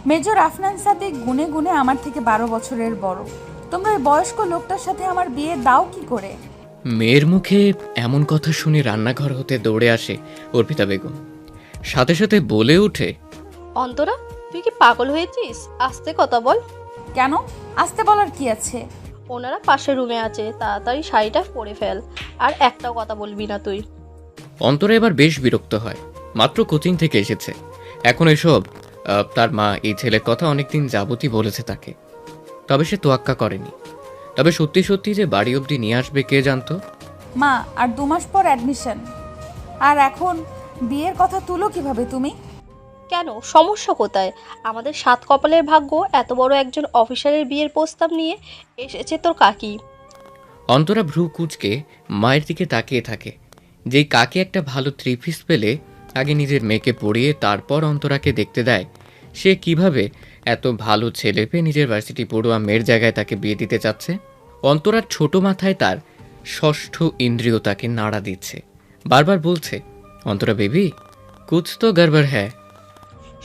Major Afnan Sadiq গুনে গুনে আমার থেকে 12 বছরের বড়। তোমরা ওই বয়স্ক লোকটার সাথে আমার বিয়ে দাও কি করে? মেয়ের মুখে এমন কথা শুনে রান্নাঘর হতে দৌড়ে আসে অর্পিতা বেগম। সাথে সাথে বলে ওঠে, অন্তরা, তুই কি পাগল হয়েছিস? আস্তে কথা বল। কেন? আসতে বলার কি আছে? ওনারা পাশের রুমে আছে, তাড়াতাড়ি শাড়িটা পরে ফেল। আর একটাও কথা বলবি না তুই। অন্তরা এবার বেশ বিরক্ত হয়। মাত্র কোচিং থেকে এসেছে, এখন এসব। তার মা এই ছেলের কথা অনেকদিন যাবতই বলেছে তাকে, তবে সে তোয়াক্কা করেনি। তবে সত্যি সত্যি যে বাড়ি অবধি নিয়ে আসবে কে জানতো। মা, আর 2 মাস পর অ্যাডমিশন, আর এখন বিয়ের কথা তুলো কিভাবে তুমি? কেন, সমস্যা কোথায়? আমাদের সাত কপালের ভাগ্য এত বড় একজন অফিসারের বিয়ের প্রস্তাব নিয়ে এসেছে তোর কাকি। অন্তরা ভ্রু কুঁচকে মায়ের দিকে তাকিয়ে থাকে। যেই কাকে একটা ভালো থ্রি-পিস পেলে আগে নিজের মেয়েকে পড়িয়ে তারপর অন্তরাকে দেখতে দেয়, সে কিভাবে এত ভালো ছেলে পেয়ে নিজের ভার্সিটি পড়ুয়া মেয়ের জায়গায় তাকে বিয়ে দিতে চাচ্ছে। অন্তরার ছোট মাথায় তার ষষ্ঠ ইন্দ্রিয় তাকে নাড়া দিচ্ছে, বারবার বলছে, অন্তরা বেবি, কুছ তো গড়বড় হ্যায়।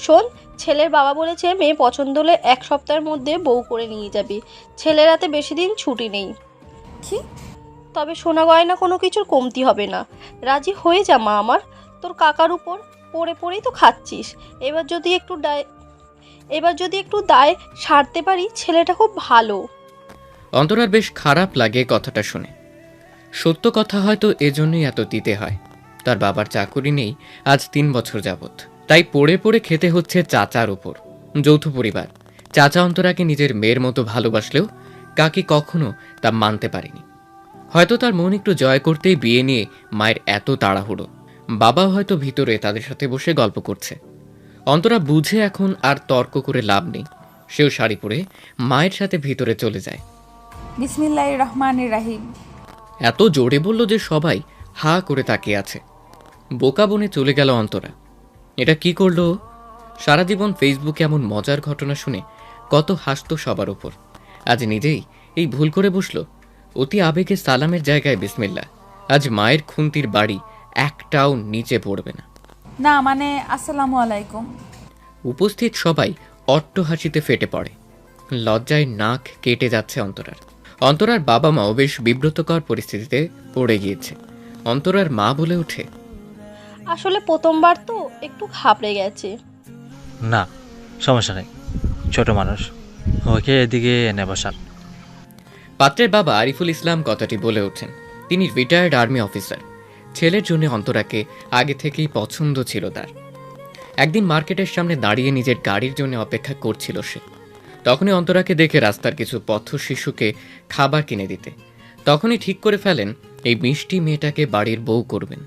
শোন, ছেলের বাবা বলেছে মেয়ে পছন্দ হলে 1 সপ্তাহের মধ্যে বউ করে নিয়ে যাবি। ছেলের হাতে বেশি দিন ছুটি নেই। কি? তবে সোনা গয়না কোনো কিছুর কমতি হবে না। রাজি হয়ে যা মা আমার। তোর কাকার উপর পড়ে পড়েই তো খাচ্ছিস। এবার যদি একটু দায় সারতে পারি, ছেলেটা খুব ভালো। অন্তরার বেশ খারাপ লাগে কথাটা শুনে। সত্য কথা হয়তো এজন্যই এত দিতে হয়। তার বাবার চাকুরি নেই আজ 3 বছর যাবৎ, তাই পড়ে পড়ে খেতে হচ্ছে চাচার উপর। যৌথ পরিবার, চাচা অন্তরাকে নিজের মেয়ের মতো ভালোবাসলেও কাকি কখনো তা মানতে পারেনি। হয়তো তার মন একটু জয় করতেই বিয়ে নিয়ে মায়ের এত তাড়াহুড়ো। বাবা হয়তো ভিতরে তাদের সাথে বসে গল্প করছে। অন্তরা বুঝে এখন আর তর্ক করে লাভ নেই। সেও শাড়ি পরে মায়ের সাথে ভিতরে চলে যায়। বিসমিল্লাহির রহমানির রাহিম। এত জোরে বলল যে সবাই হা করে তাকিয়ে আছে। বোকা বনে চলে গেল অন্তরা। এটা কি করলো? সারা জীবন ফেসবুকে এমন মজার ঘটনা শুনে কত হাসতো সবার ওপর, আজ নিজেই এই ভুল করে বসলো। অতি আবেগে সালামের জায়গায় বিসমিল্লাহ। আজ মায়ের খুন্তির বাড়ি একটাও নিচে পড়বে না। না মানে আসসালামু আলাইকুম। উপস্থিত সবাই অট্ট হাসিতে ফেটে পড়ে। লজ্জায় নাক কেটে যাচ্ছে অন্তরার। অন্তরার বাবা মাও বেশ বিব্রতকর পরিস্থিতিতে পড়ে গিয়েছে। অন্তরার মা বলে ওঠে, আসলে প্রথমবার তো একটু ঘাবড়ে গেছে। না, সমস্যা নেই, ছোট মানুষ, ওকে এদিকে এনে বসান। পাত্রের বাবা আরিফুল ইসলাম কথাটি বলে ওঠেন। তিনি রিটায়ার্ড আর্মি অফিসার। ছেলের জন্য অন্তরাকে আগে থেকেই পছন্দ ছিল তার। একদিন মার্কেটের সামনে দাঁড়িয়ে নিজের গাড়ির জন্য অপেক্ষা করছিল সে। তখনই অন্তরাকে দেখে রাস্তার কিছু পথ শিশুকে খাবার কিনে দিতে। তখনই ঠিক করে ফেলেন এই মিষ্টি মেয়েটাকে বাড়ির বউ করবেন।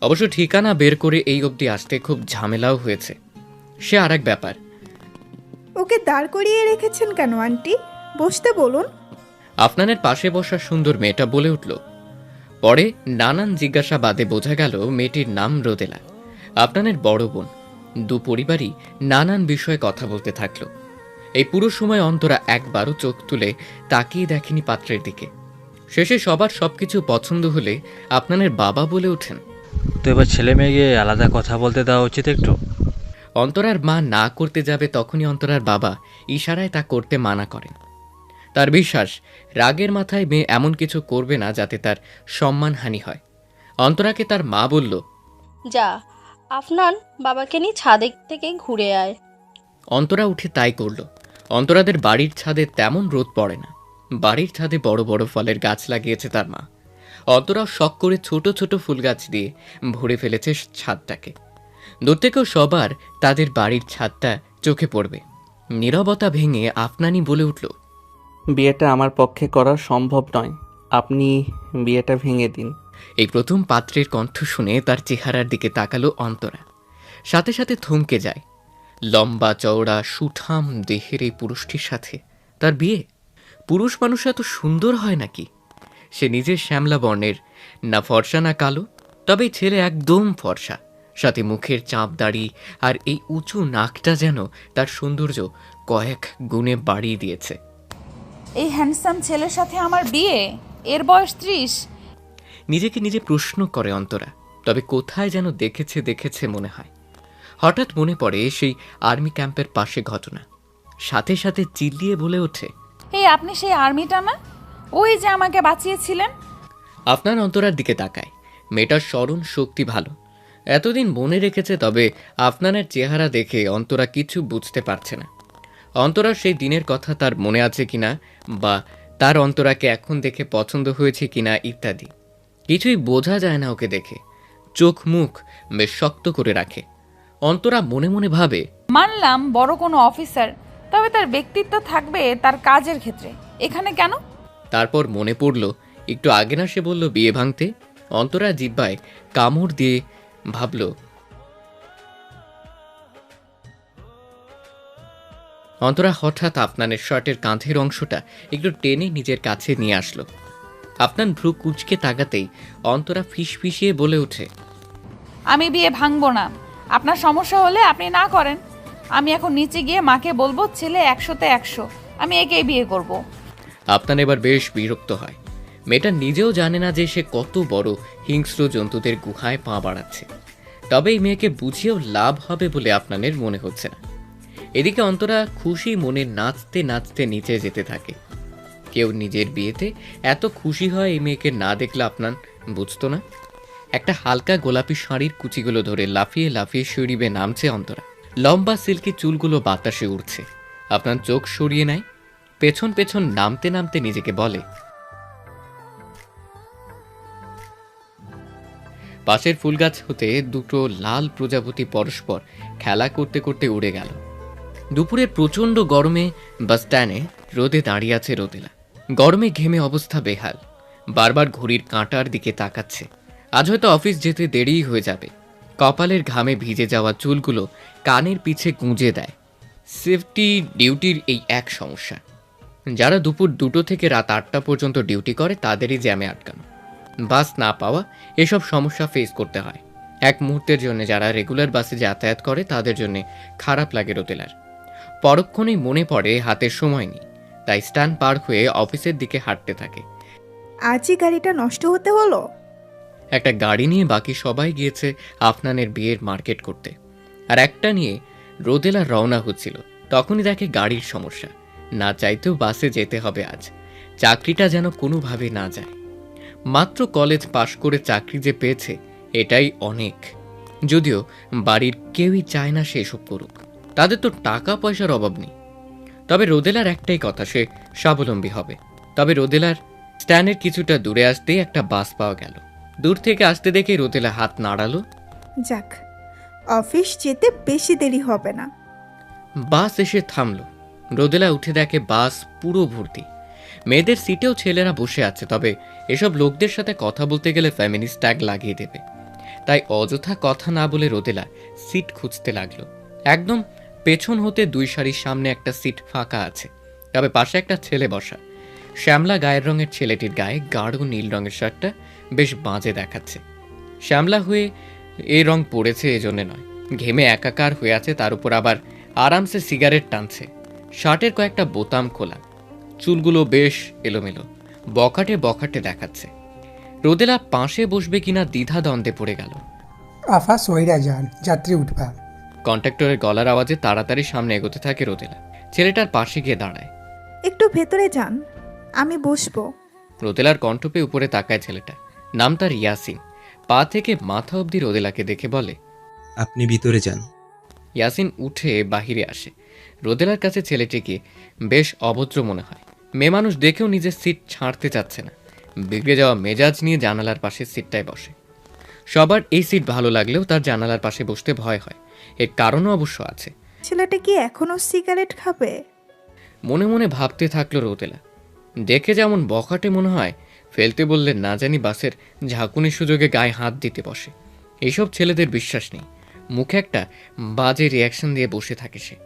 অবশ্য ঠিকানা বের করে এই অবধি আসতে খুব ঝামেলাও হয়েছে, সে আর এক ব্যাপার। ওকে দাঁড় করিয়ে রেখেছেন কেন আন্টি? বসতে বলুন। আফনানের পাশে বসা সুন্দর মেয়েটা বলে উঠল। পরে নানান জিজ্ঞাসাবাদে বোঝা গেল মেয়েটির নাম রোদেলা, আফনানের বড় বোন। দু পরিবারই নানান বিষয়ে কথা বলতে থাকলো। এই পুরো সময় অন্তরা একবারও চোখ তুলে তাকিয়ে দেখেনি পাত্রের দিকে। শেষে সবার সবকিছু পছন্দ হলে আফনানের বাবা বলে ওঠেন, তো এবার ছেলে মেয়েকে আলাদা কথা বলতে দেওয়া উচিত একটু। অন্তরার মা না করতে যাবে তখনই অন্তরার বাবা ইশারায় তা করতে মানা করেন। তার বিশ্বাস রাগের মাথায় মেয়ে এমন কিছু করবে না যাতে তার সম্মানহানি হয়। অন্তরাকে তার মা বলল, যা, আফনান বাবাকে নিয়ে ছাদে থেকে ঘুরে আয়। অন্তরা উঠে তাই করল। অন্তরাদের বাড়ির ছাদে তেমন রোদ পড়ে না। বাড়ির ছাদে বড় বড় ফলের গাছ লাগিয়েছে তার মা। অন্তরাও শখ করে ছোট ছোট ফুল গাছ দিয়ে ভরে ফেলেছে ছাদটাকে। দূর থেকেও সবার তাদের বাড়ির ছাদটা চোখে পড়বে। নীরবতা ভেঙে আফনানি বলে উঠল, বিয়েটা আমার পক্ষে করা সম্ভব নয়, আপনি বিয়েটা ভেঙে দিন। এই প্রথম পাত্রের কণ্ঠ শুনে তার চেহারার দিকে তাকালো অন্তরা। সাথে সাথে থমকে যায়। লম্বা চওড়া সুঠাম দেহের এই পুরুষটির সাথে তার বিয়ে? পুরুষ মানুষ এত সুন্দর হয় নাকি? সে নিজের শ্যামলা বর্ণের, না ফর্সা না কালো। তবে ছেলে একদম ফর্সা, সাথে মুখের চাপ দাড়ি আর এই উঁচু নাকটা যেন তার সৌন্দর্য কয়েক গুণে বাড়িয়ে দিয়েছে। এই হ্যান্ডসাম ছেলের সাথে আমার বিয়ে? এর বয়স 30। নিজেকে নিজে প্রশ্ন করে অন্তরা, তবে কোথায় যেন দেখেছে মনে হয়। হঠাৎ মনে পড়ে সেই আর্মি ক্যাম্পের পাশে ঘটনা। সাথে সাথে চিল্লিয়ে বলে ওঠে, হে, আপনি সেই আর্মিটা না? ওই যে আমাকে বাঁচিয়েছিলেন। আপনার অন্তরার দিকে তাকায়। মেয়েটার স্মরণ শক্তি ভালো, এতদিন মনে রেখেছে। তবে আপনার চেহারা দেখে অন্তরা কিছু বুঝতে পারছে না। অন্তরার সেই দিনের কথা তার মনে আছে কিনা, বা তার অন্তরাকে এখন দেখে পছন্দ হয়েছে কিনা ইত্যাদি কিছুই বোঝা যায় না ওকে দেখে। চোখ মুখ বেশ শক্ত করে রাখে। অন্তরা মনে মনে ভাবে, মানলাম বড় কোনো অফিসার, তবে তার ব্যক্তিত্ব থাকবে তার কাজের ক্ষেত্রে, এখানে কেন? তারপর মনে পড়ল একটু আগে না সে বলল বিয়ে ভাঙতে। অন্তরা জিব্বায় কামড় দিয়ে ভাবল, অন্তরা হঠাৎ আপনানের শার্টের কাঁধের অংশটা একটু টেনে নিজের কাছে নিয়ে আসলো। আপনার ভ্রু কুচকে তাকাতেই অন্তরা ফিসফিসিয়ে বলে ওঠে, আমি বিয়ে ভাঙবো না। আপনার সমস্যা হলে আপনি না করেন। আমি এখন নিচে গিয়ে মাকে বলবো ছেলে 100-তে 100, আমি একেই বিয়ে করব। আপনার এবার বেশ বিরক্ত হয়। মেয়েটা নিজেও জানে না যে সে কত বড় হিংস্র জন্তুদের গুহায় পা বাড়াচ্ছে। তবে এই মেয়েকে বুঝিয়েও লাভ হবে বলে আপনাদের মনে হচ্ছে না। এদিকে অন্তরা খুশি মনে নাচতে নাচতে নিচে যেতে থাকে। কেউ নিজের বিয়েতে এত খুশি হয় এই মেয়েকে না দেখলে আপনার বুঝতো না। একটা হালকা গোলাপি শাড়ির কুচিগুলো ধরে লাফিয়ে লাফিয়ে সিঁড়ি বেয়ে নামছে অন্তরা। লম্বা সিল্কি চুলগুলো বাতাসে উড়ছে। আপনার চোখ সরিয়ে নেয়। পেছন পেছন নামতে নামতে নিজেকে বলে, পাশের ফুলগাছ হতে দুটো লাল প্রজাপতি পরস্পর খেলা করতে করতে উড়ে গেল। দুপুরের প্রচণ্ড গরমে বাস স্ট্যান্ডে রোদে দাঁড়িয়ে আছে রোদেলা। গরমে ঘেমে অবস্থা বেহাল। বারবার ঘড়ির কাঁটার দিকে তাকাচ্ছে। আজ হয়তো অফিস যেতে দেরিই হয়ে যাবে। কপালের ঘামে ভিজে যাওয়া চুলগুলো কানের পিছে গুঁজে দেয়। সেফটি ডিউটির এই এক সমস্যা। যারা দুপুর 2টো থেকে রাত 8টা পর্যন্ত ডিউটি করে তাদেরই জ্যামে আটকানো। বাস না পাওয়া, এসব সমস্যা ফেস করতে হয়। এক মুহূর্তের জন্য যারা রেগুলার বাসে যাতায়াত করে তাদের জন্য খারাপ লাগে রোদেলার। পরক্ষণেই মনে পড়ে হাতের সময় নেই, তাই স্ট্যান্ড পার হয়ে অফিসের দিকে হাঁটতে থাকে। আজই গাড়িটা নষ্ট হতে হলো। একটা গাড়ি নিয়ে বাকি সবাই গিয়েছে আফনানের বিয়ের মার্কেট করতে, আর একটা নিয়ে রোদেলা রওনা হচ্ছিল। তখনই দেখে গাড়ির সমস্যা। না চাইতেও বাসে যেতে হবে আজ। চাকরিটা যেন কোনোভাবে না যায়। মাত্র কলেজ পাশ করে চাকরি যে পেয়েছে এটাই অনেক। যদিও বাড়ির কেউই চায় না সে এসব করুক, তাদের তো টাকা পয়সার অভাব নেই। তবে রোদেলার একটাই কথা, সে স্বাবলম্বী হবে। তবে রোদেলার স্ট্যান্ডের কিছুটা দূরে আসতেই একটা বাস পাওয়া গেল। দূর থেকে আসতে দেখে রোদেলা হাত নাড়ালো। যাক, অফিস যেতে বেশি দেরি হবে না। বাস এসে থামলো। রোদেলা উঠে দেখে বাস পুরো ভর্তি। মেয়েদের সিটেও ছেলেরা বসে আছে। তবে এসব লোকদের সাথে কথা বলতে গেলে ফ্যামিলিস্ট ট্যাগ লাগিয়ে দেবে। তাই অযথা কথা না বলে রোদেলা সিট খুঁজতে লাগলো। একদম পেছন হতে 2 সারির সামনে একটা সিট ফাঁকা আছে। তবে পাশে একটা ছেলে বসা। শ্যামলা গায়ের রঙের ছেলেটির গায়ে গাঢ় নীল রঙের শার্টটা বেশ বাজে দেখাচ্ছে। শ্যামলা হয়ে এই রং পড়েছে এজন্য নয়, ঘেমে একাকার হয়ে আছে। তার উপর আবার আরামসে সিগারেট টানছে। শার্টের কয়েকটা বোতাম খোলা, চুলগুলো বেশ এলোমেলো, বখাটে বখাটে দেখাচ্ছে। রোদেলা পাশে বসবে কিনা দ্বিধা দ্বন্দ্বে পড়ে গেল। আফা সইরা যান, যাত্রী উঠবা। কন্ট্রাক্টরের গলার আওয়াজে তাড়াতাড়ি সামনে এগোতে থাকে রোদেলা। ছেলেটার পাশে গিয়ে দাঁড়ায়। একটু ভেতরে যান, আমি বসবো। রোদেলার কণ্ঠ পেয়ে উপরে তাকায় ছেলেটা। নাম তার ইয়াসিন। পা থেকে মাথা অবধি রোদেলাকে দেখে বলে, আপনি ভিতরে যান। ইয়াসিন উঠে বাহিরে আসে। রোদেলার কাছে ছেলেটিকে বেশ অভদ্র মনে হয়। মেয়ে মানুষ দেখেও নিজের সিট ছাড়তে চাচ্ছে না। বিগড়ে যাওয়া মেজাজ নিয়ে জানালার পাশে সিটটায় বসে। সবার এই সিট ভালো লাগলেও তার জানালার পাশে বসতে ভয় হয়। এর কারণও অবশ্য আছে। ছেলেটা কি এখনো সিগারেট খাবে? মনে মনে ভাবতে থাকলো রোদেলা। দেখে যেমন বখাটে মনে হয়, ফেলতে বললে না জানি বাসের ঝাঁকুনির সুযোগে গায়ে হাত দিতে বসে। এইসব ছেলেদের বিশ্বাস নেই। মুখে একটা বাজে রিয়াকশন দিয়ে বসে থাকে সে।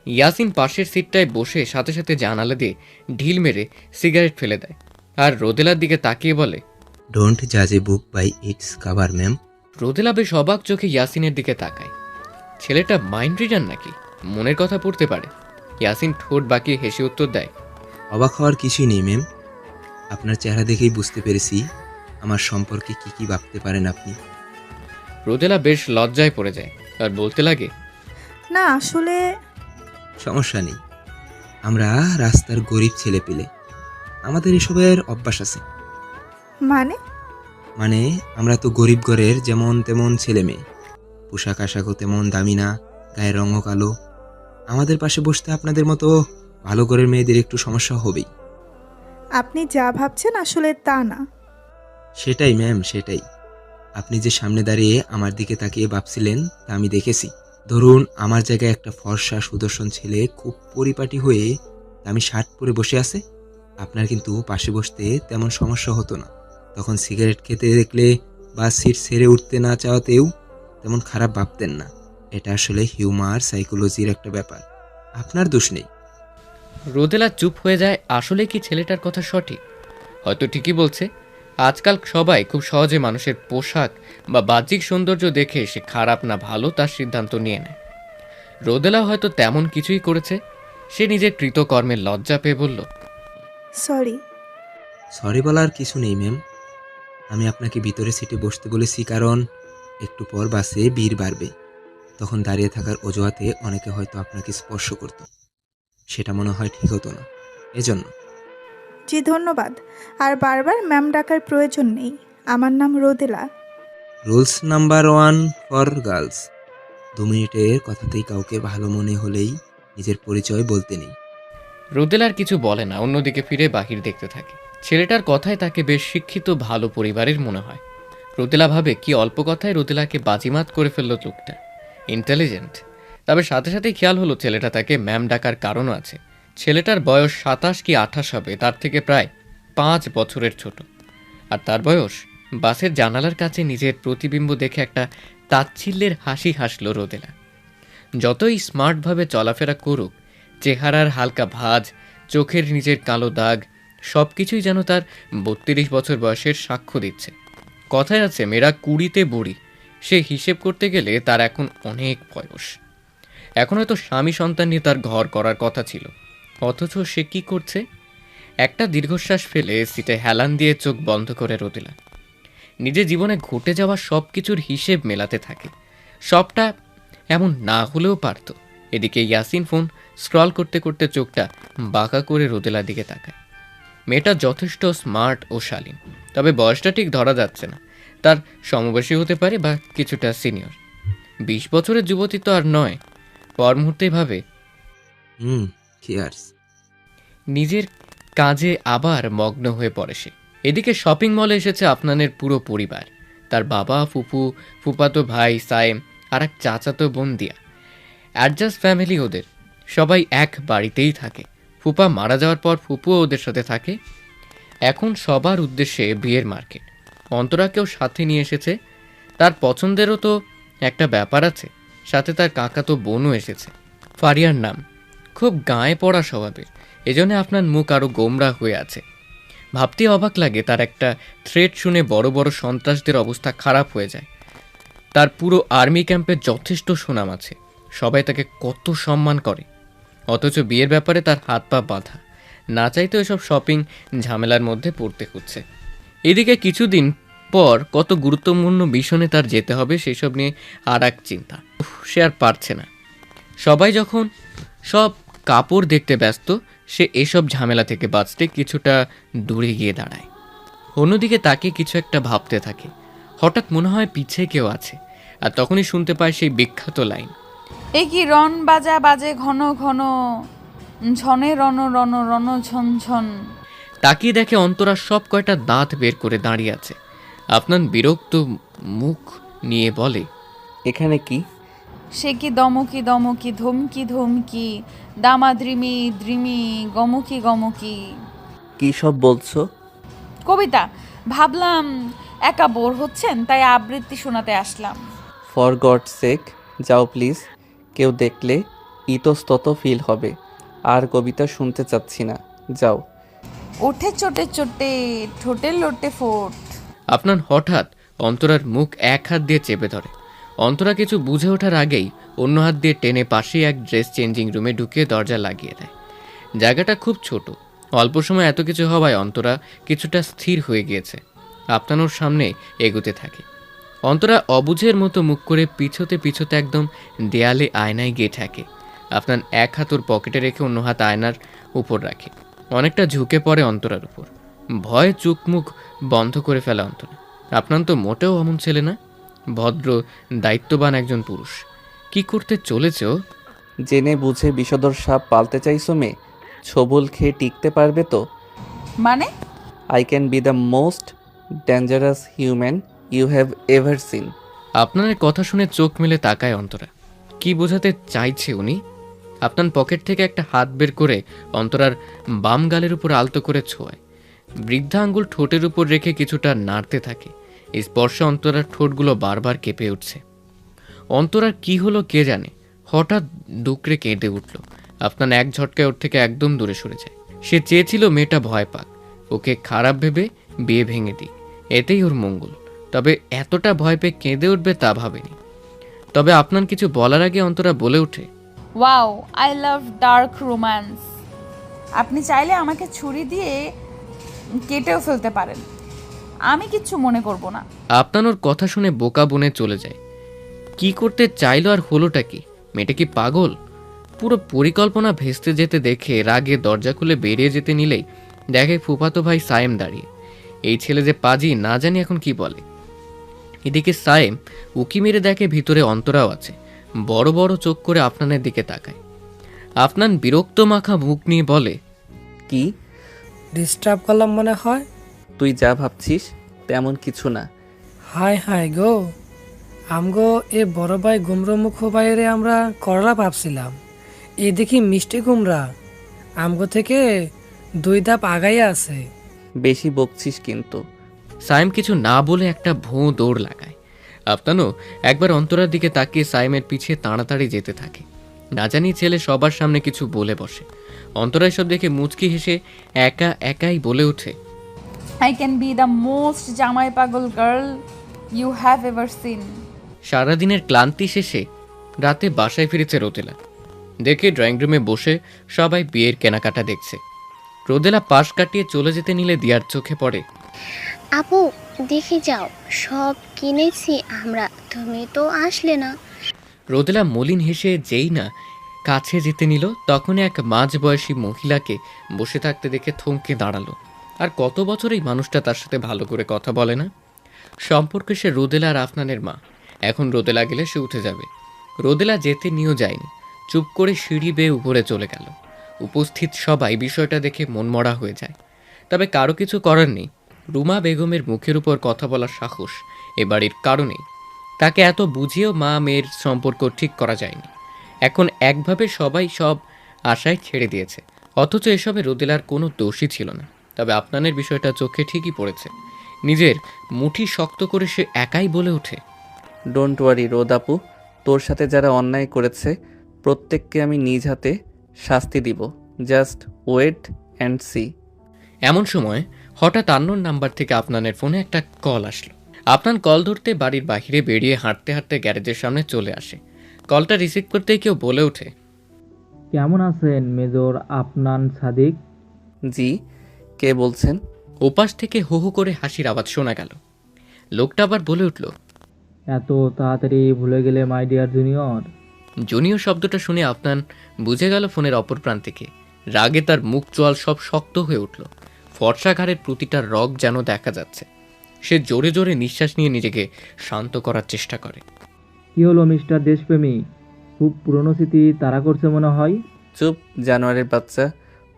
ইয়াসিন পাশের সিটটায় বসে সাথে সাথে জানালা দিয়ে ঢিল মেরে সিগারেট ফেলে দেয়, আর রোদেলার দিকে তাকিয়ে বলে, ডোন্ট জাজ a book by its cover ma'am. Rodela বেশ অবাক চোখে ইয়াসিনের দিকে তাকায়। ছেলেটা মাইন্ড রিডার নাকি, মনের কথা পড়তে পারে? ইয়াসিন ঠোঁট বাঁকিয়ে হেসে উত্তর দেয়, অবাক হওয়ার কিছুই নেই ম্যাম। আপনার চেহারা দেখেই বুঝতে পেরেছি আমার সম্পর্কে কি কি ভাবতে পারেন আপনি। রোদেলা বেশ লজ্জায় পড়ে যায় আর বলতে লাগে, না আসলে সমস্যা নেই, আমরা রাস্তার গরিব ছেলে পেলে, আমাদের এসবের অভ্যাস আছে। মানে মানে আমরা তো গরিব ঘরের যেমন তেমন ছেলে মেয়ে, পোশাক আশাকও তেমন দামি না, গায়ের রঙও কালো। আমাদের পাশে বসতে আপনাদের মতো ভালো ঘরের মেয়েদের একটু সমস্যা হবেই। আপনি যা ভাবছেন আসলে তা না। সেটাই ম্যাম, সেটাই। আপনি যে সামনে দাঁড়িয়ে আমার দিকে তাকিয়ে ভাবছিলেন তা আমি দেখেছি। ধরুন আমার জায়গায় একটা ফর্সা সুদর্শন ছেলে খুব পরিপাটি হয়ে আমি শার্ট পরে বসে আছে, আপনার কিন্তু পাশে বসতে তেমন সমস্যা হতো না। তখন সিগারেট খেতে দেখলে বা সিট ছেড়ে উঠতে না চাওয়াতেও তেমন খারাপ ভাবতেন না। এটা আসলে হিউমার সাইকোলজির একটা ব্যাপার, আপনার দোষ নেই। রোদেলা চুপ হয়ে যায়। আসলে কি ছেলেটার কথা সঠিক? হয়তো ঠিকই বলছে। আজকাল সবাই খুব সহজে মানুষের পোশাক বা বাহ্যিক সৌন্দর্য দেখে সে খারাপ না ভালো তার সিদ্ধান্ত নিয়ে নেয়। রোদেলা হয়তো তেমন কিছুই করেছে। সে নিজের কৃতকর্মের লজ্জা পেয়ে বলল, সরি। সরি বলার কিছু নেই ম্যাম। আমি আপনাকে ভিতরে সিটে বসতে বলেছি কারণ একটু পর বাসে ভিড় বাড়বে, তখন দাঁড়িয়ে থাকার অজুহাতে অনেকে হয়তো আপনাকে স্পর্শ করত, সেটা মনে হয় ঠিক হতো না, এজন্য। জি ধন্যবাদ। আর বারবার ম্যাম ডাকার প্রয়োজন নেই। আমার নাম রোদেলা। রুলস নাম্বার 1 ফর গার্লস, 2 মিনিটের কথাতেই কাউকে ভালো মনে হলেই নিজের পরিচয় বলতে নেই। রোদেলার কিছু বলে না, অন্যদিকে ফিরে বাহির দেখতে থাকে। ছেলেটার কথায় তাকে বেশ শিক্ষিত ভালো পরিবারের মনে হয়। রোদেলা ভাবে কি অল্প কথায় রোদেলাকে বাজিমাত করে ফেলল লোকটা। ইন্টেলিজেন্ট। তবে সাথে সাথেই খেয়াল হলো ছেলেটা তাকে ম্যাম ডাকার কারণও আছে। ছেলেটার বয়স 27 কি 28 হবে, তার থেকে প্রায় 5 বছরের ছোট। আর তার বয়স। বাসের জানালার কাছে নিজের প্রতিবিম্ব দেখে একটা তাচ্ছিল্যের হাসি হাসল রোদেলা। যতই স্মার্টভাবে চলাফেরা করুক, চেহারার হালকা ভাঁজ, চোখের নিচের কালো দাগ, সব কিছুই যেন তার 32 বছর বয়সের সাক্ষ্য দিচ্ছে। কথায় আছে মেয়েরা 20তে বুড়ি। সে হিসেব করতে গেলে তার এখন অনেক বয়স। এখন হয়তো স্বামী সন্তান নিয়ে তার ঘর করার কথা ছিল, অথচ সে কি করছে? একটা দীর্ঘশ্বাস ফেলে সিটে হেলান দিয়ে চোখ বন্ধ করে রোদেলা নিজের জীবনে ঘটে যাওয়া সব কিছুর হিসেব মেলাতে থাকে। সবটা এমন না হলেও পারত। এদিকে ইয়াসিন ফোন স্ক্রল করতে করতে চোখটা বাঁকা করে রোদেলার দিকে তাকায়। মেয়েটা যথেষ্ট স্মার্ট ও শালীন, তবে বয়সটা ঠিক ধরা যাচ্ছে না। তার সমবয়সী হতে পারে বা কিছুটা সিনিয়র। 20 বছরের যুবতী তো আর নয়। পর মুহূর্তেই ভাবে চিয়ার্স। নিজের কাজে আবার মগ্ন হয়ে পড়ে সে। এদিকে শপিং মলে এসেছে আফনানের পুরো পরিবার। তার বাবা, ফুপু, ফুপাতো ভাই সায়েম আর এক চাচাতো বোন দিয়া। অ্যাডজাস্ট ফ্যামিলি ওদের। সবাই এক বাড়িতেই থাকে। ফুপা মারা যাওয়ার পর ফুপুও ওদের সাথে থাকে। এখন সবার উদ্দেশ্যে বিয়ের মার্কেট। অন্তরাকেও সাথে নিয়ে এসেছে। তার পছন্দেরও তো একটা ব্যাপার আছে। সাথে তার কাকাতো বোনও এসেছে। ফারিয়ার নাম। খুব গায়ে পড়া স্বভাবের, এজন্য আপনার মুখ আরও গোমরা হয়ে আছে। ভাবতে অবাক লাগে তার একটা থ্রেট শুনে বড় বড় সন্ত্রাসদের অবস্থা খারাপ হয়ে যায়। তার পুরো আর্মি ক্যাম্পে যথেষ্ট সুনাম আছে, সবাই তাকে কত সম্মান করে, অথচ বিয়ের ব্যাপারে তার হাত পা বাঁধা। না চাইতেও এসব শপিং ঝামেলার মধ্যে পড়তে হচ্ছে। এদিকে কিছুদিন পর কত গুরুত্বপূর্ণ মিশনে তার যেতে হবে, সেসব নিয়ে আর এক চিন্তা। সে আর পারছে না। সবাই যখন সব কাপড় দেখতে ব্যস্ত, সে এসব ঝামেলা থেকে বাঁচতে কিছুটা দূরে গিয়ে দাঁড়ায়। অন্যদিকে তাকে কিছু একটা ভাবতে থাকে। হঠাৎ মনে হয় পিছে কেউ আছে, আর তখনই শুনতে পায় সেই বিখ্যাত লাইন, এ কি রন বাজা বাজে ঘন ঘন, ঝনে রন রন রন ঝন ঝন। তাকিয়ে দেখে অন্তরা সব কয়টা দাঁত বের করে দাঁড়িয়ে আছে। আপনার বিরক্ত মুখ নিয়ে বলে, এখানে কি? সে কি দমকি দমকি ধমকি ধমকি, দামা দ্রিমি দ্রিমি, গমকি গমকি। কি সব বলছো? কবিতা। ভাবলাম একা বোর হচ্ছেন, তাই আবৃত্তি শোনাতে আসলাম। ফর গড সেক যাও প্লিজ, কেউ দেখলে ইতস্তত ফিল হবে। আর কবিতা শুনতে চাচ্ছি না, যাও। ওঠে চোটে চোটে, ঠোঁটে লোটে ফোট। আপনার হঠাৎ অন্তরার মুখ এক হাত দিয়ে চেপে ধরে। অন্তরা কিছু বুঝে ওঠার আগেই অন্য হাত দিয়ে টেনে পাশেই এক ড্রেস চেঞ্জিং রুমে ঢুকিয়ে দরজা লাগিয়ে দেয়। জায়গাটা খুব ছোট। অল্প সময় এত কিছু হওয়ায় অন্তরা কিছুটা স্থির হয়ে গিয়েছে। আপনার সামনে এগোতে থাকে। অন্তরা অবুঝের মতো মুখ করে পিছোতে পিছোতে একদম দেয়ালে আয়নায় গিয়ে ঠেকে। আপনার এক হাত ওর পকেটে রেখে অন্য হাত আয়নার উপর রাখে। অনেকটা ঝুঁকে পড়ে অন্তরার উপর। ভয়ে চোখ মুখ বন্ধ করে ফেলে অন্তরা। আপনার তো মোটেও অমন ছেলে না, ভদ্র দায়িত্ববান একজন পুরুষ। কি করতে চলেছ? জেনে বুঝে বিষধর সাপ পালতে চাইছো মেয়ে? ছবল খেয়ে টিকতে পারবে তো? মানে? I can be the most dangerous human you have ever seen. আপনার কথা শুনে চোখ মেলে তাকায় অন্তরা। কি বোঝাতে চাইছে উনি? আপনার পকেট থেকে একটা হাত বের করে অন্তরার বাম গালের উপর আলতো করে ছোঁয়ায়। বৃদ্ধা আঙ্গুল ঠোঁটের উপর রেখে কিছুটা নাড়তে থাকে। এই স্পর্শে অন্তরার ঠোঁটগুলো বারবার কেঁপে উঠছে। অন্তরার কি হলো কে জানে, হঠাৎ ডুকরে কেঁদে উঠল। আপনার এক ঝটকায় ওর থেকে একদম দূরে সরে যায়। সে চেয়েছিল মেয়েটা ভয় পাক, ওকে খারাপ ভেবে বিয়ে ভেঙে দিই, এতেই ওর মঙ্গল। তবে এতটা ভয় পেয়ে কেঁদে উঠবে তা ভাবেনি। তবে আপনার কিছু বলার আগে অন্তরা বলে ওঠে, wow, I love dark romance. আপনি চাইলে আমাকে ছুরি দিয়ে কেটেও ফেলতে পারেন, আমি কিচ্ছু মনে করব না। আপনার ওর কথা শুনে বোকা বনে চলে যায়। কি করতে চাইলো আর হলোটা কি? মেয়েটা কি পাগল? পুরো পরিকল্পনা ভেস্তে যেতে দেখে রাগে দরজা খুলে বেরিয়ে যেতে নিলেই দেখে ফুফাতো ভাই সায়েম দাঁড়িয়ে। এই ছেলে যে পাজি না জানি এখন কি বলে। এদিকে সায়েম উকি মেরে দেখে ভিতরে অন্তরাও আছে। বড় বড় চোখ করে আপনানের দিকে তাকায়। আপনার বিরক্ত মাখা মুখ নিয়ে বলে, কি ডিস্টার্ব করলাম মনে হয়? তুই যা ভাবছিস তেমন কিছু না। হাই হাই গো, আমগো এ বড় ভাই গুমরো মুখ বাইরে আমরা করলা ভাবছিলাম, এ দেখি মিষ্টি কুমড়া আমগো থেকে 2 ধাপ আগাইয়া আছে। বেশি বকছিস কিন্তু। সায়েম কিছু না বলে একটা ভোঁ দৌড় লাগায়। আপনারও একবার অন্তরার দিকে তাকিয়ে সায়েমের পিছিয়ে তাড়াতাড়ি যেতে থাকে। না জানি ছেলে সবার সামনে কিছু বলে বসে। অন্তরা এসব দেখে মুচকি হেসে একা একাই বলে ওঠে, I can be the most জামাই পাগল girl you have ever seen. সারাদিনের ক্লান্তি শেষে রাতে বাসায় ফিরেছে রোদেলা। দেখে ড্রয়িং রুমে বসে সবাই বিয়ের কেনাকাটা দেখছে। রোদেলা পাশ কাটিয়ে চলে যেতে নিলে দিয়ার চোখে পড়ে, আপু দেখে যাও, সব কিনেছি আমরা, তুমি তো আসলে না। রোদেলা মলিন হেসে যেই না কাছে যেতে নিল, তখনই এক মাঝবয়সী মহিলাকে বসে থাকতে দেখে থমকে দাঁড়ালো। আর কত বছর এই মানুষটা তার সাথে ভালো করে কথা বলে না। সম্পর্কে সে রোদেলা আর আফনানের মা। এখন রোদেলা গেলে সে উঠে যাবে। রোদেলা যেতে নিয়েও যায়নি, চুপ করে সিঁড়ি বেয়ে উপরে চলে গেল। উপস্থিত সবাই বিষয়টা দেখে মনমরা হয়ে যায়। তবে কারো কিছু করার নেই। রুমা বেগমের মুখের উপর কথা বলার সাহস এ বাড়ির কারণেই। তাকে এত বুঝিয়েও মা মেয়ের সম্পর্ক ঠিক করা যায়নি। এখন একভাবে সবাই সব আশায় ছেড়ে দিয়েছে। অথচ এসবে রোদেলার কোনো দোষই ছিল না। তবে আপনানের বিষয়টা চোখে ঠিকই পড়েছে। নিজের মুঠি শক্ত করে সে একাই বলে ওঠে, ডোন্ট ওয়ারি রোদাপু, তোর সাথে যারা অন্যায় করেছে প্রত্যেককে আমি নিজ হাতে শাস্তি দিব। Just wait and see. এমন সময় হঠাৎ আননোন নাম্বার থেকে আপনানের ফোনে একটা কল আসলো। আপনার কল ধরতে বাড়ির বাইরে বেরিয়ে হাঁটতে হাঁটতে গ্যারেজের সামনে চলে আসে। কলটা রিসিভ করতেই কেউ বলে ওঠে, কেমন আছেন মেজর আফনান সাদিক? জি, কে বলছেন? ওপাশ থেকে হু হু করে হাসির আওয়াজ শোনা গেল। লোকটা আবার বলে উঠল, এত তাড়াতাড়ি ভুলে গেলে মাই ডিয়ার জুনিয়র? জুনিয়র শব্দটা শুনে আপনার বুঝে গেল ফোনের অপর প্রান্তিকে। রাগে তার মুখ চোয়াল সব শক্ত হয়ে উঠল। ফর্সা ঘাড়ের প্রতিটা রগ যেন দেখা যাচ্ছে। সে জোরে জোরে নিঃশ্বাস নিয়ে নিজেকে শান্ত করার চেষ্টা করে। কি হলো মিস্টার দেশপ্রেমী, খুব পুরনো স্মৃতি তাড়া করছে মনে হয়? চুপ জানোয়ারের বাচ্চা,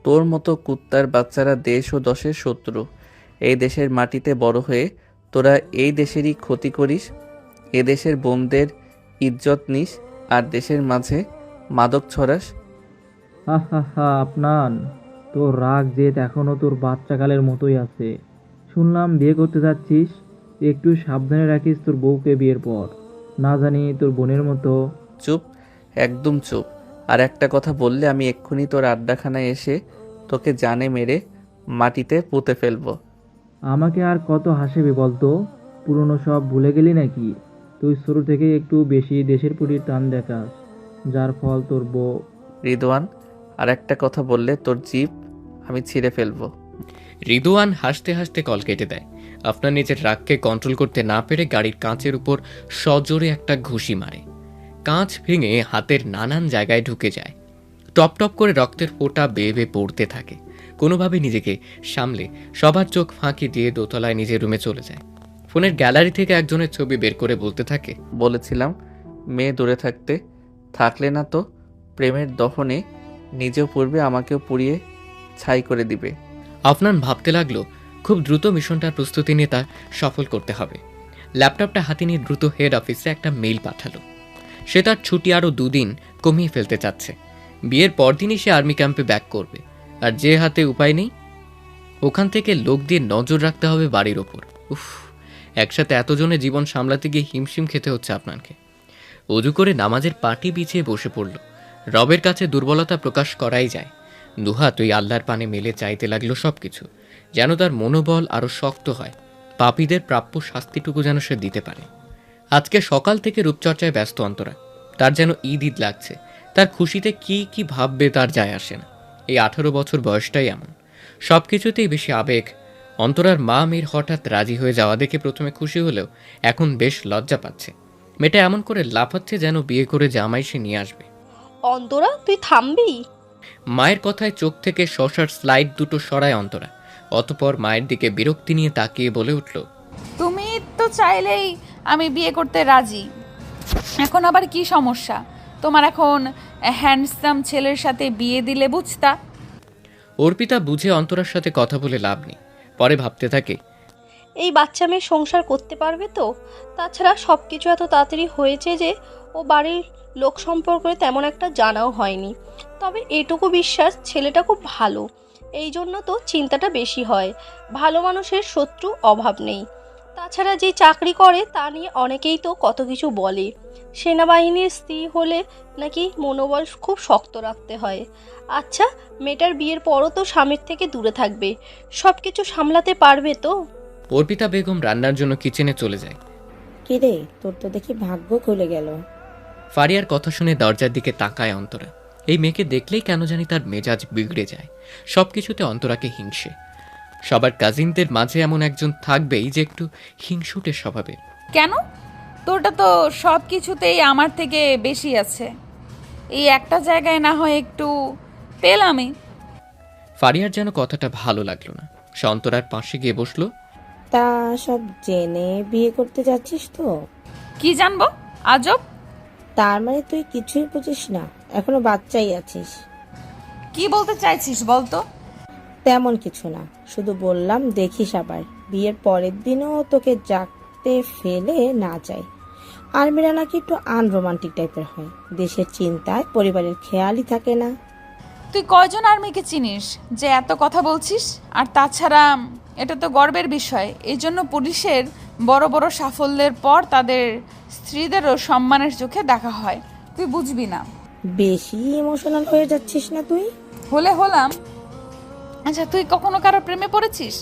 তোর মতো কুত্তার বাচ্চারা দেশ ও দশের শত্রু। এই দেশের মাটিতে বড় হয়ে তোরা এই দেশেরই ক্ষতি করিস, এ দেশের বোনদের ইজ্জত নিস আর দেশের মাঝে মাদক ছড়াস। হা হা হা, আপনান তোর রাগ জেদ এখনো তোর বাচ্চাকালের মতোই আছে। শুনলাম বিয়ে করতে যাচ্ছিস, একটু সাবধানে রাখিস তোর বউকে বিয়ের পর, না জানি তোর বোনের মতো। চুপ, একদম চুপ। আর একটা কথা বললে আমি এক্ষুনি তোর আড্ডাখানায় এসে তোকে জানে মেরে মাটিতে পুঁতে ফেলবো। আমাকে আর কত হাসিবি বলতো? পুরনো সব ভুলে গেলি নাকি? তুই শুরু থেকে একটু বেশি দেশের প্রতি টান দেখাস, যার ফল তোর বউ। রিদওয়ান, আর একটা কথা বললে তোর জিভ আমি ছিঁড়ে ফেলবো। রিদওয়ান হাসতে হাসতে কল কেটে দেয়। আপনার নিজের রাগকে কন্ট্রোল করতে না পেরে গাড়ির কাঁচের উপর সজোরে একটা ঘুষি মারে। কাঁচ ভেঙে হাতের নানান জায়গায় ঢুকে যায়। টপ টপ করে রক্তের ফোঁটা বেয়ে বেয়ে পড়তে থাকে। কোনোভাবে নিজেকে সামলে সবার চোখ ফাঁকি দিয়ে দোতলায় নিজের রুমে চলে যায়। ফোনের গ্যালারি থেকে একজনের ছবি বের করে বলতে থাকে, বলেছিলাম মেয়ে দূরে থাকতে, থাকলে না তো প্রেমের দহনে নিজেও পড়বে, আমাকেও পুড়িয়ে ছাই করে দিবে। আফনান ভাবতে লাগলো খুব দ্রুত মিশনটার প্রস্তুতি নিয়ে তা সফল করতে হবে। ল্যাপটপটা হাতে নিয়ে দ্রুত হেড অফিসে একটা মেইল পাঠালো। সে তার ছুটি আরও 2 দিন কমিয়ে ফেলতে চাচ্ছে। বিয়ের পরদিনই সে আর্মি ক্যাম্পে ব্যাক করবে। আর যে হাতে উপায় নেই, ওখান থেকে লোক দিয়ে নজর রাখতে হবে বাড়ির ওপর। উফ, একসাথে এতজনের জীবন সামলাতে গিয়ে হিমশিম খেতে হচ্ছে আপনাকে। অজু করে নামাজের পাটি বিছিয়ে বসে পড়ল। রবের কাছে দুর্বলতা প্রকাশ করাই যায়। দুহাত ওই আল্লাহর পানে মেলে চাইতে লাগলো সবকিছু, যেন তার মনোবল আরও শক্ত হয়। পাপীদের প্রাপ্য শাস্তিটুকু যেন সে দিতে পারে। আজকে সকাল থেকে রূপচর্চায় ব্যস্ত অন্তরা। তার যেন ঈদ ঈদ লাগছে। তার খুশিতে কি কি ভাববে তার যায় আসে না। এই 18 বছর বয়সটাই এমন, সব কিছুতেই বেশি আবেগ। অন্তরার মা মেয়ের হঠাৎ রাজি হয়ে যাওয়া দেখে প্রথমে খুশি হলেও এখন বেশ লজ্জা পাচ্ছে। মেয়েটা এমন করে লাফাচ্ছে যেন বিয়ে করে জামাই সে নিয়ে আসবে। অন্তরা, তুই থামবি? মায়ের কথায় চোখ থেকে শশার স্লাইড দুটো সরায় অন্তরা। অতঃপর মায়ের দিকে বিরক্তি নিয়ে তাকিয়ে বলে উঠল, তুমি তো চাইলেই আমি বিয়ে করতে রাজি, এখন আবার কি সমস্যা? তোমার এখন হ্যান্ডসাম ছেলের সাথে বিয়ে দিলে বুঝতা। অর্পিতা বুঝে অন্তরার সাথে কথা বলে লাভ নেই। পরে ভাবতে থাকে, এই বাচ্চা মেয়ে সংসার করতে পারবে তো? তাছাড়া সব কিছু এত তাড়াতাড়ি হয়েছে যে ও বাড়ির লোক সম্পর্কে তেমন একটা জানাও হয়নি। তবে এটুকু বিশ্বাস, ছেলেটা খুব ভালো, এই জন্য তো চিন্তাটা বেশি হয়। ভালো মানুষের শত্রু অভাব নেই। তাছাড়া যে চাকরি করে তা নিয়ে অনেকেই তো কত কিছু বলে। সেনাবাহিনীর স্ত্রী হলে নাকি মনোবল খুব শক্ত রাখতে হয়। আচ্ছা, মেয়েটার বিয়ের পরও তো স্বামীর থেকে দূরে থাকবে, সব কিছু সামলাতে পারবে তো? অর্পিতা বেগম রান্নার জন্য কিচেনে চলে যায়। কিরে, তোর তো দেখি ভাগ্য খুলে গেল। ফারিয়ার কথা শুনে দরজার দিকে তাকায় অন্তরা। এই মেয়েকে দেখলেই কেন জানি তার মেজাজ বিগড়ে যায়। সবকিছুতে অন্তরাকে হিংসে। সবার কাজিনদের মাঝে এমন একজন থাকবেই যে একটু হিংসুটে স্বভাবের। কেন? তোরটা তো সব কিছুতেই আমার থেকে বেশি আছে, এই একটা জায়গায় না হয় একটু পেলামই। ফারিয়ার যেন কথাটা ভালো লাগলো না। সে অন্তরার পাশে গিয়ে বসলো। তা সব জেনে বিয়ে করতে যাচ্ছিস তো? কি জানবো, আজব। তার মানে তুই কিছুই বুঝিস না, এখনো বাচ্চাই আছিস। কি বলতে চাইছিস বলতো? তেমন কিছু না, শুধু বললাম দেখিস আবার বিয়ের পরের দিনও তোকে জাগতে ফেলে না যায়। আর্মিরা নাকি একটু আনরোমান্টিক টাইপের হয়, দেশের চিন্তায় পরিবারের খেয়ালই থাকে না। তুই কয়জন আর্মিকে চিনিস যে এত কথা বলছিস? আর তাছাড়া এটা তো গর্বের বিষয়। এই জন্য পুলিশের বড় বড় সাফল্যের পর তাদের স্ত্রীদেরও সম্মানের চোখে দেখা হয়। তুই বুঝবি না। বেশি ইমোশনাল হয়ে যাচ্ছিস না তুই? হলাম। আচ্ছা, তুই কখনো কারো প্রেমে পড়েছিস?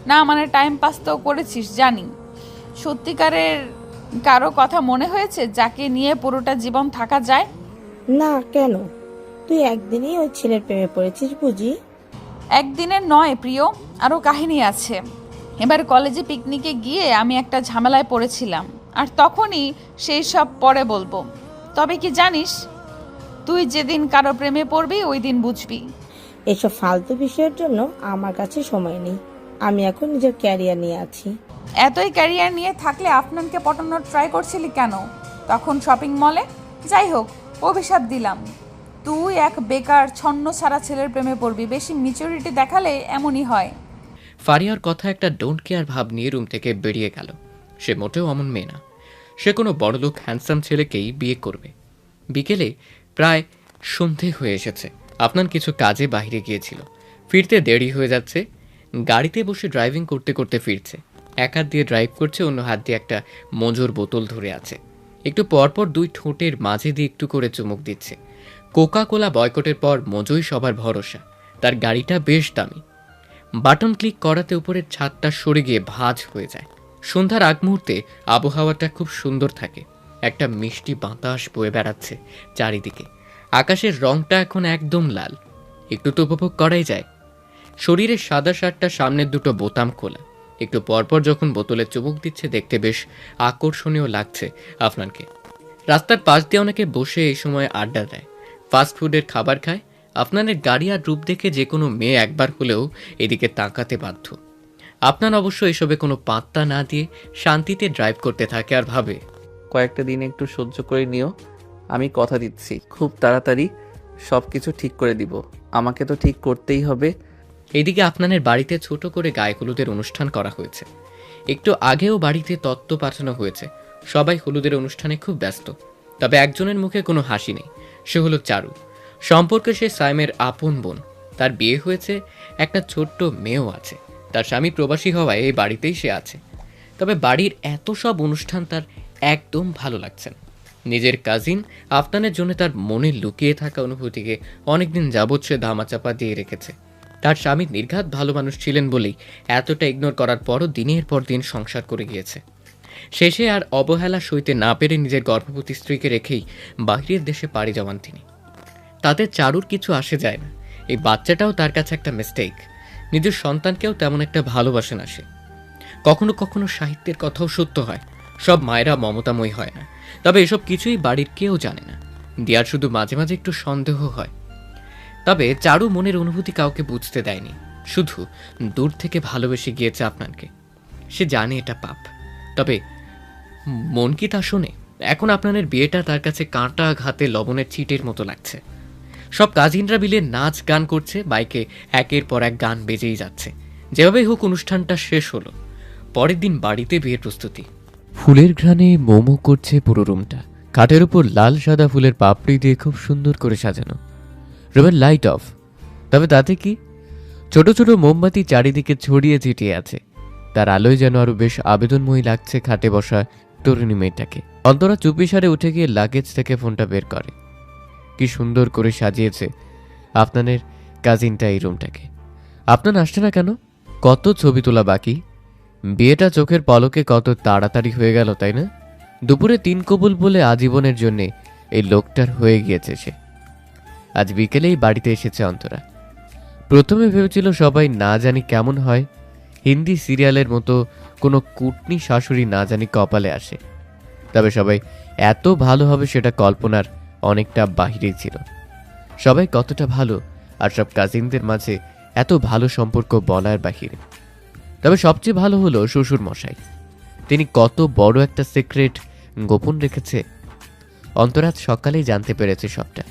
না, মানে টাইম পাস তো করেছিস জানি। সত্যিকারের কারো কথা মনে হয়েছে যাকে নিয়ে পুরোটা জীবন থাকা যায়? না, কেন? তুই একদিনই ওই ছেলের প্রেমে পড়েছিস বুঝি? একদিনের নয় প্রিয়, আরও কাহিনী আছে। এবার কলেজে পিকনিকে গিয়ে আমি একটা ঝামেলায় পড়েছিলাম, আর তখনই সেই সব পরে বলবো। তবে কি জানিস, তুই যেদিন কারো প্রেমে পড়বি ওই দিন বুঝবি। এসব ফালতু বিষয়ের জন্য আমার কাছে সময় নেই। আমি এখন নিজের ক্যারিয়ার নিয়ে আছি। এতই ক্যারিয়ার নিয়ে থাকলে আফনানকে পটানোর ট্রাই করছিলি কেন তখন শপিং মলে? যাই হোক, অভিশাপ দিলাম, তুই এক বেকার ছন্ন ছাড়া ছেলের প্রেমে পড়বি। বেশি ম্যাচুরিটি দেখালে এমনই হয়। ফারিয়ার কথা একটা ডোন্ট কেয়ার ভাব নিয়ে রুম থেকে বেরিয়ে গেল। সে মোটেও অমন মেয়ে না। সে কোনো বড়লোক হ্যান্ডসাম ছেলেকেই বিয়ে করবে। বিকেলে প্রায় সন্ধে হয়ে এসেছে। আপনার কিছু কাজে বাইরে গিয়েছিল, ফিরতে দেরি হয়ে যাচ্ছে। গাড়িতে বসে ড্রাইভিং করতে করতে ফিরছে। এক হাত দিয়ে ড্রাইভ করছে, অন্য হাত দিয়ে একটা মজুর বোতল ধরে আছে। একটু পরপর 2 ঠোঁটের মাঝে দিয়ে একটু করে চুমুক দিচ্ছে। কোকা কোলা বয়কটের পর মজুই সবার ভরসা। তার গাড়িটা বেশ দামি। বাটন ক্লিক করাতে উপরের ছাদটা সরে গিয়ে ভাঁজ হয়ে যায়। সন্ধ্যার আগ মুহূর্তে আবহাওয়াটা খুব সুন্দর থাকে। একটা মিষ্টি বাতাস বয়ে বেড়াচ্ছে চারিদিকে। আকাশের রংটা এখন একদম লাল, একটু তো উপভোগ করাই যায়। শরীরের সাদা শার্টটা সামনের 2 বোতাম খোলা, একটু পরপর যখন বোতলে চুমুক দিচ্ছে দেখতে বেশ আকর্ষণীয় লাগছে আফনানকে। রাস্তার পাশ দিয়ে অনেকে বসে এই সময় আড্ডা দেয়, ফাস্ট ফুডের খাবার খায়। আফনানের গাড়ি আর রূপ দেখে যে কোনো মেয়ে একবার হলেও এদিকে তাকাতে বাধ্য। আফনান অবশ্য এসবে কোনো পাত্তা না দিয়ে শান্তিতে ড্রাইভ করতে থাকে আর ভাবে, কয়েকটা দিন একটু সহ্য করে নিও, আমি কথা দিচ্ছি খুব তাড়াতাড়ি সব কিছু ঠিক করে দিব। আমাকে তো ঠিক করতেই হবে। এদিকে আফনানের বাড়িতে ছোট করে গায়ে হলুদের অনুষ্ঠান করা হয়েছে। একটু আগেও বাড়িতে তত্ত্ব পাঠানো হয়েছে। সবাই হলুদের অনুষ্ঠানে খুব ব্যস্ত, তবে একজনের মুখে কোনো হাসি নেই। সে হলো চারু। সম্পর্কে সে সাইমের আপন বোন। তার বিয়ে হয়েছে, একটা ছোট্ট মেয়েও আছে। তার স্বামী প্রবাসী হওয়ায় এই বাড়িতেই সে আছে। তবে বাড়ির এত সব অনুষ্ঠান তার একদম ভালো লাগছে না। নিজের কাজিন আফনানের জন্য তার মনে লুকিয়ে থাকা অনুভূতিকে অনেকদিন যাবৎ সে ধামাচাপা দিয়ে রেখেছে। তার স্বামী নির্ঘাত ভালো মানুষ ছিলেন বলেই এতটা ইগনোর করার পরও দিনের পর দিন সংসার করে গিয়েছে। শেষে আর অবহেলা সইতে না পেরে নিজের গর্ভবতী স্ত্রীকে রেখেই বাইরের দেশে পাড়ি জমান তিনি। তাতে চারুর কিছু আসে যায় না। এই বাচ্চাটাও তার কাছে একটা মিস্টেক। নিজের সন্তানকেও তেমন একটা ভালোবাসে না সে। কখনো কখনো সাহিত্যের কথাও সত্য হয়, সব মায়েরা মমতাময়ী হয় না। তবে এসব কিছুই বাড়ির কেউ জানে না। দিয়ার শুধু মাঝে মাঝে একটু সন্দেহ হয়। তবে চারু মনের অনুভূতি কাউকে বুঝতে দেয়নি, শুধু দূর থেকে ভালোবেসে গিয়েছে আপনাকে। সে জানে এটা পাপ, তবে মন কি তা শোনে? এখন আপনাদের বিয়েটা তার কাছে কাঁটা ঘাতে লবণের ছিটের মতো লাগছে। সব কাজিনরা মিলে নাচ গান করছে, বাইকে একের পর এক গান বেজেই যাচ্ছে। যেভাবেই হোক অনুষ্ঠানটা শেষ হলো। পরের দিন বাড়িতে বিয়ের প্রস্তুতি। ফুলের ঘ্রাণে মোমো করছে পুরো রুমটা। খাটের উপর লাল সাদা ফুলের পাপড়ি দিয়ে খুব সুন্দর করে সাজানো। রুমের লাইট অফ, তবে তাতে কি, ছোট ছোট মোমবাতি চারিদিকে ছড়িয়ে ছিটিয়ে আছে। তার আলোয় যেন আরো বেশ আবেদনময়ী লাগছে খাটে বসা তরুণী মেয়েটাকে। অন্তরা চুপিসারে উঠে গিয়ে লাগেজ থেকে ফোনটা বের করে। কি সুন্দর করে সাজিয়েছে আপনাদের কাজিনটা এই রুমটাকে। আপনার আসছে না কেন? কত ছবি তোলা বাকি। বিয়েটা চোখের পলকে কত তাড়াতাড়ি হয়ে গেল, তাই না? দুপুরে 3 কবুল বলে আজীবনের জন্যে এই লোকটার হয়ে গিয়েছে সে। আজ বিকেলেই বাড়িতে এসেছে অন্তরা। প্রথমে ভেবেছিল সবাই না জানি কেমন হয়, হিন্দি সিরিয়ালের মতো কোনো কুটনি শাশুড়ি না জানি কপালে আসে। তবে সবাই এত ভালো হবে সেটা কল্পনার অনেকটা বাহিরেই ছিল। সবাই কতটা ভালো আর সব কাজিনদের মাঝে এত ভালো সম্পর্ক বলার বাহিরে। তবে সবচেয়ে ভালো হলো শ্বশুর মশাই। তিনি কত বড় একটা সিক্রেট গোপন রেখেছে। অন্তরাজ সকালেই জানতে পেরেছে সবটা।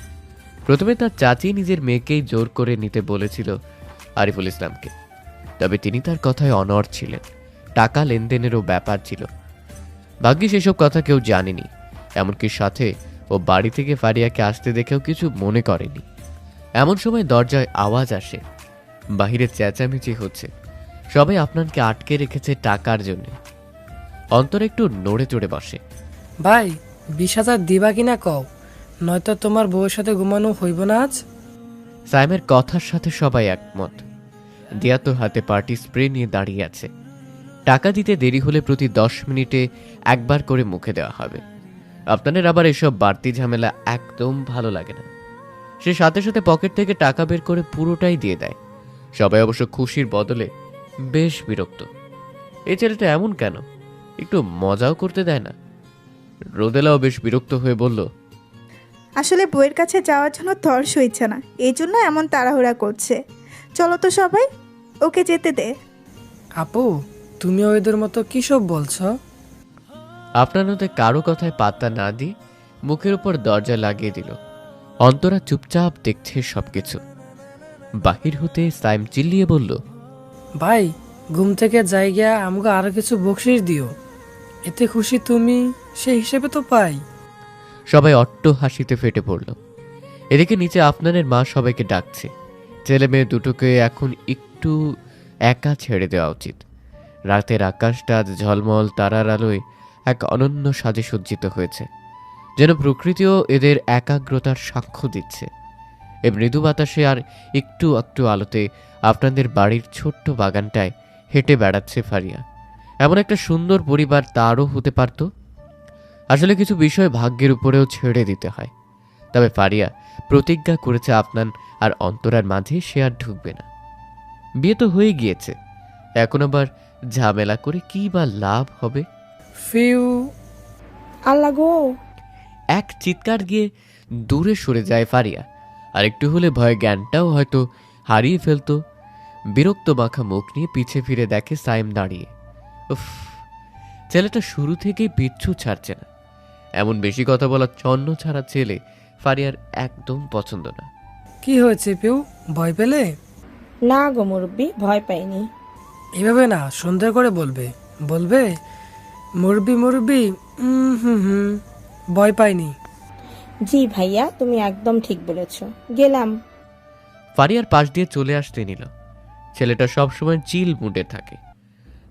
প্রথমে তার চাচি নিজের মেয়েকেই জোর করে নিতে বলেছিল আরিফুল ইসলামকে, তবে তিনি তার কথায় অনড় ছিলেন। টাকা লেনদেনেরও ব্যাপার ছিল। ভাগ্যিস এসব কথা কেউ জানেনি, এমনকি সাথে ও বাড়ি থেকে ফারিয়াকে আসতে দেখেও কিছু মনে করেনি। এমন সময় দরজায় আওয়াজ আসে, বাহিরে চেঁচামেচি হচ্ছে। সবাই আপনাকে আটকে রেখেছে টাকার জন্য। অন্তর একটু নড়ে চড়ে বসে। ভাই 20,000 দিবা কিনা কও, নয়তো তোমার বউয়ের সাথে ঘুমানো হইব না আজ। সাইমের কথার সাথে সবাই একমত। দিয়া তো হাতে পার্টি স্প্রে নিয়ে দাঁড়িয়ে আছে। টাকা দিতে দেরি হলে প্রতি 10 মিনিটে একবার করে মুখে দেওয়া হবে। আপনাদের আবার এসব বাড়তি ঝামেলা একদম ভালো লাগে না। সে সাথে সাথে পকেট থেকে টাকা বের করে পুরোটাই দিয়ে দেয়। সবাই অবশ্য খুশির বদলে বেশ বিরক্ত। এই ছেলেটা এমন কেন? একটু মজাও করতে দেয় না। রোদেলাও বেশ বিরক্ত হয়ে বলল, আসলে বইয়ের কাছে যাওয়ার জন্য তর সইছে না, এই জন্য এমন তাড়াহুড়া করছে। চলো তো সবাই, ওকে যেতে দে। আপু তুমি ওদের মতো কি সব বলছো? আপনার মধ্যে কারো কথায় পাত্তা না দিয়ে মুখের উপর দরজা লাগিয়ে দিল। অন্তরা চুপচাপ দেখছে সবকিছু। বাহির হতে সাইম চিল্লিয়ে বলল, ভাই ঘুম থেকে জায়গা আমাকে আরো কিছু বকশিস দিও, এতে খুশি তুমি সেই হিসেবে তো পাই। সবাই অট্ট হাসিতে ফেটে পড়ল। এদিকে নিচে আপনাদের মা সবাইকে ডাকছে। ছেলে মেয়ে দুটোকে এখন একটু একা ছেড়ে দেওয়া উচিত। রাতের আকাশটা আজ ঝলমল তারার আলোয় এক অনন্য সাজে সজ্জিত হয়েছে, যেন প্রকৃতিও এদের একাগ্রতার সাক্ষ্য দিচ্ছে। এ মৃদু বাতাসে আর একটু একটু আলোতে আপনাদের বাড়ির ছোট্ট বাগানটায় হেঁটে বেড়াচ্ছে ফারিয়া। এমন একটা সুন্দর পরিবার তারও হতে পারত। আসলে কিছু বিষয় ভাগ্যের উপরেও ছেড়ে দিতে হয়। তবে ফারিয়া প্রতিজ্ঞা করেছে আপনার আর অন্তরার মাঝে সে আর ঢুকবে না। বিয়ে তো হয়ে গিয়েছে, এখন আবার ঝামেলা করে কি বা লাভ হবে? ফিউ। আল্লাহ গো। এক চিৎকার গিয়ে দূরে সরে যায় ফারিয়া। আর একটু হলে ভয়ে জ্ঞানটাও হয়তো হারিয়ে ফেলতো। বিরক্ত মাখা মুখ নিয়ে পিছে ফিরে দেখে সাইম দাঁড়িয়ে। উফ, ছেলেটা শুরু থেকেই পিচ্ছু ছাড়ছে না। এমন বেশি কথা বলা চন্ন ছাড়া ছেলে ফারিয়ার একদম পছন্দ না। কি হয়েছে পিউ, ভয় পেলে? না গো মুরব্বি, ভয় পাইনি। এভাবে না, সুন্দর করে বলবে। বলবে মুরব্বি মুরব্বি। হুম, ভয় পাইনি। জি ভাইয়া, তুমি একদম ঠিক বলেছ। গেলাম। ফারিয়ার পাশ দিয়ে চলে আসতে নিল। ছেলেটা সবসময় চিল মুডে থাকে,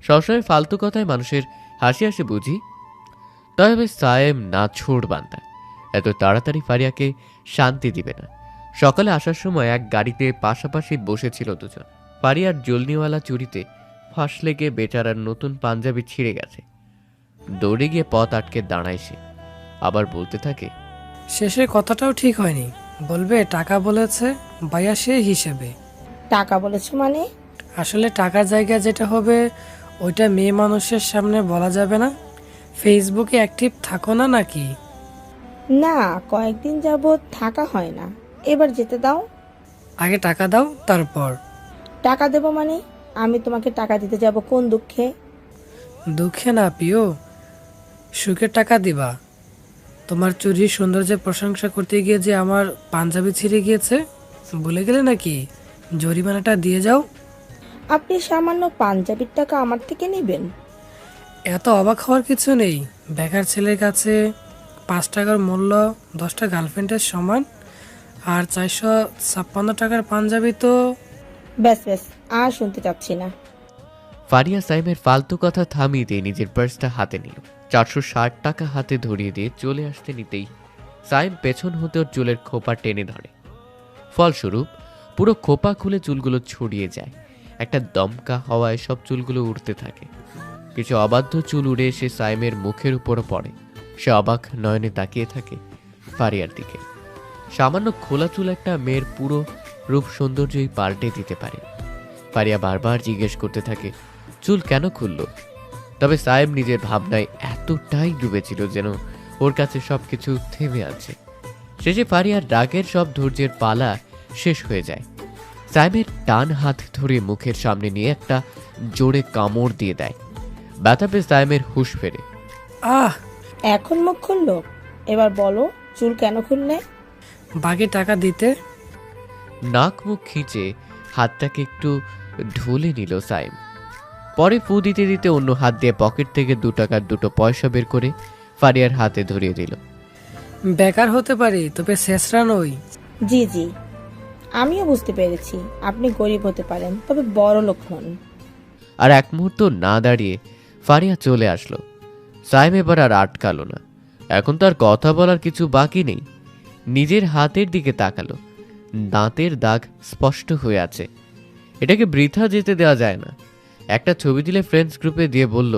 সবসময় ফালতু কথায় মানুষের হাসি হাসি বুঝি। তবে সায়েম না ছোড় বান্দা, এত তাড়াতাড়ি ফারিয়াকে শান্তি দিবে না। সকালে আসার সময় এক গাড়িতে পাশাপাশি বসেছিল দুজন। ফারিয়ার জলনিওয়ালা চুরিতে ফাঁস লেগে বেচারার নতুন পাঞ্জাবি ছিঁড়ে গেছে। দৌড়ে গিয়ে পথ আটকে দাঁড়ায় সে, আবার বলতে থাকে, শেষের কথাটাও ঠিক হয়নি। বলবে টাকা বলেছে, ভাইয়া সে হিসেবে। টাকা বলেছো মানে? আসলে টাকার জায়গা যেটা হবে ওইটা মেয়ে মানুষের সামনে বলা যাবে না। ফেসবুকে অ্যাক্টিভ থাকো না নাকি? না, কয়েকদিন যাবত থাকা হয় না। এবার যেতে দাও। আগে টাকা দাও, তারপর। টাকা দেবো মানে? আমি তোমাকে টাকা দিতে যাব কোন দুঃখে? দুঃখে না পিও, সুখের টাকা দিবা। তোমার চুরির সৌন্দর্যের প্রশংসা করতে গিয়ে যে আমার পাঞ্জাবি ছিঁড়ে গিয়েছে, ভুলে গেলে নাকি? জরিমানাটা দিয়ে যাও। আপনি সামান্য পাঞ্জাবির টাকা আমার থেকে নেবেন? এত অবাক হওয়ার কিছু নেই। বেকার ছেলের কাছে 5 টাকার মূল্য 10টা গার্লফ্রেন্ডের সমান। আর 456 টাকার পাঞ্জাবি তো। ব্যাস ব্যাস, আর শুনতে চাচ্ছি না। ফারিয়া সাইমের ফালতু কথা থামিয়ে দিয়ে নিজের পার্সটা হাতে নিল। 460 টাকা হাতে ধরিয়ে দিয়ে চলে আসতে নিতেই সাইম পেছন হতে ওর চুলের খোপা টেনে ধরে। ফলস্বরূপ পুরো খোপা খুলে চুলগুলো ছড়িয়ে যায়। একটা দমকা হওয়ায় সব চুলগুলো উড়তে থাকে। কিছু অবাধ্য চুল উড়ে এসে সাইমের মুখের উপরও পড়ে। সে অবাক নয়নে তাকিয়ে থাকে ফারিয়ার দিকে। সামান্য খোলা চুল একটা মেয়ের পুরো রূপ সৌন্দর্যই পাল্টে দিতে পারে। ফারিয়া বারবার জিজ্ঞেস করতে থাকে চুল কেন খুলল। তবে সাইম নিজের ভাবনায় এতটাই ডুবেছিল যেন ওর কাছে সবকিছু থেমে আছে। শেষে ফারিয়ার রাগের সব ধৈর্যের পালা শেষ হয়ে যায়। সাইমের টান হাত ধরে মুখের সামনে নিয়ে একটা জোরে কামড় দিয়ে দেয়। ব্যথা পেয়ে সাইমের হুঁশ ফেরে। আহ, এখন মুখ খুললো। এবার বলো, চুল কেন খুললে? বাকি টাকা দিতে। নাক মুখ খিঁচে হাতটাকে একটু ঢুলে নিল সাইম। পরে ফু দিতে দিতে অন্য হাত দিয়ে পকেট থেকে 2 টাকার 2টো পয়সা বের করে ফারিয়ার হাতে ধরিয়ে দিল। বেকার হতে পারি, তবে শেষরা নই। জি জি, আমিও বুঝতে পেরেছি আপনি গরিব হতে পারেন, তবে বড় লোক নন। আর এক মুহূর্ত না দাঁড়িয়ে ফারিয়া চলে আসলো। সাইম এবার আর আটকালো না। এখন তার কথা বলার কিছু বাকি নেই। নিজের হাতের দিকে তাকালো। দাঁতের দাগ স্পষ্ট হয়ে আছে। এটাকে বৃথা যেতে দেওয়া যায় না। একটা ছবি দিলে ফ্রেন্ডস গ্রুপে দিয়ে বলল,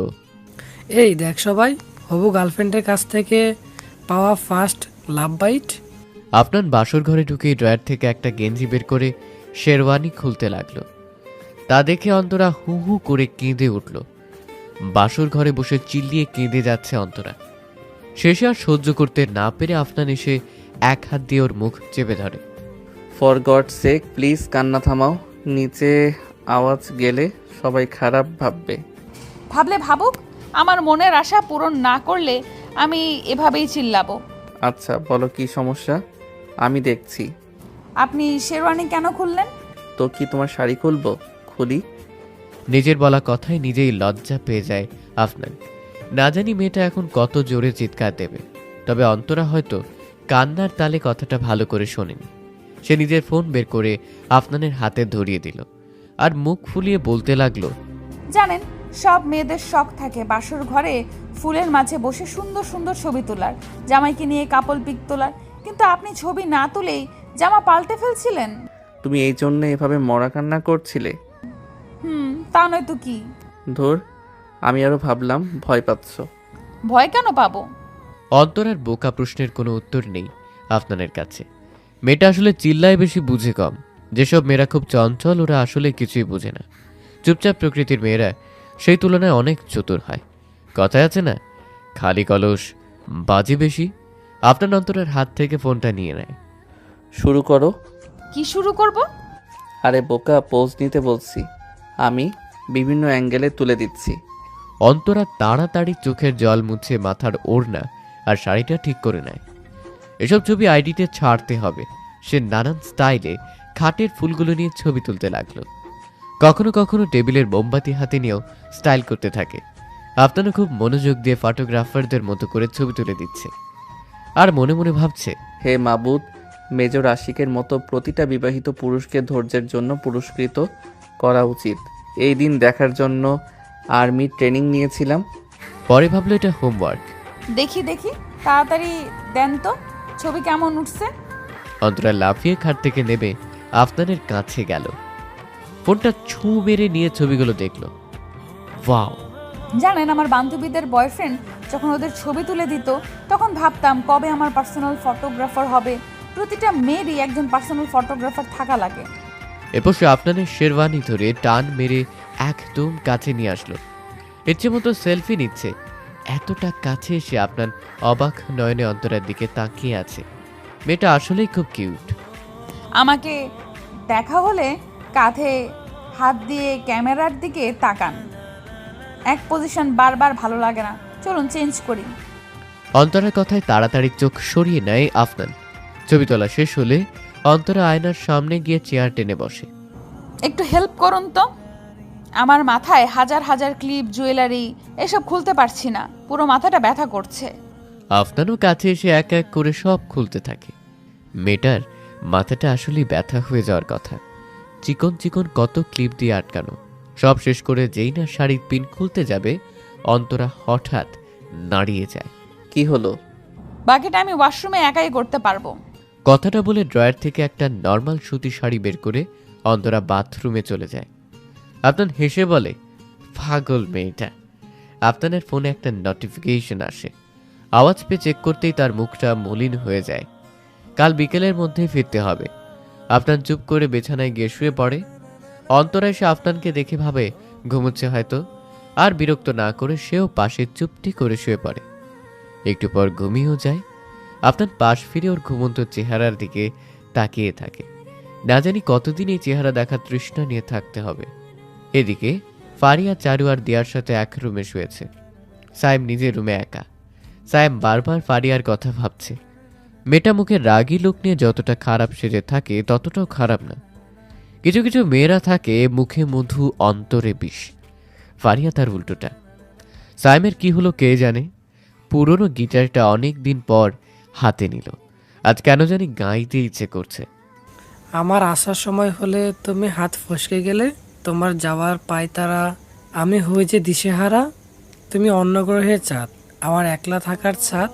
এই দেখ সবাই, হবু গার্লফ্রেন্ডের কাছ থেকে পাওয়া ফার্স্ট লাভ বাইট। আপনার বাসর ঘরে ঢুকেই ড্রয়ার থেকে একটা গেঞ্জি বের করে শেরওয়ানি খুলতে লাগলো। তা দেখে অন্তরা হু হু করে কেঁদে উঠল। বাসর ঘরে বসে চিল্লিয়ে কেঁদে যাচ্ছে অন্তরা। শেষে আর সহ্য করতে না পেরে আফনান এসে এক হাত দিয়ে ওর মুখ চেপে ধরে। ফর গড সেক প্লিজ কান্না থামাও। নিচে আওয়াজ গেলে সবাই খারাপ ভাববে। ভাবলে ভাবুক, আমার মনের আশা পূরণ না করলে আমি এভাবেই চিল্লাবো। আচ্ছা বলো কি সমস্যা, আমি দেখছি। আপনি শেরওয়ানি কেন খুললেন? তো কি তোমার শাড়ি খুলবো? খুলি। নিজের বলা কথায় নিজেই লজ্জা পেয়ে যায় আফনান। না জানি মেয়েটা এখন কত জোরে চিৎকার দেবে। তবে অন্তরা হয়তো কান্নার তালে কথাটা ভালো করে শোনেনি। সে নিজের ফোন বের করে আফনানের হাতে ধরিয়ে দিল আর মুখ ফুলিয়ে বলতে লাগলো, জানেন, সব মেয়েদের শখ থাকে বাসর ঘরে ফুলের মাঝে বসে সুন্দর সুন্দর ছবি তোলার, জামাইকে নিয়ে কাপল পিক তোলার। কিন্তু আপনি ছবি না তুলেই জামা পাল্টে ফেলছিলেন। তুমি এই জন্য এভাবে মরা কান্না করছিলে? তা নয় তো কি। ধুর, আমি আরো ভাবলাম ভয় পাচ্ছ। ভয় কেন পাবো? অন্তরার বোকা প্রশ্নের কোনো উত্তর নেই আফনানের কাছে। মেয়েটা আসলে চিল্লায় বেশি বুঝে কম। যেসব মেয়েরা খুব চঞ্চল ওরা আসলে কিছুই বুঝে না। চুপচাপ প্রকৃতির মেয়েরা সেই তুলনায় অনেক চতুর হয়। কথায় আছে না, খালি কলস বাজি বেশি। আপনার অন্তরের হাত থেকে ফোনটা নিয়ে নেয়। শুরু করো। কি শুরু করব? আরে বোকা, পোজ নিতে বলছি, আমি বিভিন্ন অ্যাঙ্গেলে তুলে দিচ্ছি। অন্তরা তাড়াতাড়ি চোখের জল মুছে মাথার ওড়না আর শাড়িটা ঠিক করে নেয়। এসব ছবি আইডিতে ছাড়তে হবে। সে নানান স্টাইলে খাটের ফুলগুলো নিয়ে ছবি তুলতে লাগলো। কখনো কখনো টেবিলের মোমবাতি হাতে নিয়েও স্টাইল করতে থাকে। আপনারা খুব মনোযোগ দিয়ে ফটোগ্রাফারদের মতো করে ছবি তুলে দিচ্ছে আর মনে মনে ভাবছে, হে মাবুদ, মেজর আশিকের মতো প্রতিটা বিবাহিত পুরুষকে ধৈর্যের জন্য পুরস্কৃত করা উচিত। এই দিন দেখার জন্য আর্মি ট্রেনিং নিয়েছিলাম। পরে ভাবলো এটা হোমওয়ার্ক। দেখি দেখি, তাড়াতাড়ি দেন তো, ছবি কেমন উঠছে। অন্তরা লাফিয়ে খাট থেকে নেমে আফনানের কাছে গেল। ফোনটা ছু মেরে নিয়ে ছবিগুলো দেখলো। ওয়াও! জানেন, আমার বান্ধবীদের বয়ফ্রেন্ড যখন ওদের ছবি তুলে দিত, তখন ভাবতাম কবে আমার পার্সোনাল ফটোগ্রাফার হবে। প্রতিটা মেয়েরই একজন পার্সোনাল ফটোগ্রাফার থাকা লাগে। এরপর সে আফনানের শেরওয়ানি ধরে টান মেরে একদম কাছে নিয়ে আসলো। ইচ্ছে মতো সেলফি নিচ্ছে। এতটা কাছে এসে আপনার অবাক নয়নে অন্তরার দিকে তাকিয়ে আছে। মেয়েটা আসলেই খুব কিউট। আমাকে দেখা হলে কাঁধে হাত দিয়ে ক্যামেরার দিকে তাকান। এক পজিশন বারবার ভালো লাগে না, চলুন চেঞ্জ করি। অন্তরার কথায় তাড়াতাড়ি চোখ সরিয়ে নেয় আফনান। ছবি তোলা শেষ হলে অন্তরা আয়নার সামনে গিয়ে চেয়ার টেনে বসে। একটু হেল্প করুন তো, আমার মাথায় হাজার হাজার ক্লিপ, জুয়েলারি এসব খুলতে পারছি না, পুরো মাথাটা ব্যথা করছে। আফনানও কাছে এসে এক এক করে সব খুলতে থাকে। মেয়েটার মাথাটা আসলেই ব্যথা হয়ে যাওয়ার কথা। চিকন চিকন কত ক্লিপ দিয়ে আটকানো। সব শেষ করে যেই না শাড়ির পিন খুলতে যাবে, অন্তরা হঠাৎ নাড়িয়ে যায়। কি হলো? বাকিটা আমি ওয়াশরুমে একাই করতে পারবো। কথাটা বলে ড্রয়ার থেকে একটা নর্মাল সুতি শাড়ি বের করে অন্তরা বাথরুমে চলে যায়। আপনার হেসে বলে, পাগল মেয়েটা। আপনার ফোনে একটা নোটিফিকেশন আসে। আওয়াজ পেয়ে চেক করতেই তার মুখটা মলিন হয়ে যায়। কাল বিকেলের মধ্যেই ফিরতে হবে। আপনার চুপ করে বিছানায় গিয়ে শুয়ে পড়ে। অন্তরা এসে আফনানকে দেখে ভাবে ঘুমোচ্ছে হয়তো, আর বিরক্ত না করে সেও পাশে চুপটি করে শুয়ে পড়ে। একটু পর ঘুমিয়েও যায়। আপনার পাশ ফিরে ওর ঘুমন্ত চেহারার দিকে তাকিয়ে থাকে। না জানি কতদিন এই চেহারা দেখার তৃষ্ণা নিয়ে থাকতে হবে। এদিকে ফারিয়া, চারু আর দিয়ার সাথে এক রুমে শুয়েছে। সায়েম নিজের রুমে একা। সায়েম বারবার ফারিয়ার কথা ভাবছে। মেয়েটা মুখে রাগী লোক নিয়ে যতটা খারাপ সেজে থাকে ততটাও খারাপ না। কিছু কিছু মেয়েরা থাকে মুখে মধু অন্তরে বিষ। ফারিয়া তার উল্টোটা। সায়েমের কি হলো কে জানে। পুরনো গিটারটা অনেক দিন পর হাতে নিল। আজ কেন জানি গাইতে ইচ্ছে করছে। আমার আসার সময় হলে তুমি হাত ফসকে গেলে, তোমার যাওয়ার পায়তারা, আমি হয়েছে দিশেহারা। তুমি অন্য গ্রহের চাঁদ, আমার একলা থাকার ছাদ।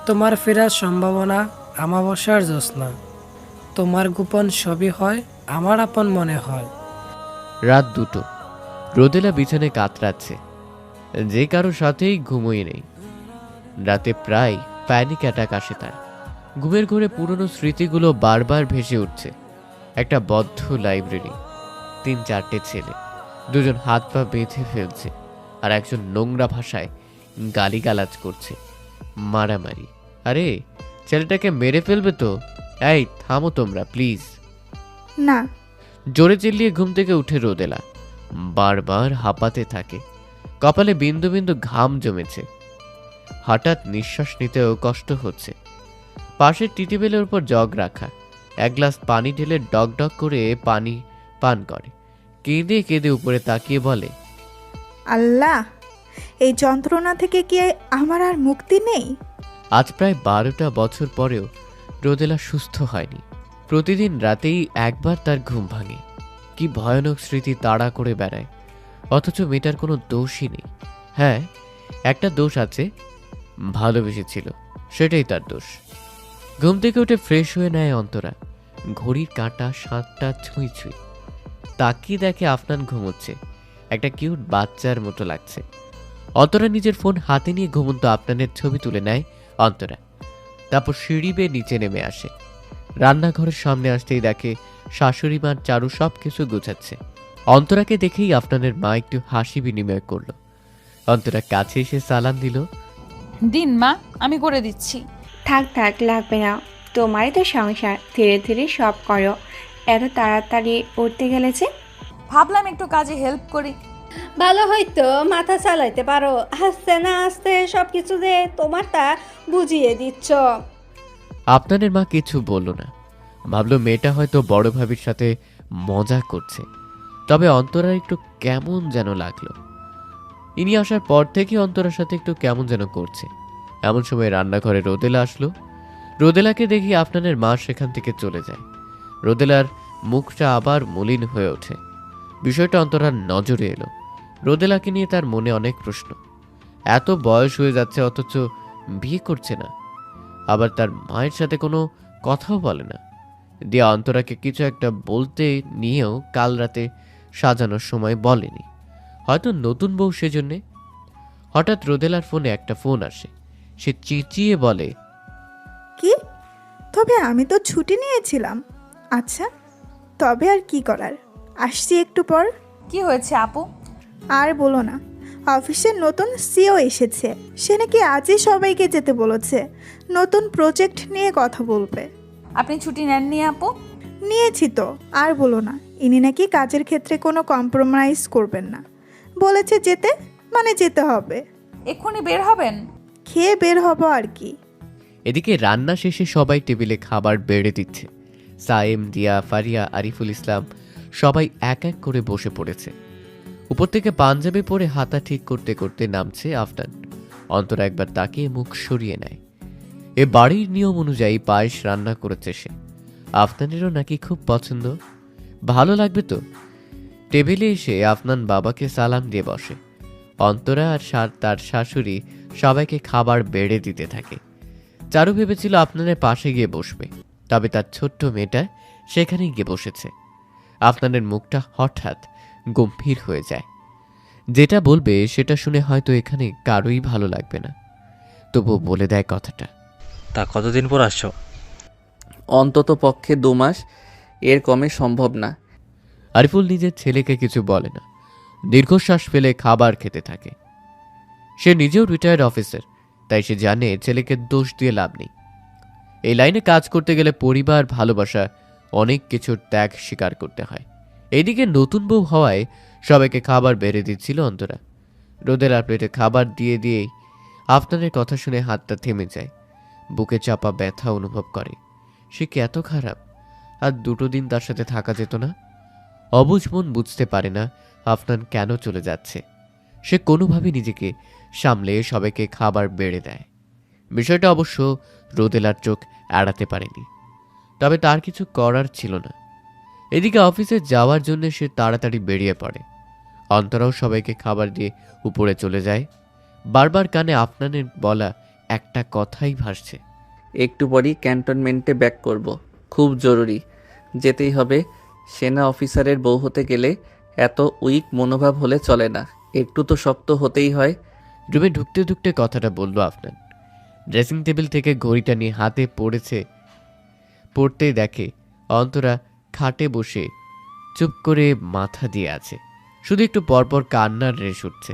তোমার ফেরার সম্ভাবনা আমাবস্যার জ্যোৎস্না। তোমার গোপন সবই হয়, আমার আপন মনে হয়। রাত 2টো। রোদেলা বিছানে কাতরাচ্ছে। যে কারো সাথেই ঘুমোই নেই। রাতে প্রায় প্যানিক অ্যাটাক আসে তার। ঘুমের ঘরে পুরনো স্মৃতিগুলো বারবার ভেসে উঠছে। একটা বদ্ধ লাইব্রেরি, 3-4টে ছেলে, দুজন হাত পা বেঁধে ফেলছে আর একজন নোংরা ভাষায় গালিগালাজ করছে। মারামারি। আরে ছেলেটাকে মেরে ফেলবে তো। এই থামো তোমরা প্লিজ। না। জোরে চিল্লিয়ে ঘুম থেকে উঠে রোদেলা। বারবার হাঁপাতে থাকে। কপালে বিন্দু বিন্দু ঘাম জমেছে। হঠাৎ নিঃশ্বাস নিতেও কষ্ট হচ্ছে। পাশের টিটিবেলের উপর জগ রাখা। এক গ্লাস পানি ঢেলে ডক ডক করে পানি পান করে। কেঁদে কেঁদে উপরে তাকিয়ে বলে, আল্লাহ, এই যন্ত্রণা থেকে কি আমার আর মুক্তি নেই? আজ প্রায় 12টা বছর পরেও রোদেলা সুস্থ হয়নি। প্রতিদিন রাতেই একবার তার ঘুম ভাঙে। কি ভয়ানক স্মৃতি তাড়া করে বেড়ায়। অথচ মেয়েটার কোনো দোষই নেই। হ্যাঁ, একটা দোষ আছে, ভালোবেসেছিল, সেটাই তার দোষ। ঘুম থেকে উঠে ফ্রেশ হয়ে নেয় অন্তরা। ঘড়ির কাঁটা 7টা ছুঁই ছুঁই। তাকিয়ে দেখে আফনান ঘুমোচ্ছে। একটা কিউট বাচ্চার মতো লাগছে। অন্তরা নিজের ফোন হাতে নিয়ে ঘুমন্ত আফনানের ছবি তুলে নেয় অন্তরা। তারপর সিঁড়ি বেয়ে নিচে নেমে আসে। রান্নাঘরের সামনে আসতেই দেখে শাশুড়ি মা চারু সব কিছু গুছাচ্ছে। অন্তরাকে দেখেই আফনানের মা একটু হাসি বিনিময় করলো। অন্তরা কাছে এসে সালাম দিল। দিন মা, আমি করে দিচ্ছি। থাক থাক, লাগবে না, তোমারই তো সংসার, ধীরে ধীরে সব করো। এত তাড়াতাড়ি উঠতে গেলে যে? ভাবলাম একটু কাজে হেল্প করি। ভালো হয়তো মাথা চালাইতে পারো, আস্তে না আস্তে সব কিছু যে তোমারটা বুঝিয়ে দিচ্ছ। আপনাদের মা কিছু বলল না, ভাবলো মেয়েটা হয়তো বড় ভাবির সাথে মজা করছে। তবে অন্তরার একটু কেমন যেন লাগলো। ইনি আসার পর থেকে অন্তরার সাথে একটু কেমন যেন করছে। এমন সময় রান্নাঘরে রোদেলা আসলো। রোদেলাকে দেখি আপনাদের মা সেখান থেকে চলে যায়। রোদেলার মুখটা আবার মলিন হয়ে ওঠে। বিষয়টা অন্তরার নজরে এলো। রোদেলাকে নিয়ে তার মনে অনেক প্রশ্ন। এত বয়স হয়ে যাচ্ছে অথচ বিয়ে করছে না, আবার তার মায়ের সাথে কোনো কথাও বলে না। দিয়া অন্তরাকে কিছু একটা বলতে নিয়েও কাল রাতে সাজানোর সময় বলেনি, হয়তো নতুন বউ সেজন্যে। হঠাৎ রোদেলার ফোনে একটা ফোন আসে। সে চেঁচিয়ে বলে, কি? তবে আমি তো ছুটি নিয়েছিলাম। আচ্ছা, তবে আর কি করার, আসছি একটু পর। কি হয়েছে আপু? আর বলো না, অফিসের নতুন সিও এসেছে। সে নাকি আজই সবাইকে যেতে বলেছে, নতুন প্রজেক্ট নিয়ে কথা বলবে। আপনি ছুটি নেননি আপু? নিয়েছি তো, আর বলো না, ইনি নাকি কাজের ক্ষেত্রে কোনো কম্প্রোমাইজ করবেন না। বলেছে যেতে মানে যেতে হবে। এক্ষুনি বের হবেন? খেয়ে বের হব আর কি। এদিকে রান্না শেষে সবাই টেবিলে খাবার বেড়ে দিচ্ছে। সায়েম, দিয়া, ফারিয়া, আরিফুল ইসলাম সবাই এক এক করে বসে পড়েছে। উপর থেকে পাঞ্জাবি পরে হাতা ঠিক করতে করতে নামছে আফনান। অন্তরা একবার তাকিয়ে মুখ সরিয়ে নেয়। এ বাড়ির নিয়ম অনুযায়ী পায়েস রান্না করেছে সে। আফনানেরও নাকি খুব পছন্দ। ভালো লাগবে তো। টেবিলে এসে আফনান বাবাকে সালাম দিয়ে বসে। অন্তরা আর তার শাশুড়ি সবাইকে খাবার বেড়ে দিতে থাকে। চারু ভেবেছিল আফনানের পাশে গিয়ে বসবে, তবে তার ছোট্ট মেয়েটা সেখানেই গিয়ে বসেছে। আফনানের মুখটা হঠাৎ গম্ভীর হয়ে যায়। যেটা বলবে সেটা শুনে হয়তো এখানে কারোই ভালো লাগবে না, তবুও বলে দেয় কথাটা। তা কতদিন পর আসছো? অন্তত পক্ষে 2 মাস, এর কমে সম্ভব না। আরিফুল নিজের ছেলেকে কিছু বলে না, দীর্ঘশ্বাস ফেলে খাবার খেতে থাকে। সে নিজেও রিটায়ার্ড অফিসার, তাই সে জানে ছেলেকে দোষ দিয়ে লাভ নেই। এই লাইনে কাজ করতে গেলে পরিবার, ভালোবাসা, অনেক কিছুর ত্যাগ স্বীকার করতে হয়। এদিকে নতুন বউ হওয়ায় সবাইকে খাবার বেড়ে দিচ্ছিল অন্তরা। রোদেলার প্লেটে খাবার দিয়ে দিয়েই আফনানের কথা শুনে হাতটা থেমে যায়। বুকে চাপা ব্যথা অনুভব করে। সে কি এত খারাপ? আর 2 দিন তার সাথে থাকা যেত না? অবুঝ মন বুঝতে পারে না আফনান কেন চলে যাচ্ছে। সে কোনোভাবে নিজেকে সামলে সবাইকে খাবার বেড়ে দেয়। বিষয়টা অবশ্য রোদেলার চোখ এড়াতে পারেনি, তবে তার কিছু করার ছিল না। এদিকে অফিসে যাওয়ার জন্য সে তাড়াতাড়ি বেরিয়ে পড়ে। অন্তরাও সবাইকে খাবার দিয়ে উপরে চলে যায়। বারবার কানে আফনানের বলা একটা কথাই ভাসছে, একটু পরই ক্যান্টনমেন্টে ব্যাক করব, খুব জরুরি, যেতেই হবে। সেনা অফিসারের বউ হতে গেলে এত উইক মনোভাব হলে চলে না, একটু তো শক্ত হতেই হয়। রুমে ঢুকতে ঢুকতে কথাটা বলল আফনান। ড্রেসিং টেবিল থেকে ঘড়িটা নিয়ে হাতে পড়তেই দেখে অন্তরা খাটে বসে চুপ করে মাথা দিয়ে আছে। শুধু একটু পরপর কান্নার রেশ উঠছে।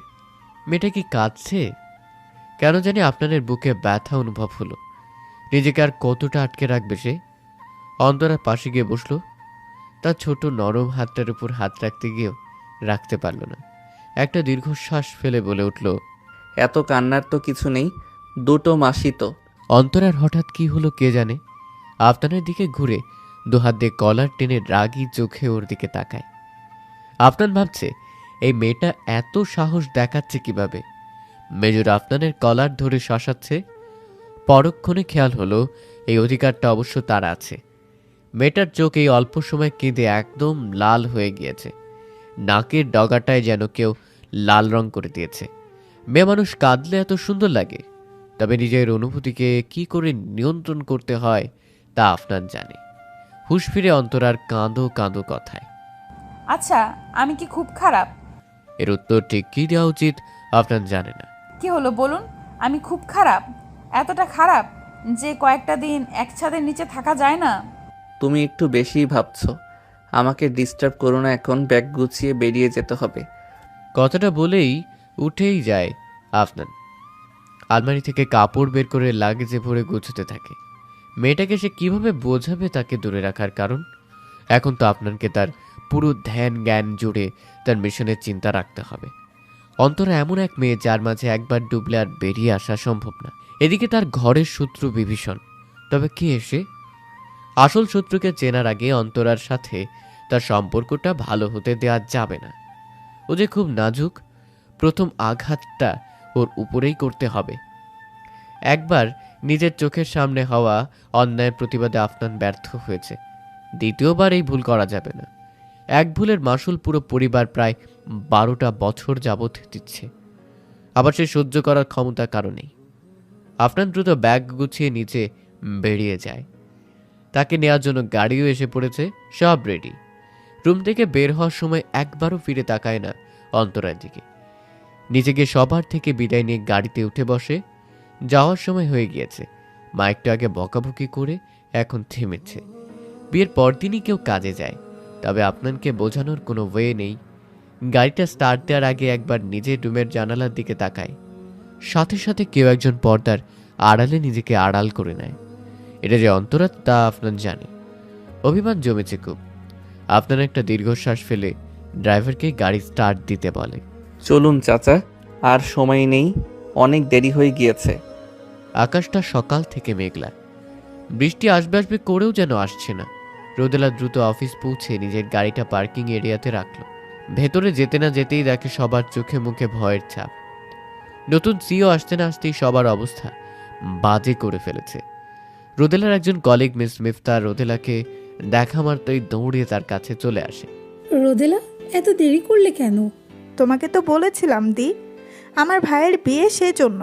মেয়েটা কি কাঁদছে? কেন জানি আপনাদের বুকে ব্যথা অনুভব হলো। নিজেকে আর কতটা আটকে রাখবে সে? অন্তরার পাশে গিয়ে বসলো। তার ছোট নরম হাতটার উপর হাত রাখতে গিয়েও রাখতে পারল না। একটা দীর্ঘশ্বাস ফেলে বলে উঠল, এত কান্নার তো কিছু নেই, 2 মাসই তো। অন্তরার হঠাৎ কি হলো কে জানে। আফনানের দিকে ঘুরে 2 হাত দিয়ে কলার টেনে রাগী চোখে ওর দিকে তাকায়। আফনান ভাবছে এই মেয়েটা এত সাহস দেখাচ্ছে কিভাবে। মেজর আফনানের কলার ধরে শাসাচ্ছে। পরক্ষণে খেয়াল হলো এই অধিকারটা অবশ্য তার আছে। মেয়েটার চোখ এই অল্প সময় কেঁদে একদম লাল হয়ে গিয়েছে। নাকের ডগাটায় যেন কেউ লাল রং করে দিয়েছে। মেয়ে মানুষ কাঁদলে এত সুন্দর লাগে, তবে নিজের অনুভূতিকে কি করে নিয়ন্ত্রণ করতে হয় তা আফনান জানে। হুঁশ ফিরে অন্তরার কাঁদো কাঁদো কথায়। আচ্ছা, আমি কি খুব খারাপ? এর উত্তর ঠিক কি দেওয়া উচিত আফনান জানে না। কি হলো বলুন? আমি খুব খারাপ? এতটা খারাপ যে কয়েকটা দিন এক ছাদের নিচে থাকা যায় না? তুমি একটু বেশি ভাবছো। আমাকে ডিস্টার্ব করো না, এখন ব্যাগ গুছিয়ে বেরিয়ে যেতে হবে। কথাটা বলেই উঠেই যায় আফনান। আলমারি থেকে কাপড় বের করে লাগেজে ভরে গুছোতে থাকে। মেয়েটাকে সে কিভাবে বোঝাবে তাকে দূরে রাখার কারণ? এখন তো আফনানকে তার পুরো ধ্যান জ্ঞান জুড়ে তার মিশনের চিন্তা রাখতে হবে। অন্তরা এমন এক মেয়ে যার মাঝে একবার ডুবলে আর বেরিয়ে আসা সম্ভব না। এদিকে তার ঘরের শত্রু বিভীষণ। তবে কে এসে? আসল শত্রুকে চেনার আগে অন্তরার সাথে তার সম্পর্কটা ভালো হতে দেওয়া যাবে না। ও যে খুব নাজুক, প্রথম আঘাতটা ওর উপরেই করতে হবে। একবার নিজের চোখের সামনে হওয়া অন্যায়ের প্রতিবাদে আফনান ব্যর্থ হয়েছে, দ্বিতীয়বার এই ভুল করা যাবে না। এক ভুলের মাসুল পুরো পরিবার প্রায় 12টা বছর যাবৎ দিচ্ছে। আবার সে সহ্য করার ক্ষমতা কারণেই আফনান দ্রুত ব্যাগ গুছিয়ে নিচে বেরিয়ে যায়। তাকে নেওয়ার জন্য গাড়িও এসে পড়েছে, সব রেডি। রুম থেকে বের হওয়ার সময় একবারও ফিরে তাকায় না অন্তরার দিকে। নিজেকে সবার থেকে বিদায় নিয়ে গাড়িতে উঠে বসে। যাওয়ার সময় হয়ে গিয়েছে। মাইকটা আগে বকাবকি করে এখন থেমেছে। বিয়ের পরদিনই কেউ কাজে যায়, তবে আপনাকে বোঝানোর কোনো ওয়ে নেই। গাড়িটা স্টার্ট দেওয়ার আগে একবার নিজের রুমের জানালার দিকে তাকায়। সাথে সাথে কেউ একজন পর্দার আড়ালে নিজেকে আড়াল করে নেয়। এটা যে অন্তরা তা আপনার জানে। অভিমান জমেছে খুব। আপনার একটা দীর্ঘশ্বাস ফেলে ড্রাইভারকে গাড়ি স্টার্ট দিতে বলে। চলুন চাচা, আর সময় নেই, অনেক দেরি হয়ে গিয়েছে। আকাশটা সকাল থেকে মেঘলা, বৃষ্টি আসবে আসবে করেও যেন আসছে না। রোদেলা দ্রুত অফিস পৌঁছে নিজের গাড়িটা পার্কিং এরিয়াতে রাখলো। ভেতরে যেতে না যেতেই দেখে সবার চোখে মুখে ভয়ের ছাপ। নতুন সিও আসতে না আসতেই সবার অবস্থা বাজে করে ফেলেছে। রোদেলার একজন কলিগ মিস মিফতা রোদেলাকে দেখা মাত্রই দৌড়িয়ে তার কাছে চলে আসে। রোদেলা, এত দেরি করলে কেন? তোমাকে তো বলেছিলাম দি, আমার ভাইয়ের বিয়ে সেজন্য।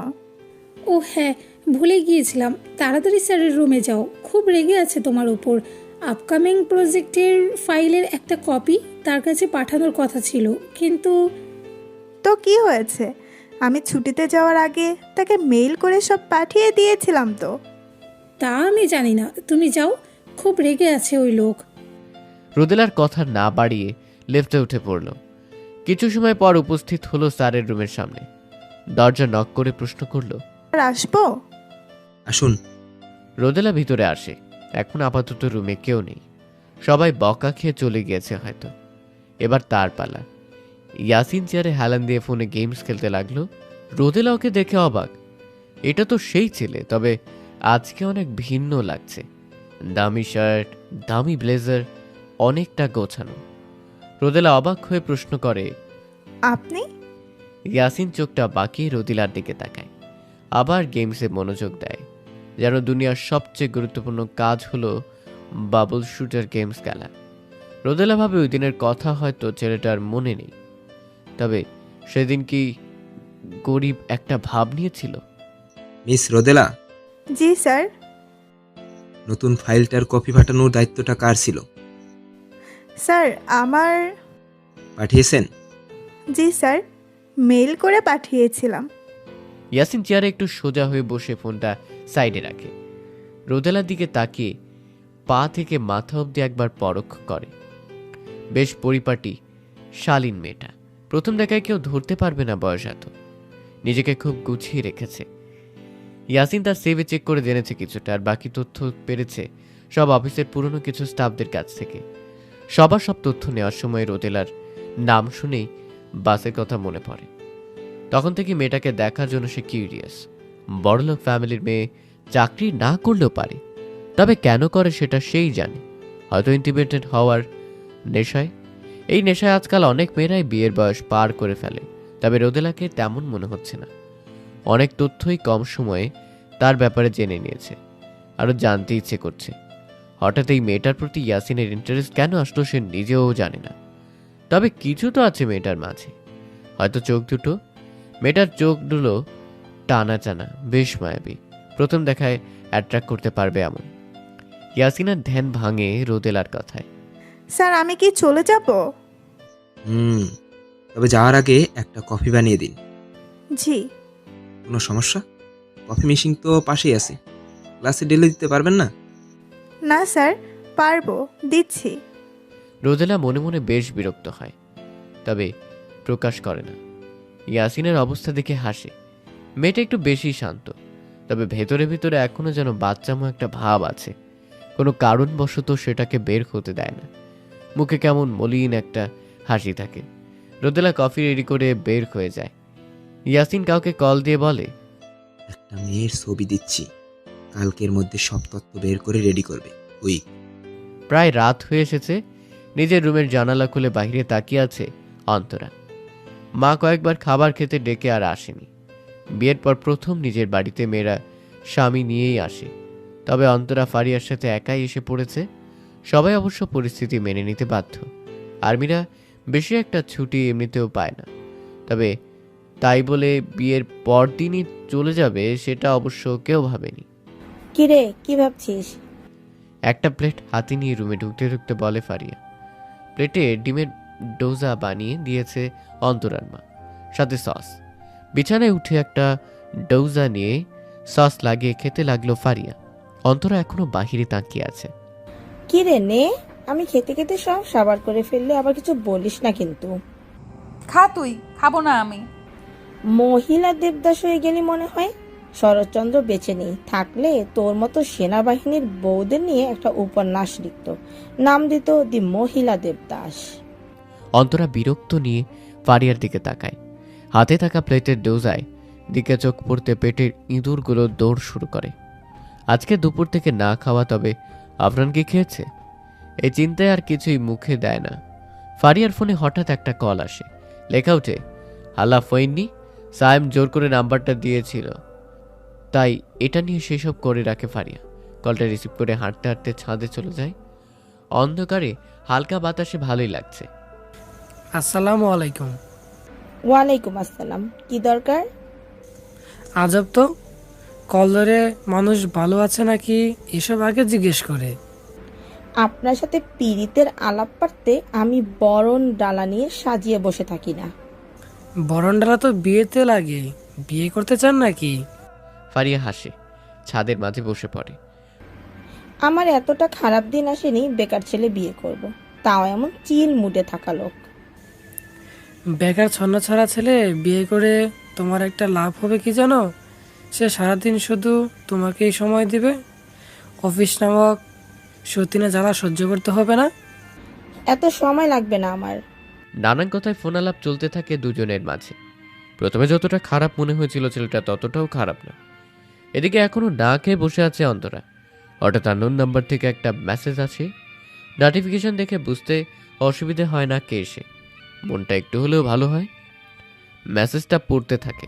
ও হ্যাঁ, ভুলে গিয়েছিলাম। তাড়াতাড়ি স্যারের রুমে যাও, খুব রেগে আছে তোমার উপর। আপকামিং প্রজেক্টের ফাইলের একটা কপি তার কাছে পাঠানোর কথা ছিল, কিন্তু তো কি হয়েছে? আমি ছুটিতে যাওয়ার আগে তাকে মেইল করে সব পাঠিয়ে দিয়েছিলাম তো। তা আমি জানি না, তুমি যাও, খুব রেগে আছে ওই লোক। রোদেলার কথা না বাড়িয়ে লিফটে উঠে পড়ল। কিছু সময় পর উপস্থিত হলো স্যারের রুমের সামনে। দরজা নক করে প্রশ্ন করলো, আসবো? আসুন। রোদেলা ভিতরে আসে। এখন আপাতত রুমে কেউ নেই, সবাই বকা খেয়ে চলে গিয়েছে হয়তো। এবার তার পালা। ইয়াসিন চেয়ারে হেলান দিয়ে ফোনে গেমস খেলতে লাগলো। রোদেলা ওকে দেখে অবাক। এটা তো সেই ছেলে, তবে আজকে অনেক ভিন্ন লাগছে। দামি শার্ট, দামি ব্লেজার, অনেকটা গোছানো। রোদেলা অবাক হয়ে প্রশ্ন করে, আপনি? ইয়াসিন চোখটা বাঁকিয়ে রোদেলার দিকে তাকায়, আবার গেমসে মনোযোগ দেয়। যেন দুনিয়ার সবচেয়ে গুরুত্বপূর্ণ কাজ হলো বাবল শুটার গেমস খেলা। রোদেলা ভাবে ওই দিনের কথা হয়তো ছেলেটার মনে নেই, তবে সেদিন কি গরিব একটা ভাব নিয়েছিল। মিস রোদেলা। জি স্যার। নতুন ফাইলটার কপি পাঠানোর দায়িত্বটা কার ছিল? স্যার আমার। পাঠিয়েছেন? জি স্যার, মেইল করে পাঠিয়েছিলাম। ইয়াসিন চেয়ারে একটু সোজা হয়ে বসে ফোনটা সাইডে রাখে। রোদেলার দিকে তাকিয়ে পা থেকে মাথা অবধি একবার পরখ করে। বেশ পরিপাটি শালীন মেয়েটা। প্রথম দেখায় কেউ ধরতে পারবে না বয়স এত। নিজেকে খুব গুছিয়ে রেখেছে। ইয়াসিন তার সিভি চেক করে জেনেছে কিছুটা, আর বাকি তথ্য পেরেছে সব অফিসের পুরনো কিছু স্টাফদের কাছ থেকে। সবার সব তথ্য নেওয়ার সময় রোদেলার নাম শুনেই বাসের কথা মনে পড়ে। তখন থেকে মেয়েটাকে দেখার জন্য সে কিউরিয়াস। বড়লোক ফ্যামিলির মেয়ে, চাকরি না করলেও পারে, তবে কেন করে সেটা সেই জানে। হয়তো ইন্ডিপেন্ডেন্ট হওয়ার নেশায়। এই নেশায় আজকাল অনেক মেয়েরাই বিয়ের বয়স পার করে ফেলে, তবে রোদেলাকে তেমন মনে হচ্ছে না। অনেক তথ্যই কম সময়ে তার ব্যাপারে জেনে নিয়েছে, আরও জানতে ইচ্ছে করছে। হঠাৎ এই মেয়েটার প্রতি ইয়াসিনের ইন্টারেস্ট কেন আসলো সে নিজেও জানে না। তবে কিছু তো আছে মেয়েটার মাঝে, হয়তো চোখ দুটো। মেয়েটার চোখ দুটো টানা টানা, বেশ মায়াবী। প্রথম দেখায় অ্যাট্রাক্ট করতে পারবে এমন। ইয়াসিনের ধ্যান ভাঙে রোদেলার কথায়। স্যার আমি কি চলে যাব? তবে যাওয়ার আগে একটা কফি বানিয়ে দিন। জি। কোনো সমস্যা? কফি মেশিন তো পাশেই আছে, ক্লাসে ডেলে দিতে পারবেন না? না স্যার, পারবো, দিচ্ছি। রোদেলা মনে মনে বেশ বিরক্ত হয়, তবে প্রকাশ করে না। ইয়াসিনের অবস্থা দেখে হাসে। মেয়েটা একটু বেশি শান্ত, তবে ভেতরে ভেতরে এখনো যেন বাচ্চামো একটা ভাব আছে। কোনো কারণবশত সেটাকে বের হতে দেয় না। মুখে কেমন মলিন একটা হাসি থাকে। রোদেলা কফি রেডি করে বের হয়ে যায়। ইয়াসিন কাউকে কল দিয়ে বলে, একটা মেয়ের ছবি দিচ্ছি, কালকের মধ্যে সব তথ্য বের করে রেডি করবে। ওই প্রায় রাত হয়ে এসেছে। নিজের রুমের জানালা খুলে বাইরে তাকিয়ে আছে অন্তরা। মা কয়েকবার খাবার খেতে ডেকে আর আসেনি। বিয়ের পর প্রথম নিজের বাড়িতে মেয়েরা স্বামী নিয়েই আসে, তবে অন্তরা ফারিয়ার সাথে একাই এসে পড়েছে। সবাই অবশ্য পরিস্থিতি মেনে নিতে বাধ্য। আর্মিরা বেশি একটা ছুটি এমনিতেও পায় না, তবে তাই বলে বিয়ের পর দিনই চলে যাবে সেটা অবশ্য কেউ ভাবেনি। কিরে, কি ভাবছিস? একটা প্লেট হাতে নিয়ে রুমে ঢুকতে ঢুকতে বলে ফারিয়া। প্লেটে ডিমের ডোজা বানিয়ে দিয়েছে অন্তরার মা, সাথে সস। বিছানায় উঠে একটা ডোজা নিয়ে সস লাগিয়ে খেতে লাগলো ফারিয়া। অন্তরা এখনো বাহিরে তাকিয়ে আছে। কিরে নে, আমি খেতে খেতে সব সাবার করে ফেললে আবার কিছু বলিস না কিন্তু। খা তুই, খাবো না আমি। মহিলা দেবদাস হয়ে গেলি মনে হয়। শরৎচন্দ্র বেঁচে নেই, থাকলে তোর মতো সেনাবাহিনীর বউদের নিয়ে একটা উপন্যাস লিখত, নাম দিত দি মহিলা দেবদাস। অন্তরা বিরক্ত নিয়ে ফারিয়ার দিকে তাকায়। হাতে থাকা প্লেটের ডোজায় দিকে চোখ পড়তে পেটের ইঁদুরগুলো দৌড় শুরু করে। আজকে দুপুর থেকে না খাওয়া, তবে আফরান কি খেয়েছে এই চিন্তায় আর কিছুই মুখে দেয় না। ফারিয়ার ফোনে হঠাৎ একটা কল আসে। লেখা ওঠে, হালা ফইননি, সায়েম জোর করে নাম্বারটা দিয়েছিল, তাই এটা নিয়ে সেসব করে রাখে ফারিয়া। কলটা রিসিভ করে হাঁটতে হাঁটতে ছাদে চলে যায়। অন্ধকারে হালকা বাতাসে ভালোই লাগছে। আসসালামু আলাইকুম। ওয়ালাইকুম আসসালাম। কি দরকার? আজব তো, কল ধরে মানুষ ভালো আছে নাকি এসব আগে জিজ্ঞেস করে। আপনার সাথে পীড়িতের আলাপ পারতে আমি বরণ ডালা নিয়ে সাজিয়ে বসে থাকি না। বরণডালা তো বিয়েতে লাগে, বিয়ে করতে চান নাকি? ফারিয়া হাসে, ছাদের মাঝে বসে পড়ে। আমার এতটা খারাপ দিন আসেনি বেকার ছেলে বিয়ে করব, তাও এমন চিল মুডে থাকা লোক। বেকার ছন্নছাড়া ছেলে বিয়ে করে তোমার একটা লাভ হবে কি জানো? সে সারাদিন শুধু তোমাকেই সময় দিবে, অফিস নামক সতীনে জ্বালা সহ্য করতে হবে না। এত সময় লাগবে না আমার। নানান কথায় ফোন আলাপ চলতে থাকে দুজনের মাঝে। প্রথমে যতটা খারাপ মনে হয়েছিল ছেলেটা ততটাও খারাপ না। এদিকে এখনো না খেয়ে বসে আছে অন্তরা। হঠাৎ আননোন নাম্বার থেকে একটা মেসেজ আছে। নোটিফিকেশন দেখে বুঝতে অসুবিধে হয় না কে এসে, মনটা একটু হলেও ভালো হয়। মেসেজটা পড়তে থাকে।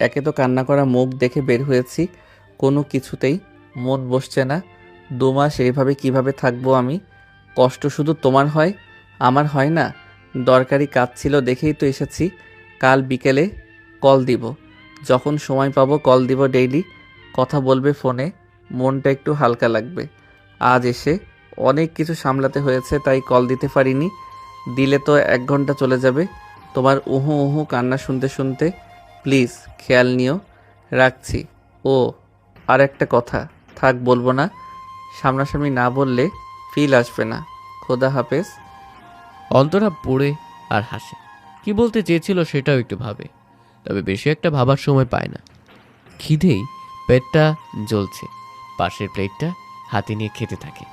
একে তো কান্না করা মুখ দেখে বের হয়েছি, কোনো কিছুতেই মন বসছে না। 2 মাস এইভাবে কিভাবে থাকবো আমি? কষ্ট শুধু তোমার হয়, আমার হয় না। দরকারি কাজ ছিল দেখেই তো এসেছি। কাল বিকেলে কল দিব, যখন সময় পাবো কল দিব। ডেইলি কথা বলবে ফোনে, মনটা একটু হালকা লাগবে। আজ এসে অনেক কিছু সামলাতে হয়েছে, তাই কল দিতে পারিনি। দিলে তো 1 ঘন্টা চলে যাবে তোমার উহু উহু কান্না শুনতে শুনতে। প্লিজ খেয়াল নিও, রাখছি। ও আর একটা কথা, থাক বলবো না, সামনাসামনি না বললে ফিল আসবে না। খোদা হাফেজ। অন্তরা পড়ে আর হাসে। কি বলতে চেয়েছিল সেটাও একটু ভাবে, তবে বেশি একটা ভাবার সময় পায় না। খিদেই পেটটা জ্বলছে। পাশের প্লেটটা হাতে নিয়ে খেতে থাকে।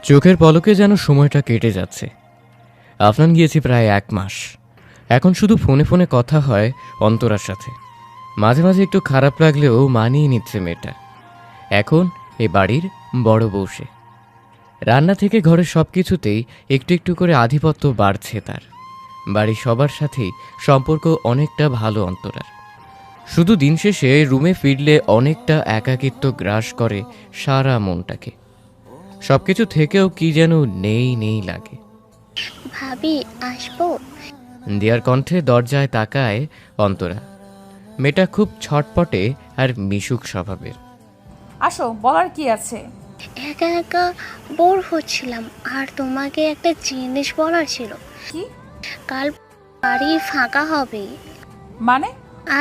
চোখের পলকে যেন সময়টা কেটে যাচ্ছে। আফরান গিয়েছি প্রায় 1 মাস। এখন শুধু ফোনে ফোনে কথা হয় অন্তরার সাথে। মাঝে মাঝে একটু খারাপ লাগলেও মানিয়ে নিচ্ছে মেয়েটা। এখন এ বাড়ির বড় বউ সে। রান্না থেকে ঘরের সব কিছুতেই একটু একটু করে আধিপত্য বাড়ছে তার। বাড়ির সবার সাথেই সম্পর্ক অনেকটা ভালো অন্তরার। শুধু দিন শেষে রুমে ফিরলে অনেকটা একাকিত্ব গ্রাস করে সারা মনটাকে। সবকিছু থেকেও কি যেন নেই নেই লাগে। ভাবি আসবো? দিয়ার কণ্ঠে দরজায় তাকায় অন্তরা। মেয়েটা খুব ছটপটে আর মিশুক স্বভাবের। আসো, বলার কি আছে? একা একা বোর হচ্ছিলাম, আর তোমাকে একটা জিনিস বলার ছিল। কি? কাল বাড়ি ফাঁকা হবে। মানে?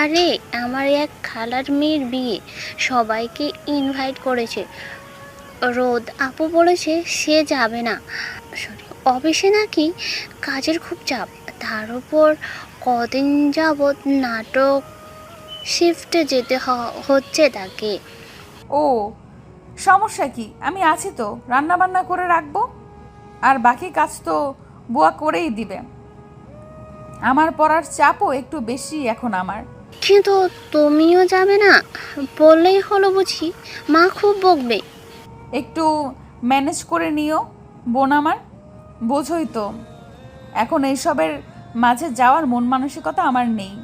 আরে আমার এক খালার মেয়ের বিয়ে, সবাইকে ইনভাইট করেছে। রোদ আপু বলেছে সে যাবে না। অফিসে নাকি কাজের খুব চাপ, তার উপর কদিন যাবৎ নাটক শিফটে যেতে হচ্ছে তাকে। ও সমস্যা কি, আমি আছি তো, রান্না বান্না করে রাখবো, আর বাকি কাজ তো বুয়া করেই দিবে। আমার পড়ার চাপও একটু বেশি এখন আমার। কিন্তু তুমিও যাবে না বললেই হলো বুঝি, মা খুব বকবে। একটু ম্যানেজ করে নিও বোন আমার, বোঝোই তো এখন এইসবের মাঝে যাওয়ার মন মানসিকতা আমার নেই।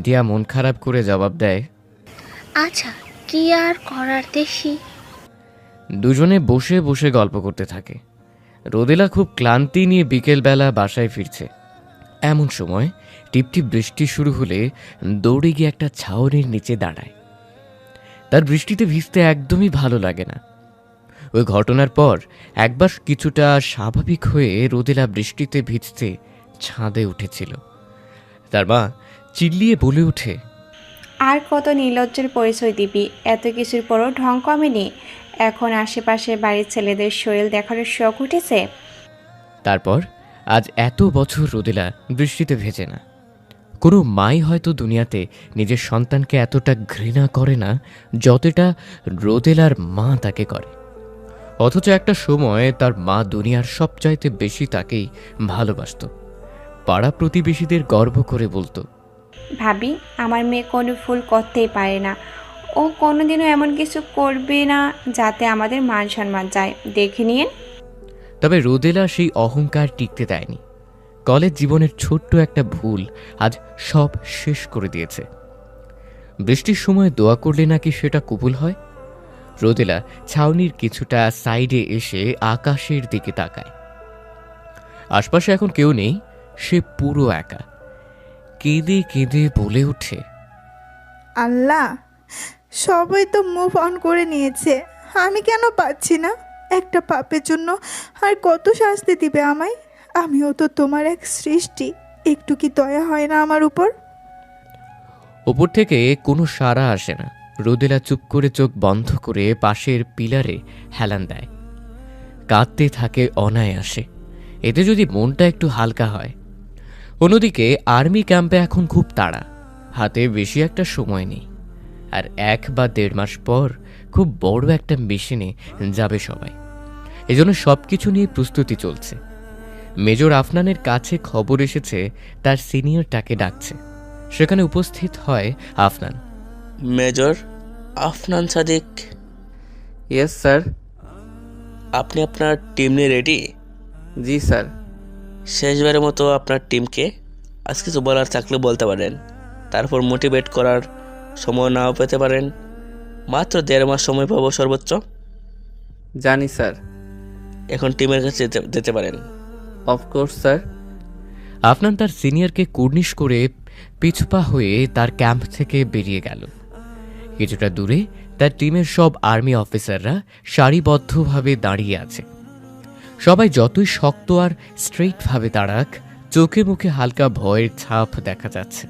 দিয়া মন খারাপ করে জবাব দেয়, আচ্ছা কি আর করার দেখি। দুজনে বসে বসে গল্প করতে থাকে। রোদেলা খুব ক্লান্তি নিয়ে বিকেলবেলা বাসায় ফিরছে। এমন সময় টিপটিপ বৃষ্টি শুরু হলে দৌড়ে গিয়ে একটা ছাউনির নিচে দাঁড়ায়। তার বৃষ্টিতে ভিজতে একদমই ভালো লাগে না। ওই ঘটনার পর একবার কিছুটা স্বাভাবিক হয়ে রোদেলা বৃষ্টিতে ভিজতে ছাদে উঠেছিল। তার মা চিল্লিয়ে বলে ওঠে, আর কত নির্লজ্জের পরিচয় দিবি, এত কিছুর পরও ঢং কমেনি, এখন আশেপাশে বাড়ির ছেলেদের শরীর দেখানোর শখ উঠেছে। তারপর আজ এত বছর রোদেলা বৃষ্টিতে ভেজে না। কোনো মাই হয়তো দুনিয়াতে নিজের সন্তানকে এতটা ঘৃণা করে না যতটা রোদেলার মা তাকে করে। অথচ একটা সময় তার মা দুনিয়ার সবচাইতে বেশি তাকেই ভালোবাসত। পাড়া প্রতিবেশীদের গর্ব করে বলতো, ভাবি আমার মেয়ে কোনো ভুল করতেই পারে না, ও কোনোদিনও এমন কিছু করবে না যাতে আমাদের মান সম্মান যায়, দেখে নিন। তবে রোদেলা সেই অহংকার টিকতে দেয়নি। কলেজ জীবনের ছোট্ট একটা ভুল আজ সব শেষ করে দিয়েছে। বৃষ্টির সময় দোয়া করলে নাকি সেটা কবুল হয়। রোদেলা ছাউনির কিছুটা সাইডে এসে আকাশের দিকে তাকায়। আশপাশে এখন কেউ নেই, সে পুরো একা। কেঁদে কেঁদে বলে ওঠে, আল্লাহ, সবাই তো মুভ অন করে নিয়েছে, আমি কেন পাচ্ছি না? একটা পাপের জন্য আর কত শাস্তি দিবে আমায়? আমিও তো তোমার এক সৃষ্টি, একটু কি দয়া হয় না আমার উপর? ওপর থেকে কোনো সাড়া আসে না। রোদেলা চুপ করে চোখ বন্ধ করে পাশের পিলারে হেলান দেয়। কাঁদতে থাকে অনায়াসে। এতে যদি মনটা একটু হালকা হয়। অন্যদিকে আর্মি ক্যাম্পে এখন খুব তাড়া, হাতে বেশি একটা সময় নেই। আর 1 বা 1.5 মাস পর খুব বড় একটা মিশনে যাবে সবাই। এজন্য সবকিছু নিয়ে প্রস্তুতি চলছে। মেজর আফনানের কাছে খবর এসেছে তার সিনিয়রটাকে ডাকছে। সেখানে উপস্থিত হয় Afnan. Major Afnan Sadiq. Yes sir. আপনি আপনার টিম নিয়ে রেডি? জি স্যার। শেষবারের মতো আপনার টিমকে আজ কিছু বলার থাকলে বলতে পারেন, তারপর মোটিভেট করার সময় নাও পেতে পারেন। মাত্র 1.5 মাস সময় পাবো সর্বোচ্চ। জানি স্যার। এখন টিমের কাছে যেতে পারেন। Of course sir. আফনান তার সিনিয়রকে কুর্নিশ করে পিছপা হয়ে তার ক্যাম্প থেকে বেরিয়ে গেল। কিছুটা দূরে তার টিমের সব আর্মি অফিসাররা সারিবদ্ধভাবে দাঁড়িয়ে আছে। সবাই যতই শক্ত আর স্ট্রেইটভাবে দাঁড়াক, চোখে মুখে হালকা ভয়ের ছাপ দেখা যাচ্ছে।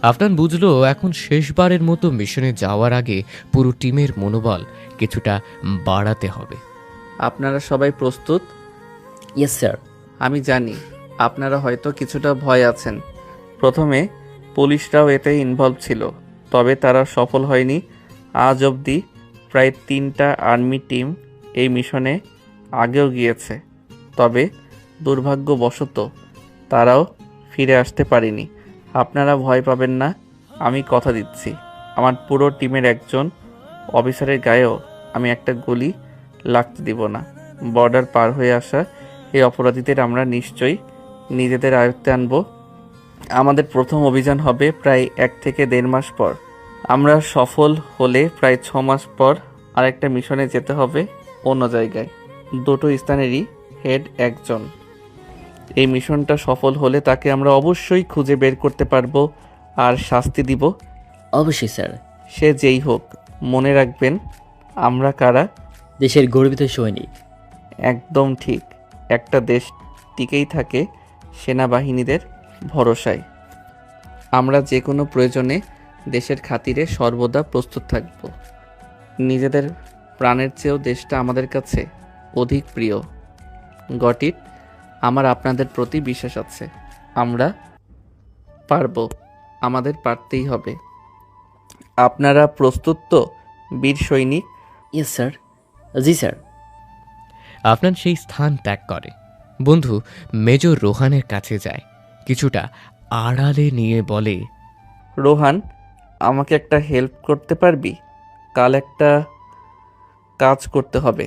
আফনান বুঝলো এখন শেষবারের মতো মিশনে যাওয়ার আগে পুরো টিমের মনোবল কিছুটা বাড়াতে হবে। আপনারা সবাই প্রস্তুত? Yes sir. আমি জানি আপনারা হয়তো কিছুটা ভয় আছেন। প্রথমে পুলিশরাও এতে ইনভলভ ছিল, তবে তারা সফল হয়নি। আজ অবধি প্রায় 3টা আর্মি টিম এই মিশনে আগেও গিয়েছে, তবে দুর্ভাগ্যবশত তারাও ফিরে আসতে পারেনি। আপনারা ভয় পাবেন না, আমি কথা দিচ্ছি আমার পুরো টিমের একজন অফিসারের গায়েও আমি একটা গুলি লাগতে দিব না। বর্ডার পার হয়ে আসা এই অপরাধীদের আমরা নিশ্চয়ই নিজেদের আয়ত্তে আনব। আমাদের প্রথম অভিযান হবে প্রায় 1 থেকে 1.5 মাস পর। আমরা সফল হলে প্রায় 6 মাস পর আরেকটা মিশনে যেতে হবে অন্য জায়গায়। 2টো স্থানেরই হেড একজন। এই মিশনটা সফল হলে তাকে আমরা অবশ্যই খুঁজে বের করতে পারবো আর শাস্তি দিব। অবশ্যই স্যার। সে যেই হোক, মনে রাখবেন আমরা কারা? দেশের গর্বিত সৈনিক। একদম ঠিক। একটা দেশ টিকেই থাকে সেনাবাহিনীদের ভরসায়। আমরা যে কোনো প্রয়োজনে দেশের খাতিরে সর্বদা প্রস্তুত থাকব। নিজেদের প্রাণের চেয়েও দেশটা আমাদের কাছে অধিক প্রিয়। Got it. আমার আপনাদের প্রতি বিশ্বাস আছে। আমরা পারবো, আমাদের পারতেই হবে। আপনারা প্রস্তুত তো বীর সৈনিক? Yes sir. জি স্যার। আফনান সেই স্থান ত্যাগ করে। বন্ধু মেজর রোহানের কাছে যায়, কিছুটা আড়ালে নিয়ে বলে, রোহান, আমাকে একটা হেল্প করতে পারবি? কাল একটা কাজ করতে হবে।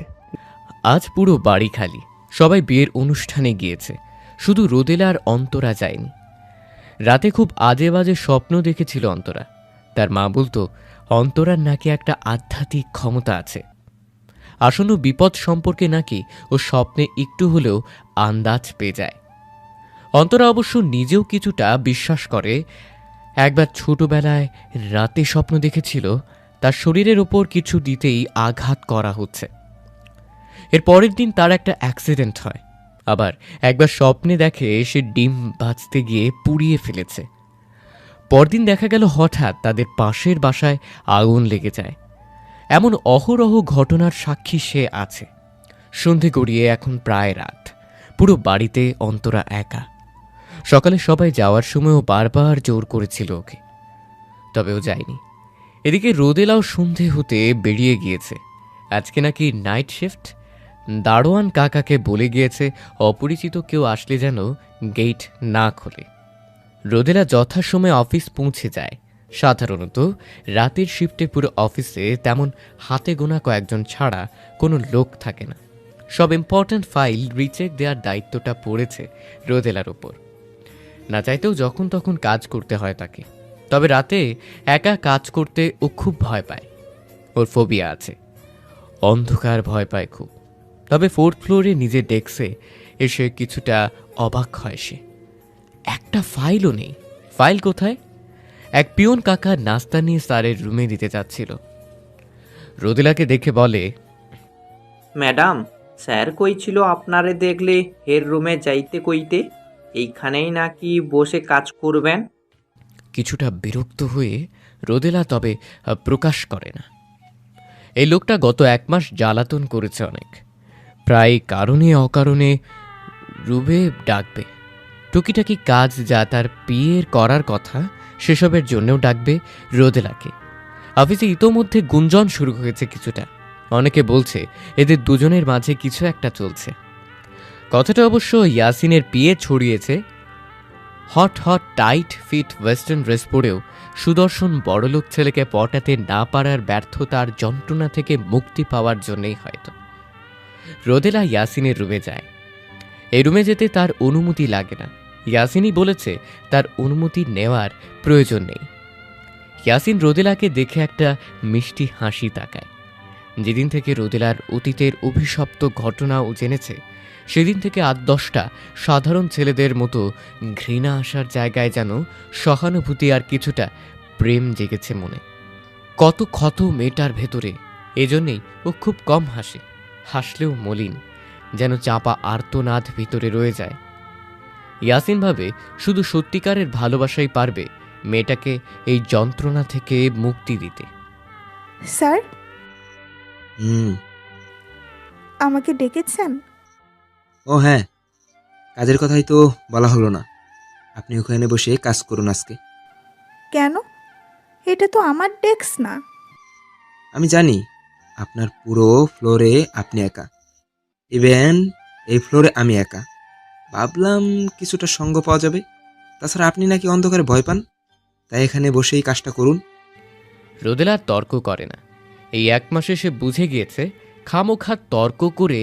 আজ পুরো বাড়ি খালি, সবাই বিয়ের অনুষ্ঠানে গিয়েছে, শুধু রোদেলা আর অন্তরা যায়নি। রাতে খুব আজে বাজে স্বপ্ন দেখেছিল অন্তরা। তার মা বলতো অন্তরার নাকি একটা আধ্যাত্মিক ক্ষমতা আছে। আসন্ন বিপদ সম্পর্কে নাকি ও স্বপ্নে একটু হলেও আন্দাজ পেয়ে যায়। অন্তরা অবশ্য নিজেও কিছুটা বিশ্বাস করে। একবার ছোটবেলায় রাতে স্বপ্ন দেখেছিল তার শরীরের ওপর কিছু দিতেই আঘাত করা হচ্ছে। এর পরের দিন তার একটা অ্যাক্সিডেন্ট হয়। আবার একবার স্বপ্নে দেখে সে ডিম ভাজতে গিয়ে পুড়িয়ে ফেলেছে। পরদিন দেখা গেল হঠাৎ তাদের পাশের বাসায় আগুন লেগে যায়। এমন অহরহ ঘটনার সাক্ষী সে আছে। সন্ধে গড়িয়ে এখন প্রায় রাত, পুরো বাড়িতে অন্তরা একা। সকালে সবাই যাওয়ার সময়ও বারবার জোর করেছিল ওকে, তবে ও যায়নি। এদিকে রোদেলাও সন্ধে হতে বেরিয়ে গিয়েছে। আজকে নাকি নাইট শিফট। দারোয়ান কাকাকে বলে গিয়েছে অপরিচিত কেউ আসলে যেন গেট না খোলে। রোদেলা যথাসময়ে অফিস পৌঁছে যায়। সাধারণত রাতের শিফটে পুরো অফিসে তেমন হাতে গোনা কয়েকজন ছাড়া কোনো লোক থাকে না। সব ইম্পর্ট্যান্ট ফাইল রিচেক দেওয়ার দায়িত্বটা পড়েছে রোদেলার ওপর। না চাইতেও যখন তখন কাজ করতে হয় তাকে। তবে রাতে একা কাজ করতে ও খুব ভয় পায়। ওর ফোবিয়া আছে, অন্ধকার ভয় পায় খুব। তবে 4th ফ্লোরে নিজের ডেস্কে এসে কিছুটা অবাক হয় সে। একটা ফাইলও নেই। ফাইল কোথায়? এক পিয়ন কাকা নাস্তা নিয়ে স্যারের রুমে দিতে যাচ্ছিল। রোদেলাকে দেখে বলে, ম্যাডাম, স্যার কইছিল আপনারে দেখলে হের রুমে যাইতে কইতে, এইখানেই নাকি বসে কাজ করবেন। কিছুটা বিরক্ত হয়ে রোদেলা তবে প্রকাশ করে না। এই লোকটা গত 1 মাস জ্বালাতন করেছে অনেক। প্রায় কারণে অকারণে রুমে ডাকবে। টুকিটাকি কাজ যা তার পিয়ের করার কথা সেসবের জন্যও ডাকবে রোদেলাকে। অফিসে ইতোমধ্যে গুঞ্জন শুরু হয়েছে কিছুটা। অনেকে বলছে এদের দুজনের মাঝে কিছু একটা চলছে। কথাটা অবশ্য ইয়াসিনের পিয়ে ছড়িয়েছে। Hot hot tight fit western dress পরেও সুদর্শন বড়লোক ছেলেকে পটাতে না পারার ব্যর্থতার যন্ত্রণা থেকে মুক্তি পাওয়ার জন্যই হয়তো রোদেলা ইয়াসিনের রুমে যায়। এই রুমে যেতে তার অনুমতি লাগে না। ইয়াসিনই বলেছে তার অনুমতি নেওয়ার প্রয়োজন নেই। ইয়াসিন রোদেলাকে দেখে একটা মিষ্টি হাসি তাকায়। যেদিন থেকে রোদেলার অতীতের অভিশপ্ত ঘটনাও জেনেছে, সেদিন থেকে 8-10টা সাধারণ ছেলেদের মতো ঘৃণা আসার জায়গায় যেন সহানুভূতি আর কিছুটা প্রেম জেগেছে মনে। কত ক্ষত মেয়েটার ভেতরে। এজন্যেই ও খুব কম হাসে। হাসলেও মলিন, যেন চাপা আর্তনাদ ভিতরে রয়ে যায়। ইয়াসিন ভাবে শুধু সত্যিকারের ভালোবাসাই পারবে মেয়েটাকে এই যন্ত্রণা থেকে মুক্তি দিতে। স্যার, হুম, আমাকে ডেকেছেন? ও হ্যাঁ, কাজের কথাই তো বলা হলো না। আপনি ওখানে বসে কাজ করুন আজকে। কেন? এটা তো আমার ডেস্ক না। আমি জানি আপনার পুরো ফ্লোরে আপনি একা, ইভেন এই ফ্লোরে আমি একা। ভাবলাম কিছুটা সঙ্গ পাওয়া যাবে। তাছাড়া আপনি নাকি অন্ধকারে ভয় পান, তাই এখানে বসেই কাজটা করুন। রোদেলা তর্ক করে না। এই 1 মাসে সে বুঝে গিয়েছে খামোখা তর্ক করে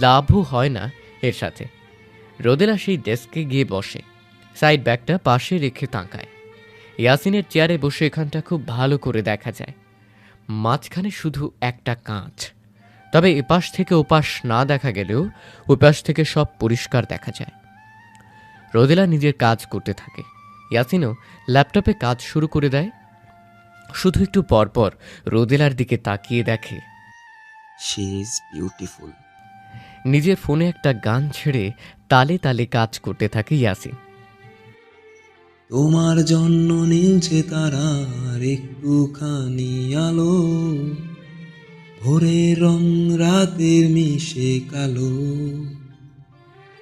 লাভও হয় না এর সাথে। রোদেলা সেই ডেস্কে গিয়ে বসে, সাইড ব্যাগটা পাশে রেখে তাকায়। ইয়াসিনের চেয়ারে বসে এখানটা খুব ভালো করে দেখা যায়। মাঝখানে শুধু একটা কাঁচ। তবে এপাশ থেকে ওপাশ না দেখা গেলেও ওপাশ থেকে সব পরিষ্কার দেখা যায়। রোদেলা নিজের কাজ করতে থাকে। ইয়াসিনও ল্যাপটপে কাজ শুরু করে দেয়। শুধু একটু পরপর রোদেলার দিকে তাকিয়ে দেখে শি ইজ বিউটিফুল। নিজের ফোনে একটা গান ছেড়ে তালে তালে কাজ করতে থাকে ইয়াসিন। তোমার জন্য নীলছে তারার একটুখানি আলো, ভোরের রং রাতের মিশে কালো,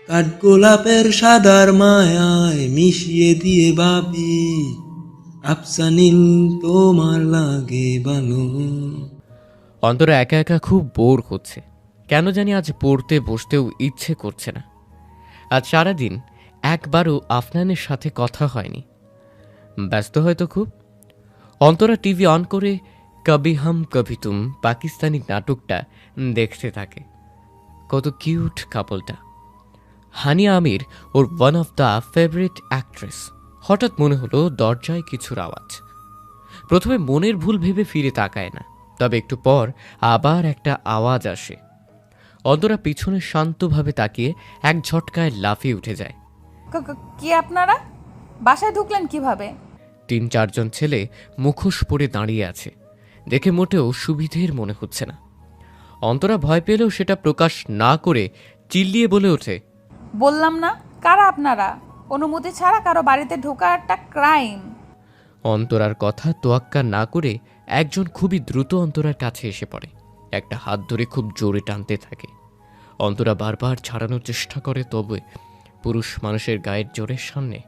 কাঠগোলাপের সাদার মায়ায় মিশিয়ে দিয়ে ভাবি আফসানিন তোমার লাগে ভালো। অন্তরা একা একা খুব বোর হচ্ছে। কেন জানি আজ পড়তে বসতেও ইচ্ছে করছে না। আজ সারাদিন একবারও আফনানের সাথে কথা হয়নি। ব্যস্ত হয়তো খুব। অন্তরা টিভি অন করে কবি হাম কবি তুম পাকিস্তানি নাটকটা দেখতে থাকে। কত কিউট কাপলটা। হানিয়া আমির ওর one of the favourite actress. হঠাৎ মনে হলো দরজায় কিছুর আওয়াজ। প্রথমে মনের ভুল ভেবে ফিরে তাকায় না, তবে একটু পর আবার একটা আওয়াজ আসে। অন্তরা পিছনে শান্তভাবে তাকিয়ে এক ঝটকায় লাফিয়ে উঠে যায়। কি আপনারা বাসায় ঢুকলেন কিভাবে? ৩-৪ জন ছেলে মুখোশ পরে দাঁড়িয়ে আছে। দেখে মোটেও সুবিধের মনে হচ্ছে না। অন্তরা ভয় পেলেও সেটা প্রকাশ না করে চিল্লিয়ে বলে ওঠে, বললাম না, কারা আপনারা? অনুমতি ছাড়া কারো বাড়িতে ঢোকা একটা ক্রাইম। অন্তরার কথা তোয়াক্কা না করে একজন খুবই দ্রুত অন্তরার কাছে এসে পড়ে। একটা হাত ধরে খুব জোরে টানতে থাকে। অন্তরা বারবার ছাড়ানোর চেষ্টা করে, তবে পুরুষ মানুষের গায়ের জোরের সামনে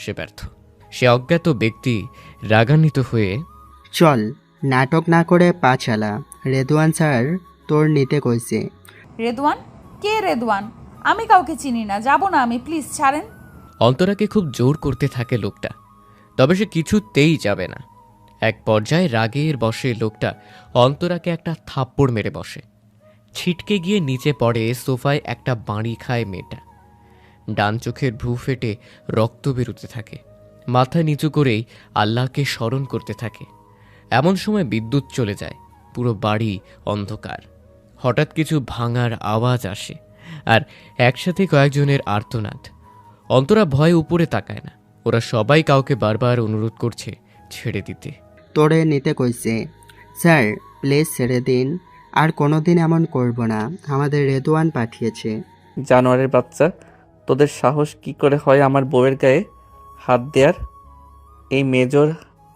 সে ব্যর্থ। সে অজ্ঞাত ব্যক্তি রাগান্বিত হয়ে, চল নাটক না করে পা চালা, রেদওয়ান স্যার তোর নিতে কইছে। রেদওয়ান? কে রেদওয়ান? আমি কাউকে চিনি না, যাব না আমি, প্লিজ ছাড়েন। অন্তরাকে খুব জোর করতে থাকে লোকটা, তবে সে কিছুতেই যাবে না। এক পর্যায়ে রাগের বশে লোকটা অন্তরাকে একটা থাপ্পড় মেরে বসে। ছিটকে গিয়ে নিচে পড়ে সোফায় একটা বাঁড়ি খায় মেয়েটা। ডান চোখের ভ্রু ফেটে রক্ত বেরোতে থাকে। মাথা নিচু করেই আল্লাহকে স্মরণ করতে থাকে। এমন সময় বিদ্যুৎ চলে যায়, পুরো বাড়ি অন্ধকার। হঠাৎ কিছু ভাঙার আওয়াজ আসে, আর একসাথে কয়েকজনের আর্তনাদ। অন্তরা ভয়ে উপরে তাকায় না। ওরা সবাই কাউকে বারবার অনুরোধ করছে ছেড়ে দিতে। তোরে নিতে কইছে স্যার, প্লিজ ছেড়ে দিন, আর কোনোদিন এমন করব না, আমাদের রেদওয়ান পাঠিয়েছে। জানোয়ারের বাচ্চা, তোদের সাহস কি করে হয় আমার বউয়ের গায়ে হাত দেয়ার? এই মেজর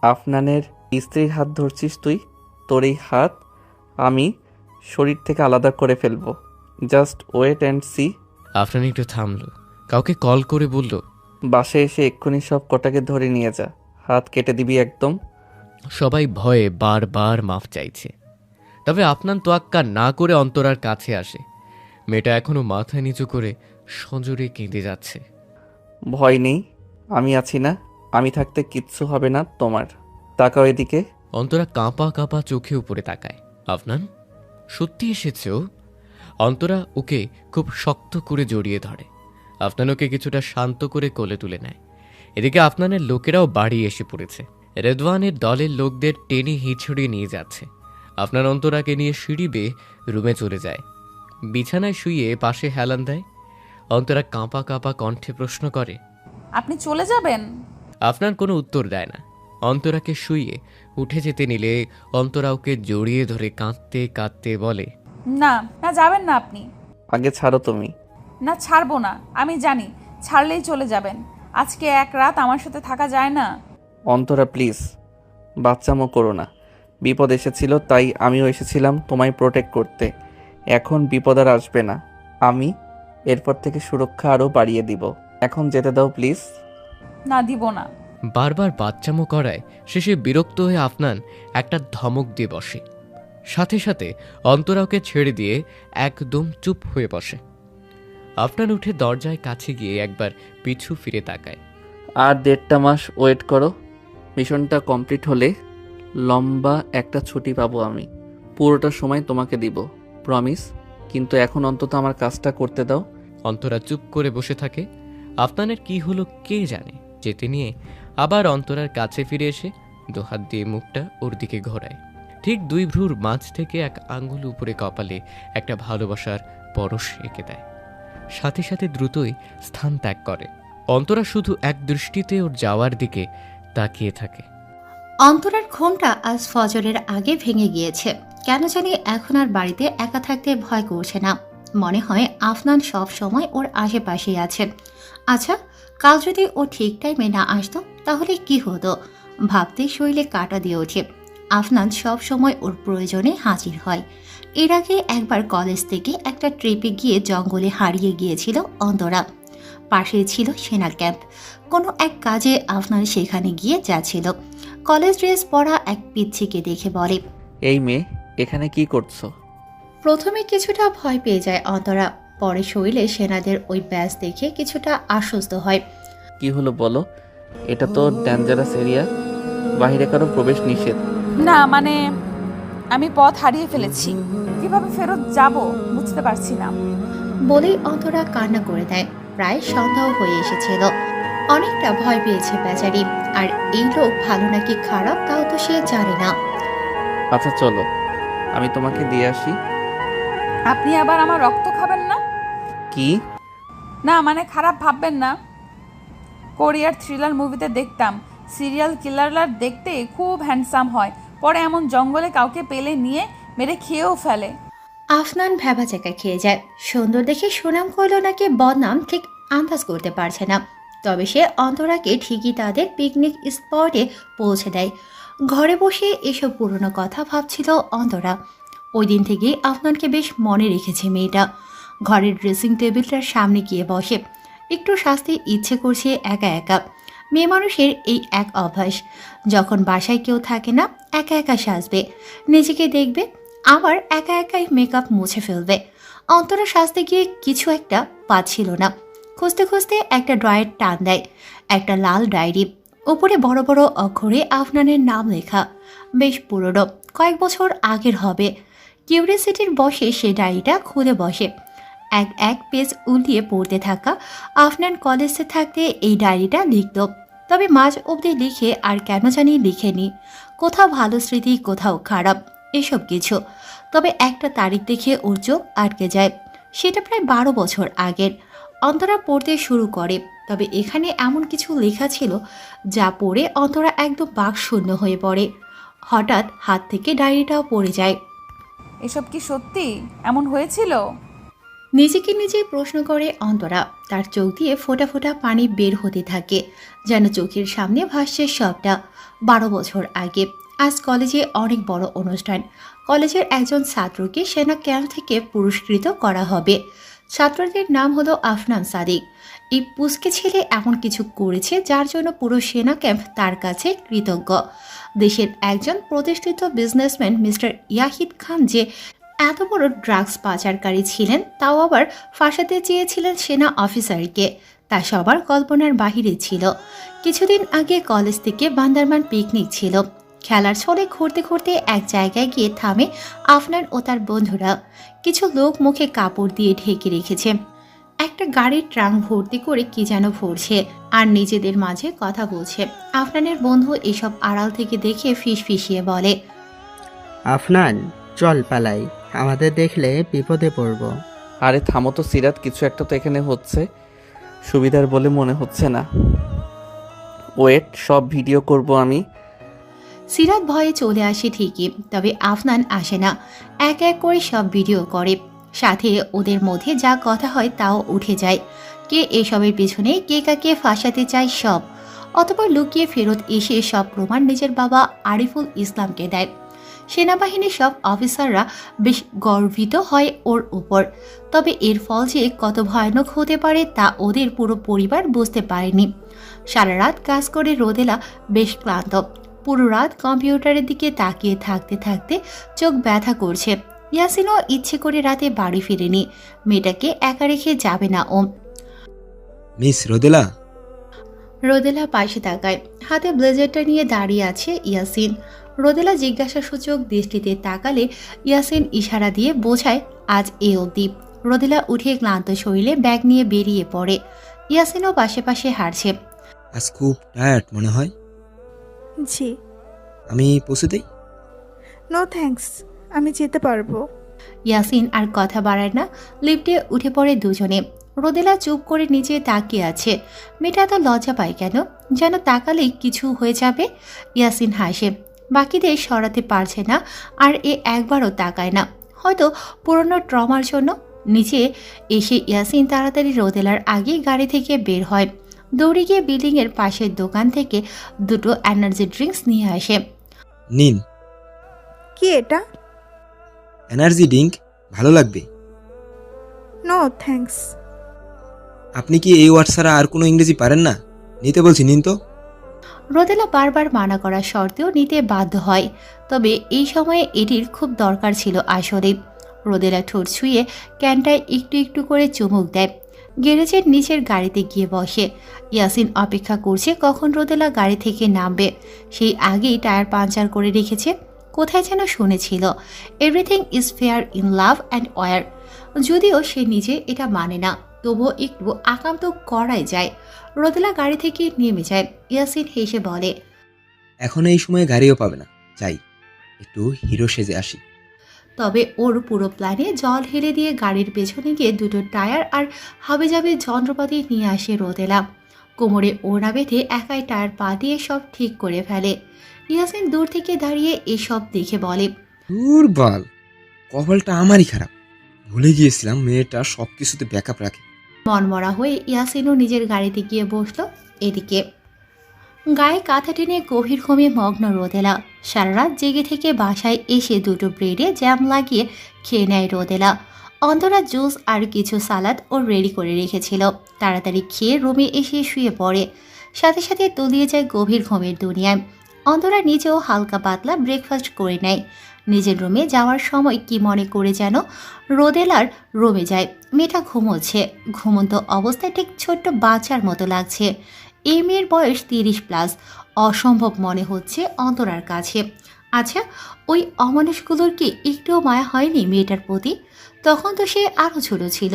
আফনানের স্ত্রীর হাত ধরছিস তুই? তোর এই হাত আমি শরীর থেকে আলাদা করে ফেলবো। Just wait and see. Afnan একটু থামলো, কাউকে কল করে বলল, বাসায় এসে এক্ষুনি সব কটাকে ধরে নিয়ে যা, হাত কেটে দিবি একদম। সবাই ভয়ে বারবার মাফ চাইছে, তবে আফনান তোয়াক্কা না করে অন্তরার কাছে আসে। মেয়েটা এখনো মাথা নিচু করে সজোরে কেঁদে যাচ্ছে। ভয় নেই, আমি আছি না, আমি থাকতে কিচ্ছু হবে না তোমার। তাকাও এদিকে। অন্তরা কাঁপা কাঁপা চোখে উপরে তাকায়। আফনান সত্যি এসেছে ও। অন্তরা ওকে খুব শক্ত করে জড়িয়ে ধরে। আফনান ওকে কিছুটা শান্ত করে কোলে তুলে নেয়। এদিকে আফনানের লোকেরাও বাড়ি এসে পড়েছে। রেদওয়ানের দলের লোকদের টেনে হিঁচড়িয়ে নিয়ে যাচ্ছে। আফনান অন্তরাকে নিয়ে সিঁড়ি বেয়ে রুমে চলে যায়। বিছানায় শুয়ে পাশে হেলান দেয়। অন্তরা কাঁপা কাঁপা কণ্ঠে প্রশ্ন করে, আপনি চলে যাবেন? আফনান কোনো উত্তর দেয় না। অন্তরাকে শুইয়ে উঠে যেতে নিলে অন্তরা ওকে জড়িয়ে ধরে কাঁদতে কাঁদতে বলে, না না, যাবেন না আপনি। আগে ছাড়ো তুমি। না, ছাড়বো না, আমি জানি ছাড়লেই চলে যাবেন। আজকে এক রাত আমার সাথে থাকা যায় না। অন্তরা প্লিজ, বাচ্চামো করো না। বিপদ এসেছিল তাই আমিও এসেছিলাম তোমায় প্রোটেক্ট করতে। এখন বিপদ আর আসবে না। আমি এরপর থেকে সুরক্ষা আরও বাড়িয়ে দিব। এখন যেতে দাও প্লিজ। না, দিব না। বারবার বাচ্চামো করায় শেষে বিরক্ত হয়ে আফনান একটা ধমক দিয়ে বসে। সাথে সাথে অন্তরা ওকে ছেড়ে দিয়ে একদম চুপ হয়ে বসে। আফনান উঠে দরজায় কাছে গিয়ে একবার পিছু ফিরে তাকায়। আর 1.5 মাস ওয়েট করো, মিশনটা কমপ্লিট হলে লম্বা একটা ছুটি পাবো আমি। পুরোটা সময় তোমাকে দিব, প্রমিস। কিন্তু এখন অন্তত আমার কাজটা করতে দাও। অন্তরা চুপ করে বসে থাকে। আফনানের কি হলো কে জানে। যেতে নিয়ে আবার অন্তরার কাছে ফিরে এসে দুহাত দিয়ে মুখটা ওর দিকে ঘোরায়। ঠিক 2 ভ্রুর মাঝ থেকে এক আঙ্গুল উপরে কপালে একটা ভালোবাসার পরশ এঁকে দেয়। সাথে সাথে দ্রুতই স্থান ত্যাগ করে। অন্তরা শুধু এক দৃষ্টিতে ওর যাওয়ার দিকে তাকিয়ে থাকে। অন্তরার ঘুমটা আজ ফজরের আগে ভেঙে গিয়েছে। কেন জানি এখন আর বাড়িতে একা থাকতে ভয় করছে না। মনে হয় আফনান সব সময় ওর আশেপাশেই আছে। আচ্ছা, কাল যদি ও ঠিক টাইমে না আসতো তাহলে কি হতো ভাবতেই শরীরে কাঁটা দিয়ে ওঠে। আফনান সব সময় ওর প্রয়োজনে হাজির হয়। এর আগে একবার কলেজ থেকে একটা ট্রিপে গিয়ে জঙ্গলে হারিয়ে গিয়েছিল অন্তরা। পাশে ছিল সেনা ক্যাম্প। কোনো এক কাজে আফনান সেখানে গিয়ে যাচ্ছিল। কলেজ ড্রেস পরা এক পিচ্ছিকে দেখে বলে, এই মেয়ে এখানে কি করছো? প্রথমে কিছুটা ভয় পেয়ে যায় অন্তরা, পরে শরীরে সেনাদের ওই ব্যাজ দেখে কিছুটা আশ্বস্ত হয়। কি হলো বলো? এটা তো ডেঞ্জারাস এরিয়া, বাইরে কারো প্রবেশ নিষেধ। না মানে আমি পথ হারিয়ে ফেলেছি, কিভাবে ফেরত যাব বুঝতে পারছি না। বলেই অন্তরা কান্না করে দেয়। প্রায় সন্ধ্যাও হয়ে এসেছিল। অনেকটা ভয় পেয়েছে বেচারি। আর এই লোক ভালো নাকি খারাপ তাও তো সে জানে না। আচ্ছা চলো, আমি তোমাকে দিয়ে আসি। আপনি আবার আমার রক্ত খাবেন না? কি? না মানে খারাপ ভাববেন না। কোরিয়ার থ্রিলার মুভিতে দেখতাম সিরিয়াল কিলাররা দেখতে খুব হ্যান্ডসাম হয়, পরে এমন জঙ্গলে কাউকে পেলে নিয়ে মেরে খেয়েও ফেলে। আফনান ভ্যাবাচাকা খেয়ে যায়। সুন্দর দেখে সুনাম করল নাকি বদনাম ঠিক আন্দাজ করতে পারছে না। তবে সে অন্তরাকে ঠিকই তাদের পিকনিক স্পটে পৌঁছে দেয়। ঘরে বসে এসব পুরনো কথা ভাবছিল অন্তরা। ওই দিন থেকেই আফনানকে বেশ মনে রেখেছে মেয়েটা। ঘরের ড্রেসিং টেবিলটার সামনে গিয়ে বসে। একটু সাজতে ইচ্ছে করছে একা একা। মেয়ে মানুষের এই এক অভ্যাস, যখন বাসায় কেউ থাকে না একা একা সাজবে, নিজেকে দেখবে, আবার একা একাই মেকআপ মুছে ফেলবে। অন্তরা সাজতে গিয়ে কিছু একটা পাচ্ছিল না। খুঁজতে খুঁজতে একটা ড্রয়ের টান দেয়। একটা লাল ডায়েরি, উপরে বড় বড় অক্ষরে আফনানের নাম লেখা। বেশ পুরনো, কয়েক বছর আগের হবে। কিউরিয়াসিটির বসে সে ডায়েরিটা খুলে বসে। এক এক পেজ উল্টিয়ে পড়তে থাকা। আফনান কলেজে থাকতে এই ডায়েরিটা লিখত, তবে মাঝ অবধি লিখে আর কেন জানি লিখেনি। কোথাও ভালো স্মৃতি, কোথাও খারাপ, এসব কিছু। তবে একটা তারিখ দেখে ওর চোখ আটকে যায়। সেটা প্রায় 12 বছর আগের। অন্তরা পড়তে শুরু করে, তবে এখানে এমন কিছু লেখা ছিল যা পড়ে অন্তরা একদম বাকশূন্য হয়ে পড়ে। হঠাৎ হাত থেকে ডায়েরিটাও পড়ে যায়। এসব কি সত্যি এমন হয়েছিল? নিজেকে নিজে প্রশ্ন করে অন্তরা। তার চোখ দিয়ে ফোঁটা ফোঁটা পানি বের হতে থাকে, যেন চোখের সামনে ভাসছে সবটা। 12 বছর আগে। আজ কলেজে অনেক বড় অনুষ্ঠান। কলেজের একজন ছাত্রকে সেনা ক্যাম্প থেকে পুরস্কৃত করা হবে। ছাত্রদের নাম হলো আফনান সাদিক। এই পুস্কে ছেলে এমন কিছু করেছে যার জন্য পুরো সেনা ক্যাম্প তার কাছে কৃতজ্ঞ। দেশের একজন প্রতিষ্ঠিত বিজনেসম্যান মিস্টার ইয়াহিদ খান যে এত বড় ড্রাগস পাচারকারী ছিলেন, তাও আবার ফাঁসাতে চেয়েছিলেন সেনা অফিসারকে, তা সবার কল্পনার বাহিরে ছিল। কিছুদিন আগে কলেজ থেকে বান্দারবান পিকনিক ছিল। খেলার ছলে ঘুরতে ঘুরতে এক জায়গায় গিয়ে থামে আফনান ও তার বন্ধুরা। কিছু লোক মুখে কাপড় দিয়ে ঢেকে রেখেছে। একটা গাড়ির ট্রাঙ্ক ভর্তি করে কি যেন ভরছে আর নিজেদের মাঝে কথা বলছে। আফনানের বন্ধু এসব আড়াল থেকে দেখে ফিসফিসিয়ে বলে, আফনান চল পালাই, আমাদের দেখলে বিপদে পড়ব। আরে থামো তো সিরাত, কিছু একটা তো এখানে হচ্ছে। সুবিধার বলে মনে হচ্ছে না। ওয়েট, সব ভিডিও করব আমি। সিরাত ভয়ে চলে আসে ঠিকই, তবে আফনান আসে না। এক এক করে সব ভিডিও করে। সাথে ওদের মধ্যে যা কথা হয় তাও উঠে যায়। কে এসবের পেছনে কে কাকে ফাঁসাতে চায় সব। অতঃপর লুকিয়ে ফেরত এসে সব প্রমাণ নিজের বাবা আরিফুল ইসলামকে দেয়। সেনাবাহিনীর সব অফিসাররা বেশ গর্বিত হয় ওর উপর। তবে এর ফল যে কত ভয়ানক হতে পারে তা ওদের পুরো পরিবার বুঝতে পারেনি। সারা রাত কাজ করে রোদেলা বেশ ক্লান্ত। পুরো রাত কম্পিউটারের দিকে তাকিয়ে থাকতে থাকতে চোখ ব্যথা করছে। ইয়াসিনও ইচ্ছে করে রাতে বাড়ি ফিরেনি। মেয়েটাকে একা রেখে যাবে না ও। মিস রোদেলা। রোদেলা পাশে তাকায়। হাতে ব্লেজারটা নিয়ে দাঁড়িয়ে আছে ইয়াসিন। রোদেলা জিজ্ঞাসাসূচক দৃষ্টিতে তাকালে ইয়াসিন ইশারা দিয়ে বোঝায় আজ এ অবধি। রোদেলা উঠে ক্লান্ত শরীরে ব্যাগ নিয়ে বেরিয়ে পড়ে। ইয়াসিনও পাশে পাশে হাঁটছে। আজ খুব টায়ার্ড মনে হয়। জি। আমি পৌঁছে দেই? নো থ্যাঙ্কস, আমি যেতে পারবো। ইয়াসিন আর কথা বাড়ায় না। লিফটে উঠে পড়ে দুজনে। রোদেলা চুপ করে নিচে তাকিয়ে আছে। মেয়েটা এত লজ্জা পায় কেন? যেন তাকালেই কিছু হয়ে যাবে। ইয়াসিন হাসে। বাকিদের সরাতে পারছে না আর এ একবারও তাকায় না, হয়তো পুরনো ট্রমার জন্য। নিচে এসে ইয়াসিন তাড়াতাড়ি রোদেলার আগে গাড়ি থেকে বের হয়। দৌড়ে গিয়ে বিল্ডিংয়ের পাশের দোকান থেকে 2টো এনার্জি ড্রিঙ্কস নিয়ে আসে। নিন, কি এটা? এনার্জি ড্রিঙ্ক, ভালো লাগবে। No thanks. আপনি কি এই ওয়ার্ড ছাড়া আর কোনো ইংরেজি পারেন না? নিতে বলছি, নিন তো। রোদেলা বারবার মানা করার সত্ত্বেও নিতে বাধ্য হয়, তবে এই সময়ে এটির খুব দরকার ছিল আসলে। রোদেলা ঠোঁট ছুঁয়ে ক্যানটায় একটু একটু করে চুমুক দেয়। গ্যারেজের নিচের গাড়িতে গিয়ে বসে। ইয়াসিন অপেক্ষা করছে কখন রোদেলা গাড়ি থেকে নামবে। সেই আগেই টায়ার পাঞ্চার করে রেখেছে। কোথায় যেন শুনেছিল everything is fair in love and war. যদিও সে নিজে এটা মানে না, তবুও একটু আকাম তো করাই যায়। রোদেলা গাড়ি থেকে নেমে যায়। ইয়াসিন হেসে বলে, এখন এই সময়ে গাড়িও পাবে না, যাই একটু হিরো সেজে আসি। তবে ওর পুরো প্ল্যানে জল ঢেলে দিয়ে গাড়ির পেছনে গিয়ে দুটো টায়ার আর হাবিজাবি যন্ত্রপাতি নিয়ে আসে রোদেলা। কোমরে ওড়না বেঁধে একাই টায়ার পা দিয়ে সব ঠিক করে ফেলে। ইয়াসিন দূর থেকে দাঁড়িয়ে এসব দেখে বলে, দুর্বল, কপালটা আমারই খারাপ। ভুলে গিয়েছিলাম মেয়েটা সব কিছুতে ব্যাকআপ রাখে। মনমরা হয়ে ইয়াসিনও নিজের গাড়িতে গিয়ে বসলো। এদিকে গায়ে কাঁথা টেনে গভীর ঘুমে মগ্ন রোদেলা। সারা রাত জেগে থেকে বাসায় এসে দুটো ব্রেডে জ্যাম লাগিয়ে খেয়ে নেয় রোদেলা। অন্তরা জুস আর কিছু সালাদ ওর রেডি করে রেখেছিল। তাড়াতাড়ি খেয়ে রুমে এসে শুয়ে পড়ে। সাথে সাথে তলিয়ে যায় গভীর ঘুমের দুনিয়ায়। অন্তরা নিজেও হালকা পাতলা ব্রেকফাস্ট করে নেয়। নিজের রুমে যাওয়ার সময় কি মনে করে যেন রোদেলার রুমে যায়। মেয়েটা ঘুমোচ্ছে। ঘুমন্ত অবস্থায় ঠিক ছোট্ট বাচ্চার মতো লাগছে। এই মেয়ের বয়স 30+। অসম্ভব মনে হচ্ছে অন্তরার কাছে। আচ্ছা, ওই অমানুষগুলোর কি একটুও মায়া হয়নি মেয়েটার প্রতি? তখন তো সে আরও ছোট ছিল।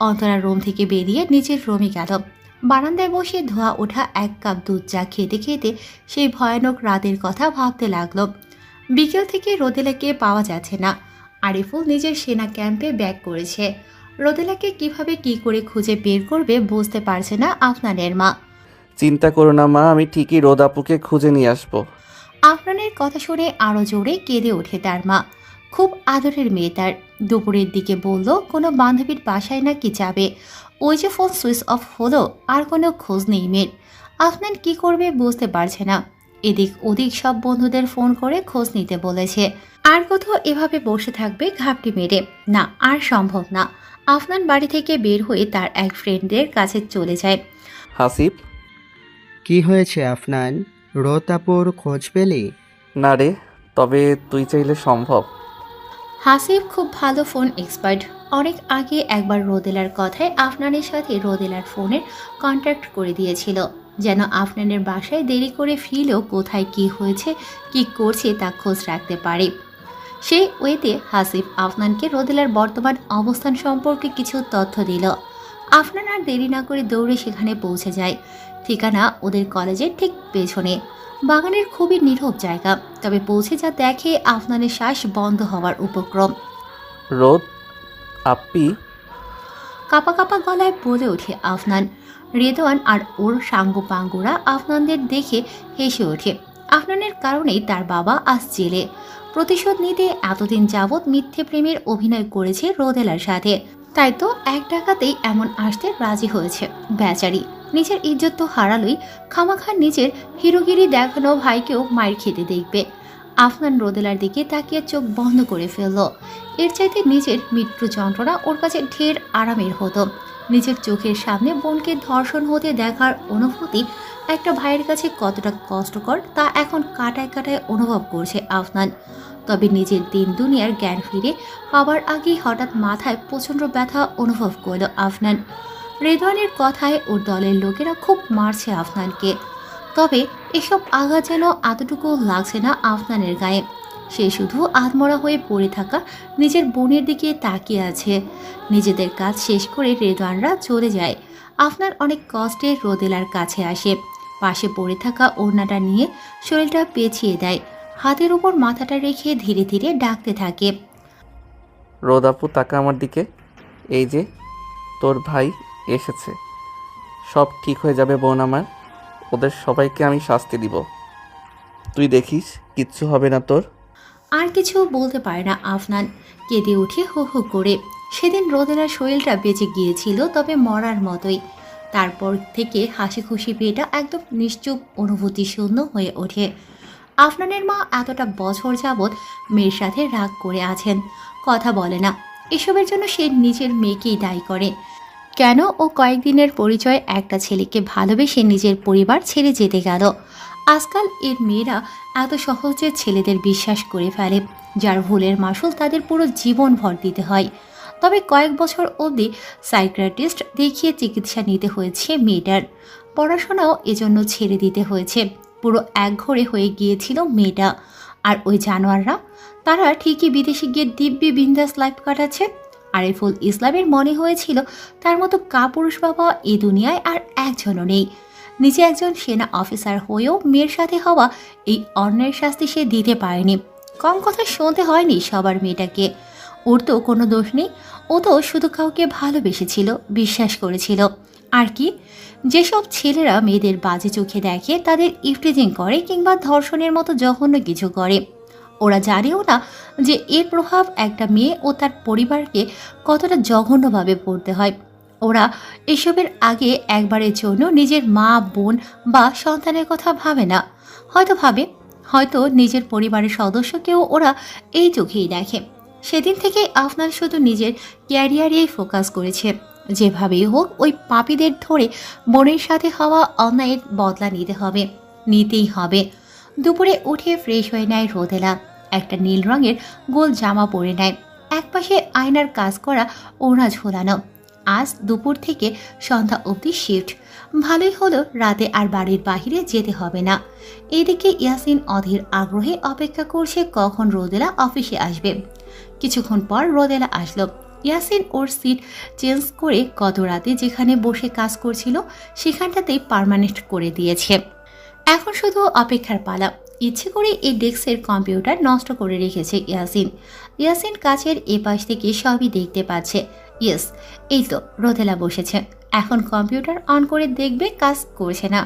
অন্তরার রুম থেকে বেরিয়ে নিজের রুমে গেল। বারান্দায় বসে ধোয়া ওঠা 1 কাপ দুধ চা খেতে খেতে সেই ভয়ানক রাতের কথা ভাবতে লাগলো। বিকেল থেকে রোদেলাকে পাওয়া যাচ্ছে না। আরিফুল নিজের সেনা ক্যাম্পে ব্যাক করেছে। রোদেলাকে কিভাবে কি করে খুঁজে বের করবে বুঝতে পারছে না আফনানের মা। চিন্তা করো না মা, আমি ঠিকই রোদ আপুকে খুঁজে নিয়ে আসবো। আফনানের কথা শুনে আরও জোরে কেঁদে ওঠে তার মা। খুব আদরের মেয়ে তার। দুপুরের দিকে বলল কোনো বান্ধবীর বাসায় নাকি যাবে। ওই যে ফোন সুইচ অফ হলো, আর কোনো খোঁজ নেই মেয়ের। আফনান কি করবে বুঝতে পারছে না। এদিক ওদিক সব বন্ধুদের ফোন করে খোঁজ নিতে বলেছে। আর কোথাও এভাবে বসে থাকবে ঘাপটি মেরে? না, আর সম্ভব না। আফনান বাড়ি থেকে বের হয়ে তার এক ফ্রেন্ডের কাছে চলে যায়। হাসিব, কি হয়েছে আফনান? রোদ আপুর খোঁজ পেলি? না রে, তবে তুই চাইলে সম্ভব। হাসিব খুব ভালো ফোন এক্সপার্ট। অনেক আগে একবার রোদেলার কথায় আফনানের সাথে রোদেলার ফোনের কন্ট্যাক্ট করে দিয়েছিল, যেন আফনানের বাসায় দেরি করে ফিরলেও কোথায় কি হয়েছে কি করছে তা খোঁজ রাখতে পারে। সেই ওয়েতে হাসিব আফনানকে রোদেলার বর্তমান অবস্থান সম্পর্কে কিছু তথ্য দিল। আফনান আর দেরি না করে দৌড়ে সেখানে পৌঁছে যায়। ঠিকানা ওদের কলেজের ঠিক পেছনে। বাগানের খুবই নীরব জায়গা। তবে পৌঁছে যা দেখে আফনানের শ্বাস বন্ধ হওয়ার উপক্রম। রোদ আপ্পি, কাপা কাপা গলায় বলে ওঠে আফনান। রেদওয়ান আর ওর সাঙ্গু পাঙ্গুরা আফনানদের দেখে হেসে ওঠে। আফনানের কারণেই তার বাবা আজ জেলে। প্রতিশোধ নিতে এতদিন যাবৎ মিথ্যে প্রেমের অভিনয় করেছে রোদেলার সাথে, তাই তো এক টাকাতেই এমন আসতে রাজি হয়েছে বেচারি। নিজের ইজ্জত তো হারালোই, খামাখা নিজের হিরোগিরি দেখানো ভাইকেও মায়ের খেতে দেখবে। আফনান রোদেলার দিকে তাকিয়ে চোখ বন্ধ করে ফেলল। এর চাইতে নিজের মৃত্যু যন্ত্রণা ওর কাছে ঢের আরামের হতো। নিজের চোখের সামনে বোনকে ধর্ষণ হতে দেখার অনুভূতি একটা ভাইয়ের কাছে কতটা কষ্টকর তা এখন কাটায় কাটায় অনুভব করছে আফনান। তবে নিজের দিন দুনিয়ার জ্ঞান ফিরে পাওয়ার আগেই হঠাৎ মাথায় প্রচণ্ড ব্যথা অনুভব করল আফনান। রেদওয়ানের কথায় ওর দলের লোকেরা খুব মারছে আফনানকে। তবে এসব আঘাত যেন এতটুকু লাগছে না আফনানের গায়ে। সে শুধু আধমরা হয়ে পড়ে থাকা নিজের বোনের দিকে তাকিয়ে আছে। নিজেদের কাজ শেষ করে রেদওয়ানরা চলে যায়। আফনান অনেক কষ্টে রোদেলার কাছে আসে। পাশে পড়ে থাকা ওড়নাটা নিয়ে শরীরটা পেঁচিয়ে দেয়। হাতের উপর মাথাটা রেখে ধীরে ধীরে ডাকতে থাকে। রোদ আপু, তাকা আমার দিকে। এই যে তোর ভাই এসেছে। সব ঠিক হয়ে যাবে বোন আমার। ওদের সবাইকে আমি শাস্তি দিব, তুই দেখিস, কিচ্ছু হবে না তোর। আর কিছু বলতে পারে না আফনান, কেঁদে উঠে হো হো করে। সেদিন রোদেলার শরীরটা বেঁচে গিয়েছিল, তবে মরার মতোই। তারপর থেকে হাসি খুশি মেয়েটা একদম নিশ্চুপ অনুভূতি শূন্য হয়ে ওঠে। আফনানের মা এতটা বছর যাবৎ মেয়ের সাথে রাগ করে আছেন, কথা বলে না। এসবের জন্য সে নিজের মেয়েকেই দায়ী করে। কেন ও কয়েকদিনের পরিচয় একটা ছেলেকে ভালোবেসে নিজের পরিবার ছেড়ে যেতে গেল? আজকাল এর মেয়েরা এত সহজে ছেলেদের বিশ্বাস করে ফেলে, যার ভুলের মাসুল তাদের পুরো জীবন ভর দিতে হয়। তবে কয়েক বছর অবধি সাইকিয়াট্রিস্ট দেখিয়ে চিকিৎসা নিতে হয়েছে মেয়েটার। পড়াশোনাও এজন্য ছেড়ে দিতে হয়েছে। পুরো একঘরে হয়ে গিয়েছিল মেয়েটা। আর ওই জানোয়াররা, তারা ঠিকই বিদেশে গিয়ে দিব্যি বিন্দাস লাইফ কাটাচ্ছে। আরিফুল ইসলামের মনে হয়েছিল তার মতো কাপুরুষ বাবা এই দুনিয়ায় আর একজনও নেই। নিজে একজন সেনা অফিসার হয়েও মেয়ের সাথে হওয়া এই অন্যায়ের শাস্তি সে দিতে পারেনি। কম কথা শুনতে হয়নি সবার মেয়েটাকে। ওর তো কোনো দোষ নেই, ও তো শুধু কাউকে ভালোবেসেছিল, বিশ্বাস করেছিল। আর কি, যেসব ছেলেরা মেয়েদের বাজে চোখে দেখে, তাদের ইফটিজিং করে কিংবা ধর্ষণের মতো জঘন্য কিছু করে, ওরা জানেও না যে এর প্রভাব একটা মেয়ে ও তার পরিবারকে কতটা জঘন্যভাবে পড়তে হয়। ওরা এসবের আগে একবারের জন্য নিজের মা, বোন বা সন্তানের কথা ভাবে না। হয়তো ভাবে, হয়তো নিজের পরিবারের সদস্যকেও ওরা এই চোখেই দেখে। সেদিন থেকে আফনান শুধু নিজের ক্যারিয়ারেই ফোকাস করেছে। যেভাবেই হোক ওই পাপীদের ধরে বোনের সাথে হওয়া অন্যায়ের বদলা নিতেই হবে। দুপুরে উঠে ফ্রেশ হয়ে নেয় রোদেলা। একটা নীল রঙের গোল জামা পরে নেয়। একপাশে আয়নার কাজ করা ওড়না ঝোলানো। আজ দুপুর থেকে সন্ধ্যা অবধি শিফট। ভালোই হলো, রাতে আর বাড়ির বাহিরে যেতে হবে না। এদিকে ইয়াসিন অধীর আগ্রহে অপেক্ষা করছে কখন রোদেলা অফিসে আসবে। কিছুক্ষণ পর রোদেলা আসলো। ইয়াসিন ওর সিট চেঞ্জ করে গত রাতে যেখানে বসে কাজ করছিল সেখানটাতেই পার্মানেন্ট করে দিয়েছে। এখন শুধু অপেক্ষার পালা। ইচ্ছে করে এই ডেস্কের কম্পিউটার নষ্ট করে রেখেছে ইয়াসিন কাছের এপাশ থেকে সবই দেখতে পাচ্ছে। ইয়েস, এই তো রোদেলা বসেছে। এখন কম্পিউটার অন করে দেখবে কাজ করছে না,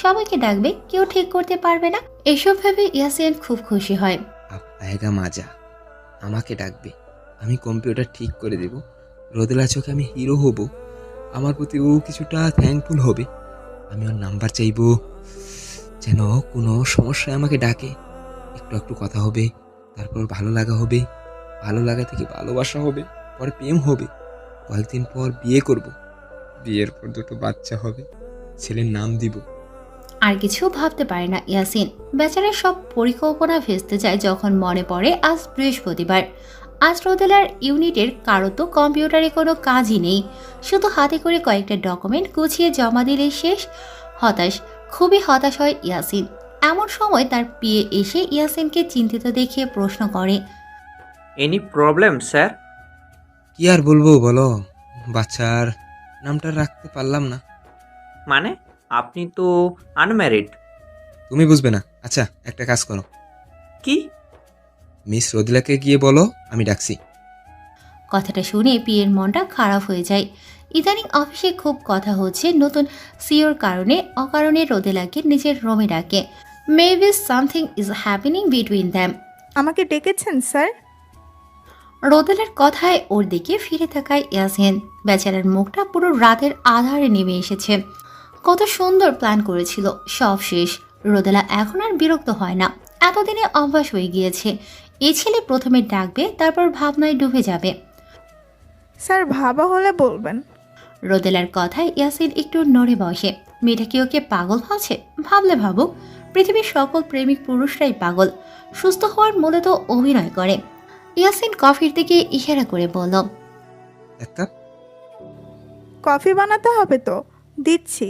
সবাইকে ডাকবে, কেউ ঠিক করতে পারবে না। এসব ভেবে ইয়াসিন খুব খুশি হয়। আয়েগা মাজা, আমাকে ডাকবে, আমি কম্পিউটার ঠিক করে দেব। রোদেলা চোখে আমি হিরো হব। আমার প্রতি ও কিছুটা থ্যাঙ্কফুল হবে। আমি ওর নাম্বার চাইবো, যেন কোনো সমস্যায় আমাকে ডাকে। একটু একটু কথা হবে, তারপর ভালো লাগা হবে, ভালো লাগা থেকে ভালোবাসা হবে, পরে প্রেম হবে, কয়েকদিন পর বিয়ে করব। বিয়ের পর দুটো বাচ্চা হবে, ছেলের নাম দিব। আর কিছু ভাবতে পারে না ইয়াসিন। বেচারার সব পরিকল্পনা ভেস্তে যায় যখন মনে পড়ে আজ বৃহস্পতিবার। আজ রোদেলার ইউনিটের কারো তো কম্পিউটারে কোনো কাজই নেই, শুধু হাতে করে কয়েকটা ডকুমেন্ট গুছিয়ে জমা দিলে শেষ। খুবই হতাশ হয় ইয়াসিন। এমন সময় তার পিএ এসে ইয়াসিনকে চিন্তিত দেখে প্রশ্ন করে, এনি প্রবলেম স্যার? কি আর বলবো বলো, বাচ্চার নামটা রাখতে পারলাম না। মানে আপনি তো আনম্যারিড। তুমি বুঝবে না। আচ্ছা, একটা কাজ করো। কি? মিস রোদেলাকে গিয়ে বলো আমি ডাকছি। কথাটা শুনে পিএর মনটা খারাপ হয়ে যায়। ইদানিং অফিসে খুব কথা হচ্ছে নতুন সিওর কারণে অকারণে রোদেলাকে নিজের রুমে ডাকে। Maybe something is happening between them. আমাকে ডেকেছেন স্যার? রোদেলার কথায় ওর দিকে ফিরে তাকায় ইয়াসিন। বেচারার মুখটা পুরো রাতের আধারে নেমে এসেছে। কত সুন্দর প্ল্যান করেছিল, সব শেষ। রোদেলা এখন আর বিরক্ত হয় না, এতদিনে অভ্যাস হয়ে গিয়েছে। এই ছেলে প্রথমে ডাকবে, তারপর ভাবনায় ডুবে যাবে। স্যার ভাবা হলে বলবেন। রোদেলার কথায় ইয়াসিন একটু নড়ে বসে। মেয়েটা কি ওকে পাগল ভাবছে? ভাবলে ভাবুক, পৃথিবীর সকল প্রেমিক পুরুষরাই পাগল। সুস্থ হওয়ার মূলত অভিনয় করে। ইয়াসিন কফির দিকে ইশারা করে বলল, এক কাপ কফি বানাতে হবে তো, দিচ্ছি।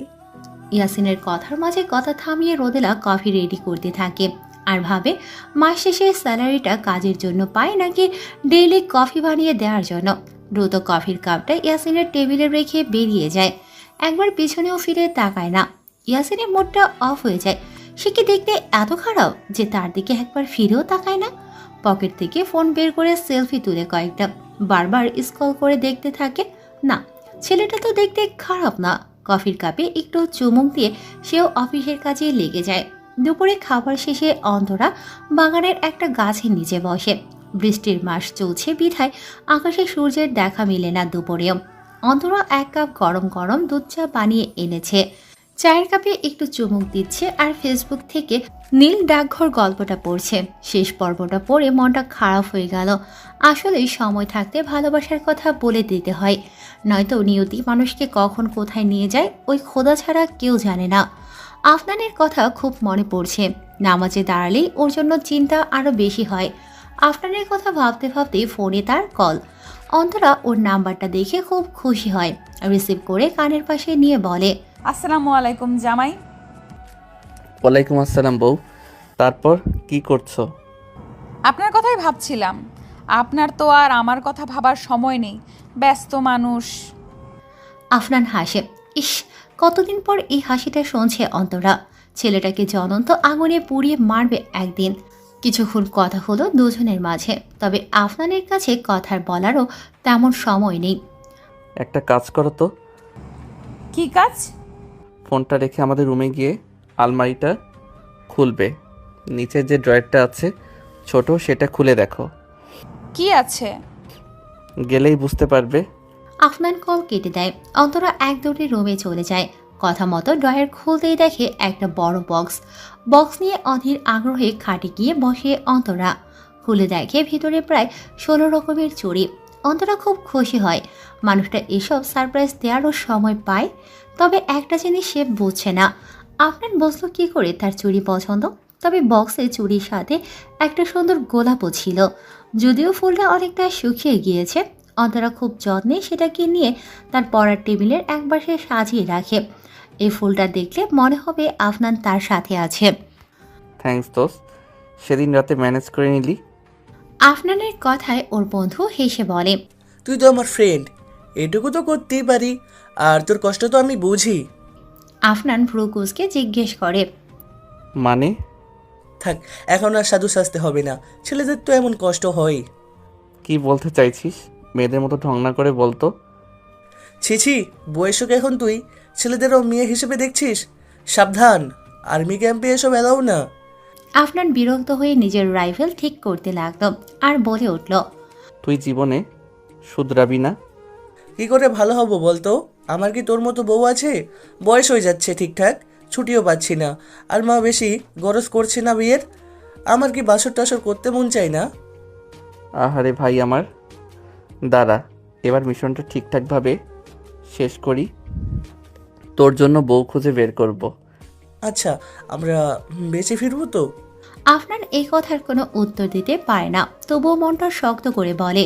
ইয়াসিনের কথার মাঝে কথা থামিয়ে রোদেলা কফি রেডি করতে থাকে আর ভাবে মাস শেষে স্যালারিটা কাজের জন্য পায় নাকি ডেইলি কফি বানিয়ে দেওয়ার জন্য। দ্রুত কফির কাপটা ইয়াসিনের টেবিলে রেখে বেরিয়ে যায়। একবার পিছনেও ফিরে তাকায় না। ইয়াসিনের মুডটা অফ হয়ে যায়। সে কি দেখতে এত খারাপ যে তার দিকে একবার ফিরেও তাকায় না? পকেট থেকে ফোন বের করে সেলফি তুলে কয়েকটা বারবার স্ক্রল করে দেখতে থাকে। না, ছেলেটা তো দেখতে খারাপ না। কফির কাপে একটু চুমুক দিয়ে সেও অফিসের কাজে লেগে যায়। দুপুরে খাবার শেষে অন্তরা বাগানের একটা গাছের নিচে বসে। বৃষ্টির মাস চলছে বিধায় আকাশে সূর্যের দেখা মেলে না দুপুরেও। অন্তরা এক কাপ গরম গরম দুধ চা বানিয়ে এনেছে। চায়ের কাপে একটু চুমুক দিচ্ছে আর ফেসবুক থেকে নীল ডাকঘর গল্পটা পড়ছে। শেষ পর্বটা পড়ে মনটা খারাপ হয়ে গেল। আসলে সময় থাকতে ভালোবাসার কথা বলে দিতে হয়, নয়তো নিয়তি মানুষকে কখন কোথায় নিয়ে যায় ওই খোদা ছাড়া কেউ জানে না। আফনানের কথা খুব মনে পড়ছে। নামাজে দাঁড়ালেই ওর জন্য চিন্তা আরও বেশি হয়। আফনানের কথা ভাবতে ভাবতে ফোনে তার কল। অন্তরা ওর নাম্বারটা দেখে খুব খুশি হয়, রিসিভ করে কানের পাশে নিয়ে বলে, আসসালামু আলাইকুম জামাই। ওয়ালাইকুম আসসালাম বউ। তারপর কি করছো? আপনার কথাই ভাবছিলাম। আপনার তো আর আমার কথা ভাবার সময় নেই, ব্যস্ত মানুষ। আফনান হাসে। ইস, কতদিন পর এই হাসিটা শুনছে অন্তরা। ছেলেটাকে জ্বলন্ত আগুনে পুড়িয়ে মারবে একদিন। কিছুক্ষণ কথা হলো দুজনের মাঝে, তবে আফনানের কাছে কথার বলারও তেমন সময় নেই। একটা কাজ করো তো। কি কাজ? ফোনটা রেখে আমাদের রুমে গিয়ে আলমারিটা খুলবে। নিচের যে ড্রয়ারটা আছে ছোট, সেটা খুলে দেখো। কি আছে? গেলেই বুঝতে পারবে। আফনান কল কেটে দেয়। অন্তরা এক দৌড়ে রুমে চলে যায়। কথা মতো ড্রয়ার খুলতেই দেখে একটা বড় বক্স নিয়ে অধীর আগ্রহে খাটে গিয়ে বসে অন্তরা। খুলে দেখে ভিতরে প্রায় 16 রকমের চুড়ি। অন্তরা খুব খুশি হয়, মানুষটা এসব সারপ্রাইজ দেওয়ারও সময় পায়। তবে একটা জিনিস সে বুঝছে না, আফনান বুঝলো কি করে তার চুড়ি পছন্দ। তবে বক্সে চুড়ির সাথে একটা সুন্দর গোলাপও ছিল, যদিও ফুলটা অনেকটা শুকিয়ে গিয়েছে। অন্তরা খুব যত্নে সেটাকে নিয়ে তার পড়ার টেবিলের একপাশে সাজিয়ে রাখে। এই ফুলটা দেখলে মনে হবে আফনান তার সাথে আছে। থ্যাঙ্কস দোস্ত, সেদিন রাতে ম্যানেজ করে নিলি। আফনানের কথায় ওর বন্ধু হেসে বলে, তুই তো আমার ফ্রেন্ড, এটুকু তো করতেই পারি, আর তোর কষ্ট তো আমি বুঝি। আফনান ভ্রুকুসকে জিজ্ঞেস করে, মানে? থাক, এখন আর সাধু সাজতে হবে না, ছেলেদের তো এমন কষ্ট হয়। কি বলতে চাইছিস? মেয়েদের মতো ঢং না করে বলতো। ছি, বয়সকে এখন তুই ছেলেদেরও মেয়ে হিসেবে দেখছিস? সাবধান, আর্মি ক্যাম্পে এসব এলাও না। আফনান বিরক্ত হয়ে নিজের রাইফেল ঠিক করতে লাগলো আর বলে উঠল, তুই জীবনে শুধরাবি না। কি করে ভালো হব বলতো? আমার কি তোর মতো বউ আছে? বয়স হয়ে যাচ্ছে ঠিকঠাক, ছুটিও পাচ্ছি না, আর মা বেশি গরজ করছে না বিয়ের। আমার কি বাসর টাসর করতে মন চাই না? আহারে ভাই আমার, দাঁড়া, এবার মিশনটা ঠিকঠাকভাবে শেষ করি, তোর জন্য বউ খুঁজে বের করব। আচ্ছা, আমরা বেঁচে ফিরবো তো? আফনান এই কথার কোনো উত্তর দিতে পারে না, তবুও মনটা শক্ত করে বলে,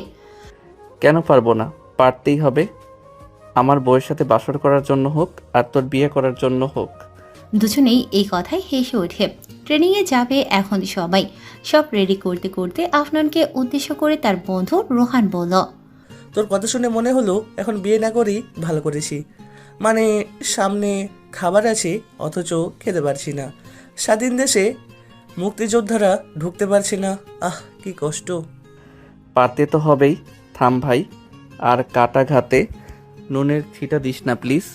কেন পারবো না? পারতেই হবে। আমার বউয়ের সাথে বাসর করার জন্য হোক আর তোর বিয়ে করার জন্য হোক। দুজনেই এই কথায় হেসে ওঠে। ট্রেনিংয়ে যাবে এখন সবাই। সব রেডি করতে করতে আফনানকে উদ্দেশ্য করে তার বন্ধু রোহান বলল, তোর কথা শুনে মনে হলো এখন বিয়ে না করি ভালো করেছি। মানে সামনে খাবার আছে অথচ খেতে পারছি না। স্বাধীন দেশে মুক্তিযোদ্ধারা ঢুকতে পারছে না, আহ কি কষ্ট। পারতে তো হবেই। থাম ভাই, আর কাটা ঘাতে নুনের ছিটা দিস না প্লিজ।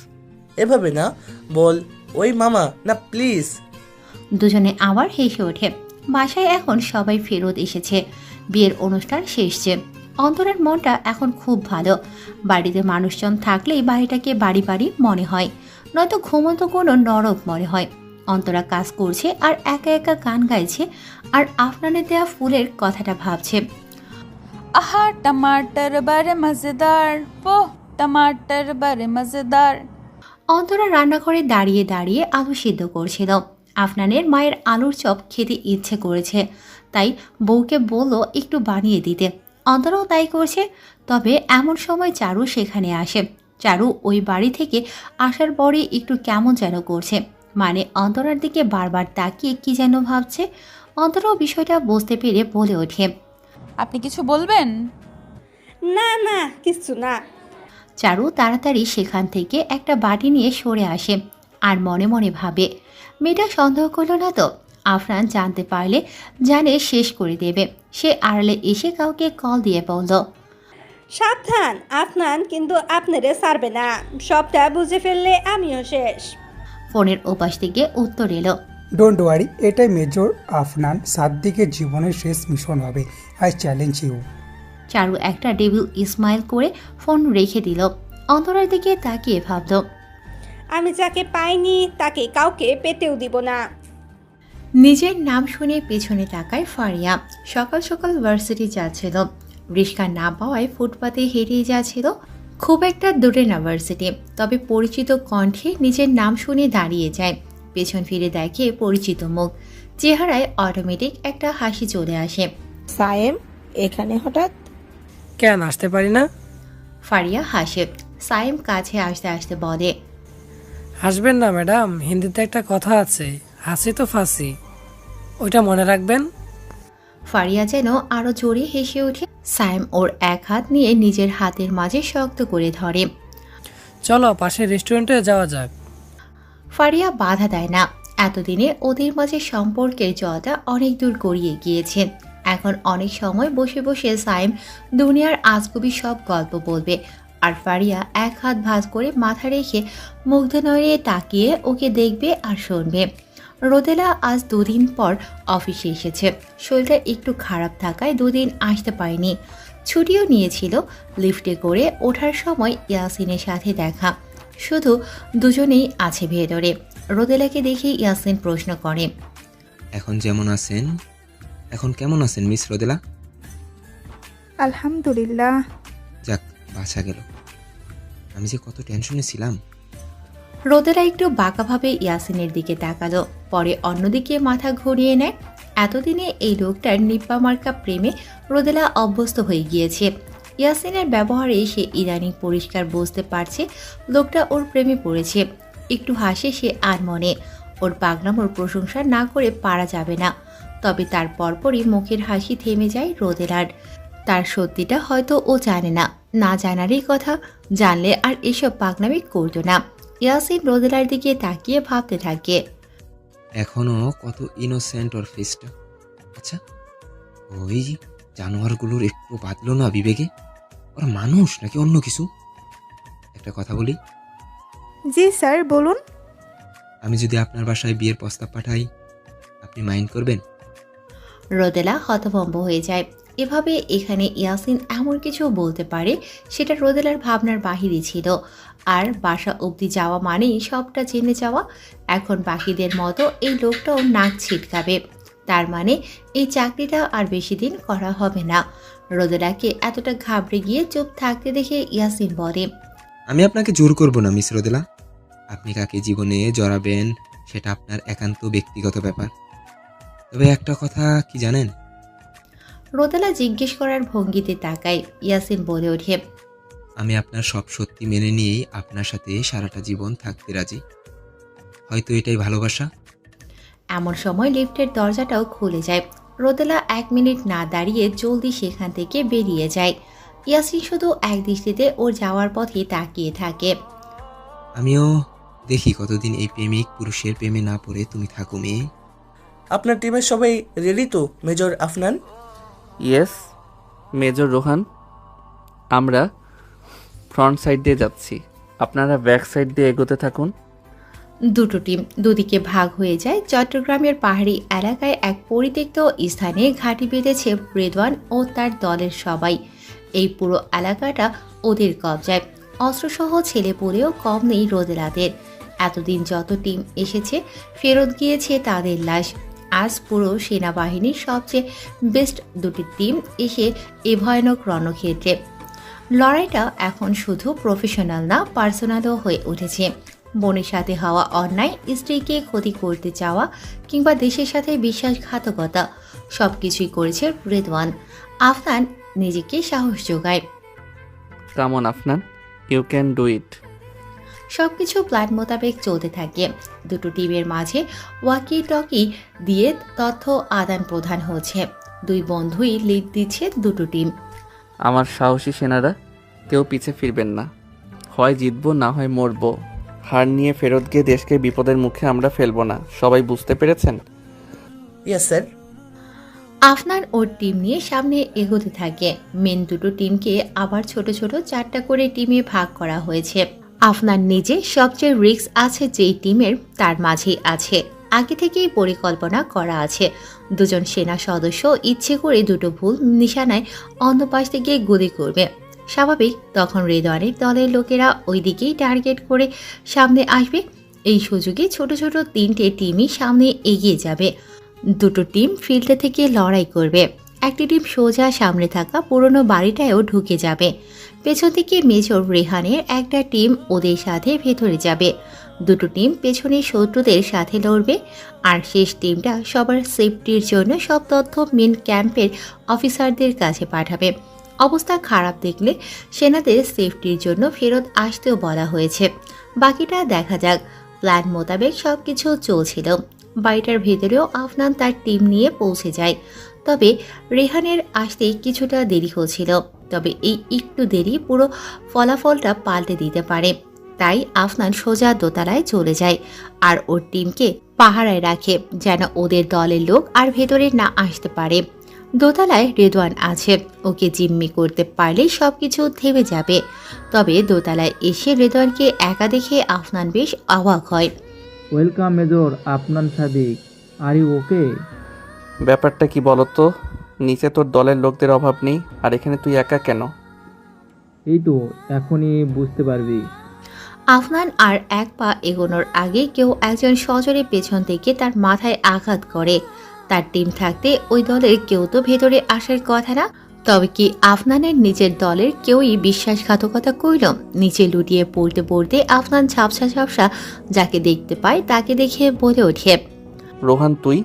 এভাবে না, বল ওই মামা না প্লিজ। দুজনে আবার হেসে ওঠে। বাসায় এখন সবাই ফেরত এসেছে। বিয়ের অনুষ্ঠান শেষছে। অন্তরার মনটা এখন খুব ভালো। বাড়িতে মানুষজন থাকলেই বাড়িটাকে বাড়ি বাড়ি মনে হয়, নয়তো ঘুমন্ত কোনো নরক মনে হয়। অন্তরা কাজ করছে আর একা একা গান গাইছে আর আফনানের দেয়া ফুলের কথাটা ভাবছে। আহা টমাটার বারে মজেদার, ও টমাটার বারে মজেদার। অন্তরা রান্নাঘরে দাঁড়িয়ে দাঁড়িয়ে আলু সিদ্ধ করছিল। আফনানের মায়ের আলুর চপ খেতে ইচ্ছে করেছে, তাই বউকে বলল একটু বানিয়ে দিতে। অন্তরাও তাই করছে। তবে এমন সময় চারু সেখানে আসে। চারু ওই বাড়ি থেকে আসার পরে একটু কেমন যেন করছে, মানে অন্তরার দিকে বারবার তাকিয়ে কি যেন ভাবছে। অন্তরাও বিষয়টা বুঝতে পেরে বলে ওঠে, আপনি কিছু বলবেন? না না, কিছু না। চারু তাড়াতাড়ি সেখান থেকে একটা বাটি নিয়ে সরে আসে আর মনে মনে ভাবে, মেয়েটা সন্দেহ করলো না তো? আফরান জানতে পারলে জানে শেষ করে দেবে। সে আড়ালে এসে কাউকে কল দিয়ে বলল, সাবধান, আফনান কিন্তু আপনারে ছাড়বে না। সবটা বুঝে ফেললে আমিও শেষ। ফোনের ওপাশ থেকে উত্তর এলো, ডোন্ট ওয়ারি, এটাই মেজর আফনান সাদ্দিকের জীবনের শেষ মিশন হবে। I challenge you. চারু একটা ডেভিল ইসমাইল করে ফোন রেখে দিল। অন্তরার দিকে তাকিয়ে ভাবল, আমি যাকে পাইনি তাকে কাউকে পেতেও দিব না। নিজের নাম শুনে পেছনে তাকায় ফারিয়া। সকাল সকাল ভার্সিটি যাচ্ছিল, রিস্কা না পাওয়ায় ফুটপাতে হেরিয়ে যাচ্ছিল। খুব একটা দূরে না ভার্সিটি, তবে পরিচিত কণ্ঠে নিজের নাম শুনে দাঁড়িয়ে যায়। পেছন ফিরে দেখে পরিচিত মুখ, চেহারায় অটোমেটিক একটা হাসি চলে আসে। সায়েম এখানে হঠাৎ? কেন আসতে পারি না? ফারিয়া হাসে। সায়েম কাছে আসতে আসতে বলে, হাসবেন না ম্যাডাম, হিন্দিতে একটা কথা আছে, হাসি তো ফাঁসি, ওইটা মনে রাখবেন। ফারিয়া যেন আরো জোরে হেসে ওঠে। সায়েম ওর এক হাত নিয়ে নিজের হাতের মাঝে শক্ত করে ধরে। চলো পাশের রেস্টুরেন্টে যাওয়া যাক। ফারিয়া বাধা দেয় না। এতদিনে ওদের মাঝে সম্পর্কের জলটা অনেক দূর গড়িয়ে গিয়েছে। এখন অনেক সময় বসে বসে সায়েম দুনিয়ার আজগুবি সব গল্প বলবে, আর ফারিয়া এক হাত ভাঁজ করে মাথা রেখে মুগ্ধ নয়নে তাকিয়ে ওকে দেখবে আর শুনবে। রোদেলা আজ 2 দিন পর অফিসে এসেছে। শরীরটা একটু খারাপ থাকায় 2 দিন আসতে পারেনি। ছুটিও নিয়েছিল। লিফটে করে ওঠার সময় ইয়াসিনের সাথে দেখা। শুধু দুজনেই আছে ভেতরে। রোদেলাকে দেখে ইয়াসিন প্রশ্ন করে, এখন যেমন আছেন, এখন কেমন আছেন মিস রোদেলা? আলহামদুলিল্লাহ। যাক, বাঁচা গেল। আমি যে কত টেনশনে ছিলাম। রোদেলা একটু বাঁকাভাবে ইয়াসিনের দিকে তাকালো, পরে অন্যদিকে মাথা ঘুরিয়ে নেয়। এতদিনে এই লোকটার নিপ্পা মার্কা প্রেমে রোদেলা অভ্যস্ত হয়ে গিয়েছে। ইয়াসিনের ব্যবহারে সে ইদানিং পরিষ্কার বুঝতে পারছে লোকটা ওর প্রেমে পড়েছে। একটু হাসে সে আর মনে। ওর পাগলামোর প্রশংসা না করে পারা যাবে না। তবে তার পরপরই মুখের হাসি থেমে যায় রোদেলার। তার সত্যিটা হয়তো ও জানে না, না জানারই কথা। জানলে আর এসব পাগলামি করতো না। ইয়াসিন রোদেলার দিকে তাকিয়ে ভাবতে থাকে, এখনো কত ইনোসেন্ট ওর ফেসটা। আচ্ছা, ওই জানোয়ারগুলোর একটু বাঁধলো না বিবেকে? ওরা মানুষ নাকি অন্য কিছু? একটা কথা বলি। জি স্যার, বলুন। আমি যদি আপনার বাসায় বিয়ের প্রস্তাব পাঠাই, আপনি মাইন্ড করবেন? রোদেলা হতভম্ব হয়ে যায়। এভাবে এখানে ইয়াসিন এমন কিছু বলতে পারে সেটা রোদেলার ভাবনার বাহিরে ছিল। আর বাসা অবধি যাওয়া মানেই সবটা জেনে যাওয়া। এখন বাকিদের মতো এই লোকটাও নাক ছিটকাবে। তার মানে এই চাকরিটা আর বেশি দিন করা হবে না। রোদেলাকে এতটা ঘাবড়ে গিয়ে চুপ থাকতে দেখে ইয়াসিন বলে, আমি আপনাকে জোর করব না মিস রোদেলা। আপনি কাকে জীবনে জড়াবেন সেটা আপনার একান্ত ব্যক্তিগত ব্যাপার। তবে একটা কথা কি জানেন? রোদেলা জিজ্ঞেস করার ভঙ্গিতে তাকায়। ইয়াসিন বলে ওঠে, আমি আপনার সব সত্যি মেনে নিয়েই আপনার সাথে সারাটা জীবন থাকতে রাজি। হয়তো এটাই ভালোবাসা। এমন সময় লিফটের দরজাটাও খুলে যায়। রোদেলা 1 মিনিট না দাঁড়িয়ে জলদি সেখান থেকে বেরিয়ে যায়। ইয়াসিন শুধু এক দৃষ্টিতে ওর যাওয়ার পথে তাকিয়ে থাকে। আমিও দেখি কতদিন এই প্রেমিক পুরুষের প্রেমে না পড়ে তুমি থাকো মেয়ে। আপনার টিমের সবাই রেডি তো major Afnan? Yes major Rohan. আমরা ফ্রন্ট সাইড দিয়ে যাচ্ছি, আপনারা ব্যাক সাইড দিয়ে এগোতে থাকুন। দুটো টিম দুদিকে ভাগ হয়ে যায়। চট্টগ্রামের পাহাড়ি এলাকায় এক পরিত্যক্ত স্থানে ঘাঁটি বেঁধেছে রেদওয়ান ও তার দলের সবাই। এই পুরো এলাকাটা ওদের কবজায়। অস্ত্রসহ ছেলে পুলেও কম নেই রোদেলাদের। এতদিন যত টিম এসেছে ফেরত গিয়েছে তাদের লাশ। আজ পুরো সেনাবাহিনীর সবচেয়ে বেস্ট 2টি টিম এসে এ ভয়ানক রণক্ষেত্রে। লড়াইটা এখন শুধু প্রফেশনাল না, পার্সোনালও হয়ে উঠেছে। বোনের সাথে হওয়া অন্যায়, স্ত্রীকে ক্ষতি করতে চাওয়া কিংবা দেশের সাথে বিশ্বাসঘাতকতা সবকিছুই করেছে রেদওয়ান। আফনান নিজেকে সাহস যোগায়। Come on Afnan, you can do it. সবকিছু প্ল্যান মোতাবেক চলতে থাকে। দুটো টিমের মাঝে ওয়াকি টকি দিয়ে তথ্য আদান প্রদান হচ্ছে। 2 বন্ধুই লিড দিচ্ছে দুটো টিম। আমার সাহসী সেনারা, কেউ পিছে ফিরবেন না। হয় জিতবো না হয় মরবো। হার নিয়ে ফেরত গিয়ে দেশকে বিপদের মুখে আমরা ফেলবো না। সবাই বুঝতে পেরেছেন? Yes sir. আফনান ওর টিম নিয়ে সামনে এগোতে থাকে। মেন দুটো টিমকে আবার ছোট ছোট 4টা করে টিমে ভাগ করা হয়েছে। আফনান নিজে সবচেয়ে রিস্ক আছে যেই টিমের, তার মাঝেই আছে। আগে থেকেই পরিকল্পনা করা আছে। 2জন সেনা সদস্য ইচ্ছে করে দুটো ভুল নিশানায় অন্য পাশ থেকে গুলি করবে। স্বাভাবিক তখন রেদওয়ানের দলের লোকেরা ওই দিকেই টার্গেট করে সামনে আসবে। এই সুযোগে ছোট ছোট 3টে টিমই সামনে এগিয়ে যাবে। 2টো টিম ফিল্ডে থেকে লড়াই করবে। একটি টিম সোজা সামনে থাকা পুরনো বাড়িটায়ও ঢুকে যাবে। পেছন থেকে মেজর রেহানের একটা টিম ওদের সাথে ভেতরে যাবে। 2টো টিম পেছনে শত্রুদের সাথে লড়বে। আর শেষ টিমটা সবার সেফটির জন্য সব তথ্য মেন ক্যাম্পের অফিসারদের কাছে পাঠাবে। অবস্থা খারাপ দেখলে সেনাদের সেফটির জন্য ফেরত আসতেও বলা হয়েছে। বাকিটা দেখা যাক। প্ল্যান মোতাবেক সব কিছু চলছিল। বাড়িটার ভেতরেও আফনান তার টিম নিয়ে পৌঁছে যায়। তবে রেহানের আসতে কিছুটা দেরি হচ্ছিল। তবে এই একটু দেরি পুরো ফলাফলটা পাল্টে দিতে পারে। তাই আফনান সোজা দোতলায় চলে যায় আর ওর টিমকে পাহারায় রাখে যেন ওদের দলের লোক আর ভেতরে না আসতে পারে। দোতলায় রেদওয়ান আছে, ওকে জিম্মি করতে পারলেই সবকিছু থেমে যাবে। তবে দোতলায় এসে রেদওয়ানকে একা দেখে আফনান বেশ অবাক হয়। Welcome major Afnan Sadiq, are you okay? ব্যাপারটা কি বলতো? নিচে তোর দলের লোকদের অভাব নেই, আর এখানে তুই একা কেন? এই তো এখনই বুঝতে পারবি। আফনান আর এক পা এগোনোর আগে কেউ একজন সজোরে পেছন থেকে তার মাথায় আঘাত করে। তার টিম থাকতে ওই দলের কেউ তো ভেতরে আসার কথা না। তবে কি আফনানের নিজের দলের কেউই বিশ্বাসঘাতকতা করল? নিচে লুটিয়ে পড়তে পড়তে আফনান ঝাপসা ঝাপসা যাকে দেখতে পায় তাকে দেখে বলে ওঠে, রোহান তুই?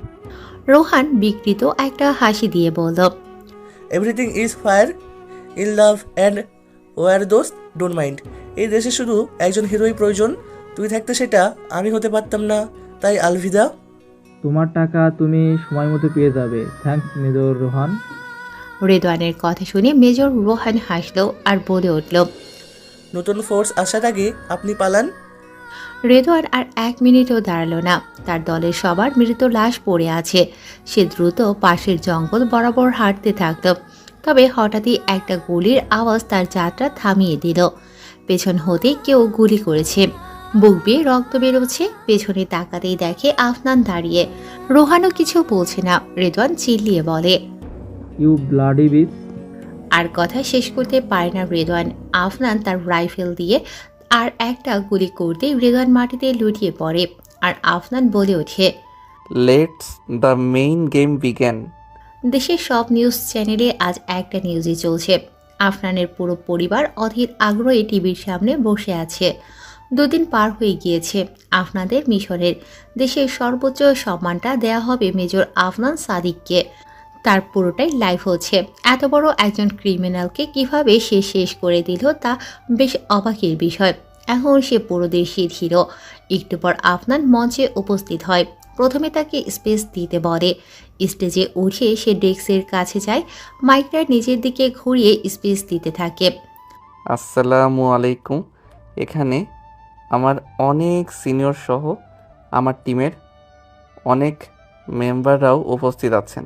রোহান বিকৃত একটা হাসি দিয়ে বলল, everything is fair in love and war দোস্ত ডোন্ট মাইন্ড। এই দেশে শুধু একজন হিরোই প্রয়োজন, তুই থাকতে সেটা আমি হতে পারতাম না, তাই আলভিদা। তোমার টাকা তুমি সময় মতো পেয়ে যাবে। Thanks major Rohan. রেদওয়ানের কথা শুনে মেজর রোহান হাসলো আর বলে উঠল, নতুন ফোর্স আসার আগে আপনি পালান। রেদওয়ান আর 1 মিনিটও দাঁড়ালো না। তার দলের সবার মৃত লাশ পড়ে আছে। সে দ্রুত পাশের জঙ্গল বরাবর হাঁটতে থাকল। তবে হঠাৎই একটা গুলির আওয়াজ তার যাত্রা থামিয়ে দিল। পেছন হতে কেউ গুলি করেছে। বুক বেয়ে রক্ত বেরোচ্ছে। পেছনে তাকাতেই দেখে আফনান দাঁড়িয়ে। রোহানও কিছু বলছে না। রেদওয়ান চিল্লিয়ে বলে, ইউ ব্লাডি বিচ। আর কথা শেষ করতে পারে না রেদওয়ান। আফনান তার রাইফেল দিয়ে আর একটা গুলি করতেই রেদওয়ান মাটিতে লুটিয়ে পড়ে। আর আফনান বলে ওঠে, let's the main game began. দেশের সব নিউজ চ্যানেলে আজ একটা নিউজই চলছে। আফনানের পুরো পরিবার অধীর আগ্রহে টিভির সামনে বসে আছে। 2 দিন পার হয়ে গিয়েছে আফনাদের মিশনের। দেশের সর্বোচ্চ সম্মানটা দেয়া হবে মেজর আফনান সাদিককে। তার পুরোটাই লাইভ হচ্ছে। এত বড় একজন ক্রিমিনালকে কিভাবে সে শেষ করে দিল তা বেশ অবাকের বিষয়। এখন সে পুরো দেশের হিরো। একটু পর আফনান মঞ্চে উপস্থিত হয়। প্রথমে তাকে স্পেস দিতে বলে। স্টেজে উঠে সে ডেস্কের কাছে যায়। মাইকটা নিজের দিকে ঘুরিয়ে স্পেস দিতে থাকে। আসসালামু আলাইকুম। এখানে আমার অনেক সিনিয়র সহ আমার টিমের অনেক মেম্বাররাও উপস্থিত আছেন।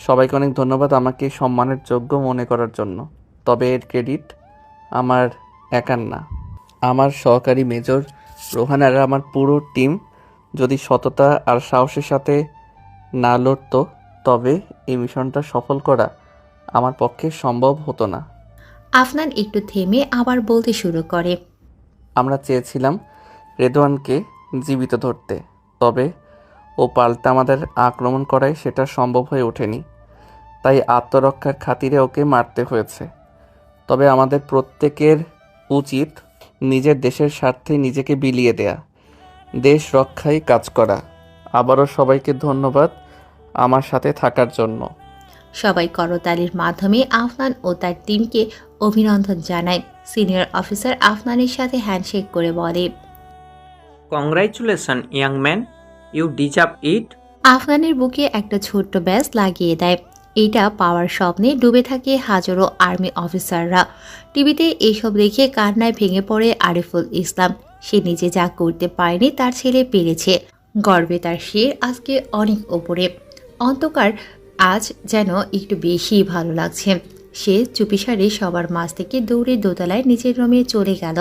সবাইকে অনেক ধন্যবাদ আমাকে সম্মানের যোগ্য মনে করার জন্য। তবে এর ক্রেডিট আমার একার না, আমার সহকারী মেজর রোহান আর আমার পুরো টিম যদি সততা আর সাহসের সাথে না লড়তো তবে এই মিশনটা সফল করা আমার পক্ষে সম্ভব হতো না। আফনান একটু থেমে আবার বলতে শুরু করে, আমরা চেয়েছিলাম রেদওয়ানকে জীবিত ধরতে, তবে ও পাল্টা আমাদের আক্রমণ করায় সেটা সম্ভব হয়ে ওঠেনি। তাই আত্মরক্ষার খাতিরে ওকে মারতে হয়েছে। তবে আমাদের প্রত্যেকের উচিত নিজের দেশের স্বার্থে নিজেকে বিলিয়ে দেয়া, দেশ রক্ষায় কাজ করা। আবারও সবাইকে ধন্যবাদ আমার সাথে থাকার জন্য। সবাই করতালির মাধ্যমে আফনান ও তার টিমকে অভিনন্দন জানায়। সিনিয়র অফিসার আফনানের সাথে হ্যান্ডশেক করে বলে, congratulation young man, you deserve it. আফনানের বুকে একটা ছোট্ট ব্যাজ লাগিয়ে দেয়। এটা পাওয়ার স্বপ্নে ডুবে থাকে হাজারো আর্মি অফিসাররা। টিভিতে এইসব দেখে কান্নায় ভেঙে পড়ে আরিফুল ইসলাম। সে নিজে যা করতে পারেনি তার ছেলে পেরেছে। গর্বে তার শির আজকে অনেক ওপরে। অন্ধকার আজ যেন একটু বেশি ভালো লাগছে। সে চুপিসারে সবার মাঝ থেকে দৌড়ে দোতলায় নিজের রুমে চলে গেল।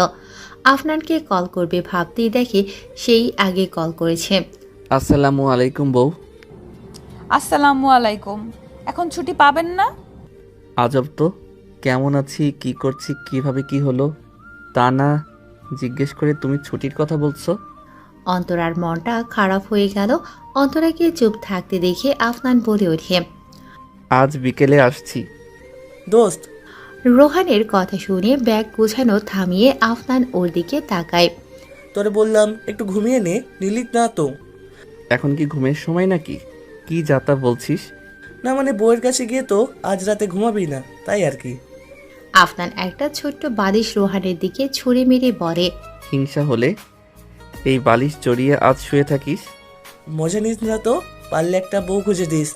আফনানকে কল করবে ভাবতেই দেখে সেই আগে কল করেছে। আসসালামু আলাইকুম বউ। আসসালামু আলাইকুম। এখন ছুটি পাবেন না? আজব তো, কেমন আছি, কি করছি, কিভাবে কি হলো তা না জিজ্ঞেস করে তুমি ছুটির কথা বলছো। অন্তরার মনটা খারাপ হয়ে গেল। অন্তরাকে চুপ থাকতে দেখে আফনান বলে ওঠে, আজ বিকেলে আসছি। দোস্ত, রোহানের কথা শুনে ব্যাগ গোছানো থামিয়ে আফনান ওর দিকে তাকায়। তোরে বললাম একটু ঘুমিয়ে নে, নিলিত না তো। এখন কি ঘুমের সময় নাকি? কি যাতা বলছিস? না মানে বউয়ের কাছে গিয়ে তো আজ রাতে ঘুমাবি না, তাই আর কি। আফনান একটা ছোট্ট বালিশ রোহানের দিকে ছুঁড়ে মেরে বলে, হিংসা হলে এই বালিশ জড়িয়ে আজ শুয়ে থাকিস? মজা নিস না তো, পারলে একটা বউ খুঁজে দিস।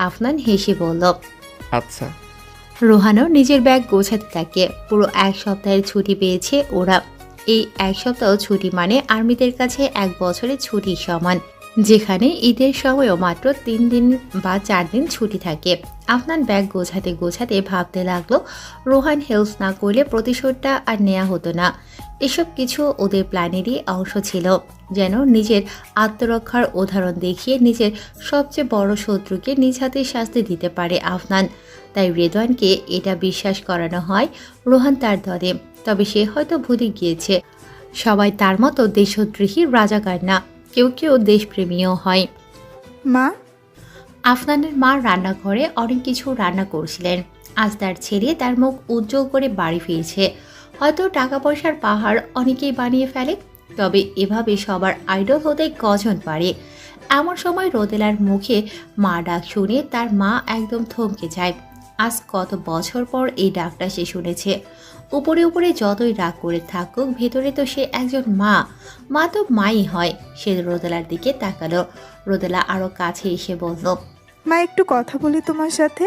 আফনান হেসে বলল। আচ্ছা। রোহানও নিজের ব্যাগ গোছাতে থাকে। পুরো 1 সপ্তাহের ছুটি পেয়েছে ওরা। এই 1 সপ্তাহ ছুটি মানে আর্মিদের কাছে 1 বছরের ছুটির সমান, যেখানে ঈদের সময়ও মাত্র 3 দিন বা 4 দিন ছুটি থাকে। আফনান ব্যাগ গোছাতে গোছাতে ভাবতে লাগলো, রোহান হেল্প না করলে প্রতিশোধটা আর নেওয়া হতো না। এসব কিছু ওদের প্ল্যানেরই অংশ ছিল, যেন নিজের আত্মরক্ষার উদাহরণ দেখিয়ে নিজের সবচেয়ে বড় শত্রুকে নিজ হাতে শাস্তি দিতে পারে আফনান। তাই রেদওয়ানকে এটা বিশ্বাস করানো হয় রোহান তার দলে। তবে সে হয়তো ভুলে গিয়েছে, সবাই তার মতো দেশদ্রোহী রাজাকার না, কেউ কেউ দেশপ্রেমীও হয়। মা, আফনানের মা রান্নাঘরে অনেক কিছু রান্না করছিলেন। আজ তার ছেলে তার মুখ উজ্জ্বল করে বাড়ি ফিরছে। হয়তো টাকা পয়সার পাহাড় অনেকেই বানিয়ে ফেলে, তবে এভাবে সবার আইডল হতে কজন পারে। এমন সময় রোদেলার মুখে মা ডাক শুনে তার মা একদম থমকে যায়। আজ কত বছর পর এই ডাকটা সে শুনেছে। উপরে উপরে যতই রাগ করে থাকুক, ভেতরে তো সে একজন মা। মা তো মাই হয়। সে রোদেলার দিকে তাকালো। রোদেলা আরো কাছে এসে বলল, মা একটু কথা বলি তোমার সাথে।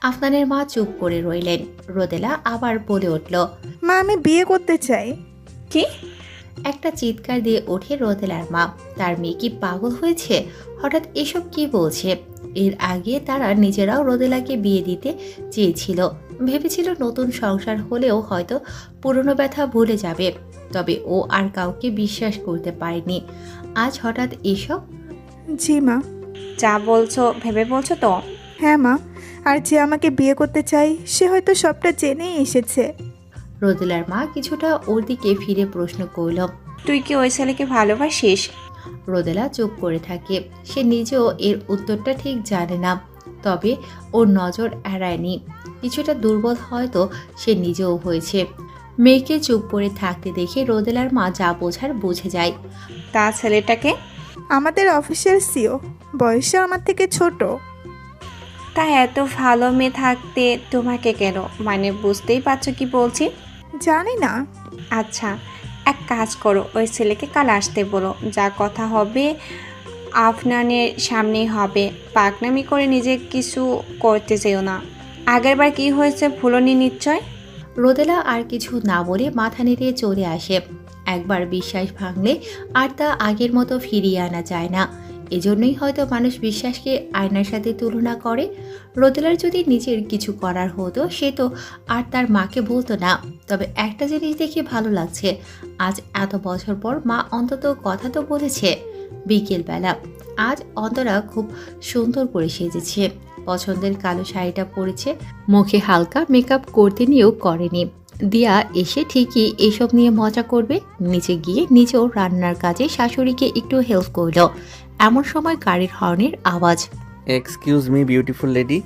আফনানের মা চুপ করে রইলেন। রোদেলা আবার বলে উঠল, মা আমি বিয়ে করতে চাই। কি? একটা চিৎকার দিয়ে ওঠে রোদেলার মা। তার মেয়ে কি পাগল হয়েছে? হঠাৎ এসব কি বলছে? এর আগে তারা নিজেরাও রোদেলাকে বিয়ে দিতে চেয়েছিল। ভেবেছিল নতুন সংসার হলেও হয়তো পুরনো ব্যথা ভুলে যাবে। তবে ও আর কাউকে বিশ্বাস করতে পারেনি। আজ হঠাৎ এসব? জি মা। যা বলছো ভেবে বলছো তো? হ্যাঁ মা, আর যে আমাকে বিয়ে করতে চাই সে হয়তো সবটা জেনেই এসেছে। রোদেলার মা কিছুটা ওর দিকে ফিরে প্রশ্ন করল, তুই কি ওই ছেলেকে ভালোবাসিস? রোদেলা চুপ করে থাকে। সে নিজেও এর উত্তরটা ঠিক জানে না, তবে ওর নজর এড়ায়নি। কিছুটা দুর্বল হয়তো সে নিজেও হয়েছে। মেয়েকে চুপ করে থাকতে দেখে রোদেলার মা যা বোঝার বুঝে যায়। তা ছেলেটাকে? আমাদের অফিসের সিও, বয়সে আমার থেকে ছোট। তা এত ভালো মেয়ে থাকতে তোমাকে কেন? মানে বুঝতেই পারছো কি বলছি? জানি না। আচ্ছা, এক কাজ করো, ওই ছেলেকে কাল আসতে বলো। যা কথা হবে আফনানের সামনেই হবে। পাকনামি করে নিজে কিছু করতে চেও না। আগেরবার কি হয়েছে ভুলনি নিশ্চয়। রোদেলা আর কিছু না বলে মাথা নেড়ে চলে আসে। একবার বিশ্বাস ভাঙলে আর তা আগের মতো ফিরিয়ে আনা যায় না। এজন্যই হয়তো মানুষ বিশ্বাসকে আয়নার সাথে তুলনা করে। রোদেলার যদি নিজের কিছু করার হতো সে তো আর তার মাকে বলতো না। তবে একটা জিনিস দেখে ভালো লাগছে, আজ এত বছর পর মা অন্তত কথা তো বলেছে। বিকেলবেলা আজ অন্তরা খুব সুন্দর করে সেজেছে। পছন্দের কালো শাড়িটা পরেছে, মুখে হালকা মেকআপ করতে নিয়েও করেনি। দিয়া এসে ঠিকই এসব নিয়ে মজা করবে। নিচে গিয়ে নিজেও রান্নার কাজে শাশুড়িকে একটু হেল্প করলো। এমন সময় গাড়ির হর্নের আওয়াজ। এক্সকিউজ মি বিউটিফুল লেডি,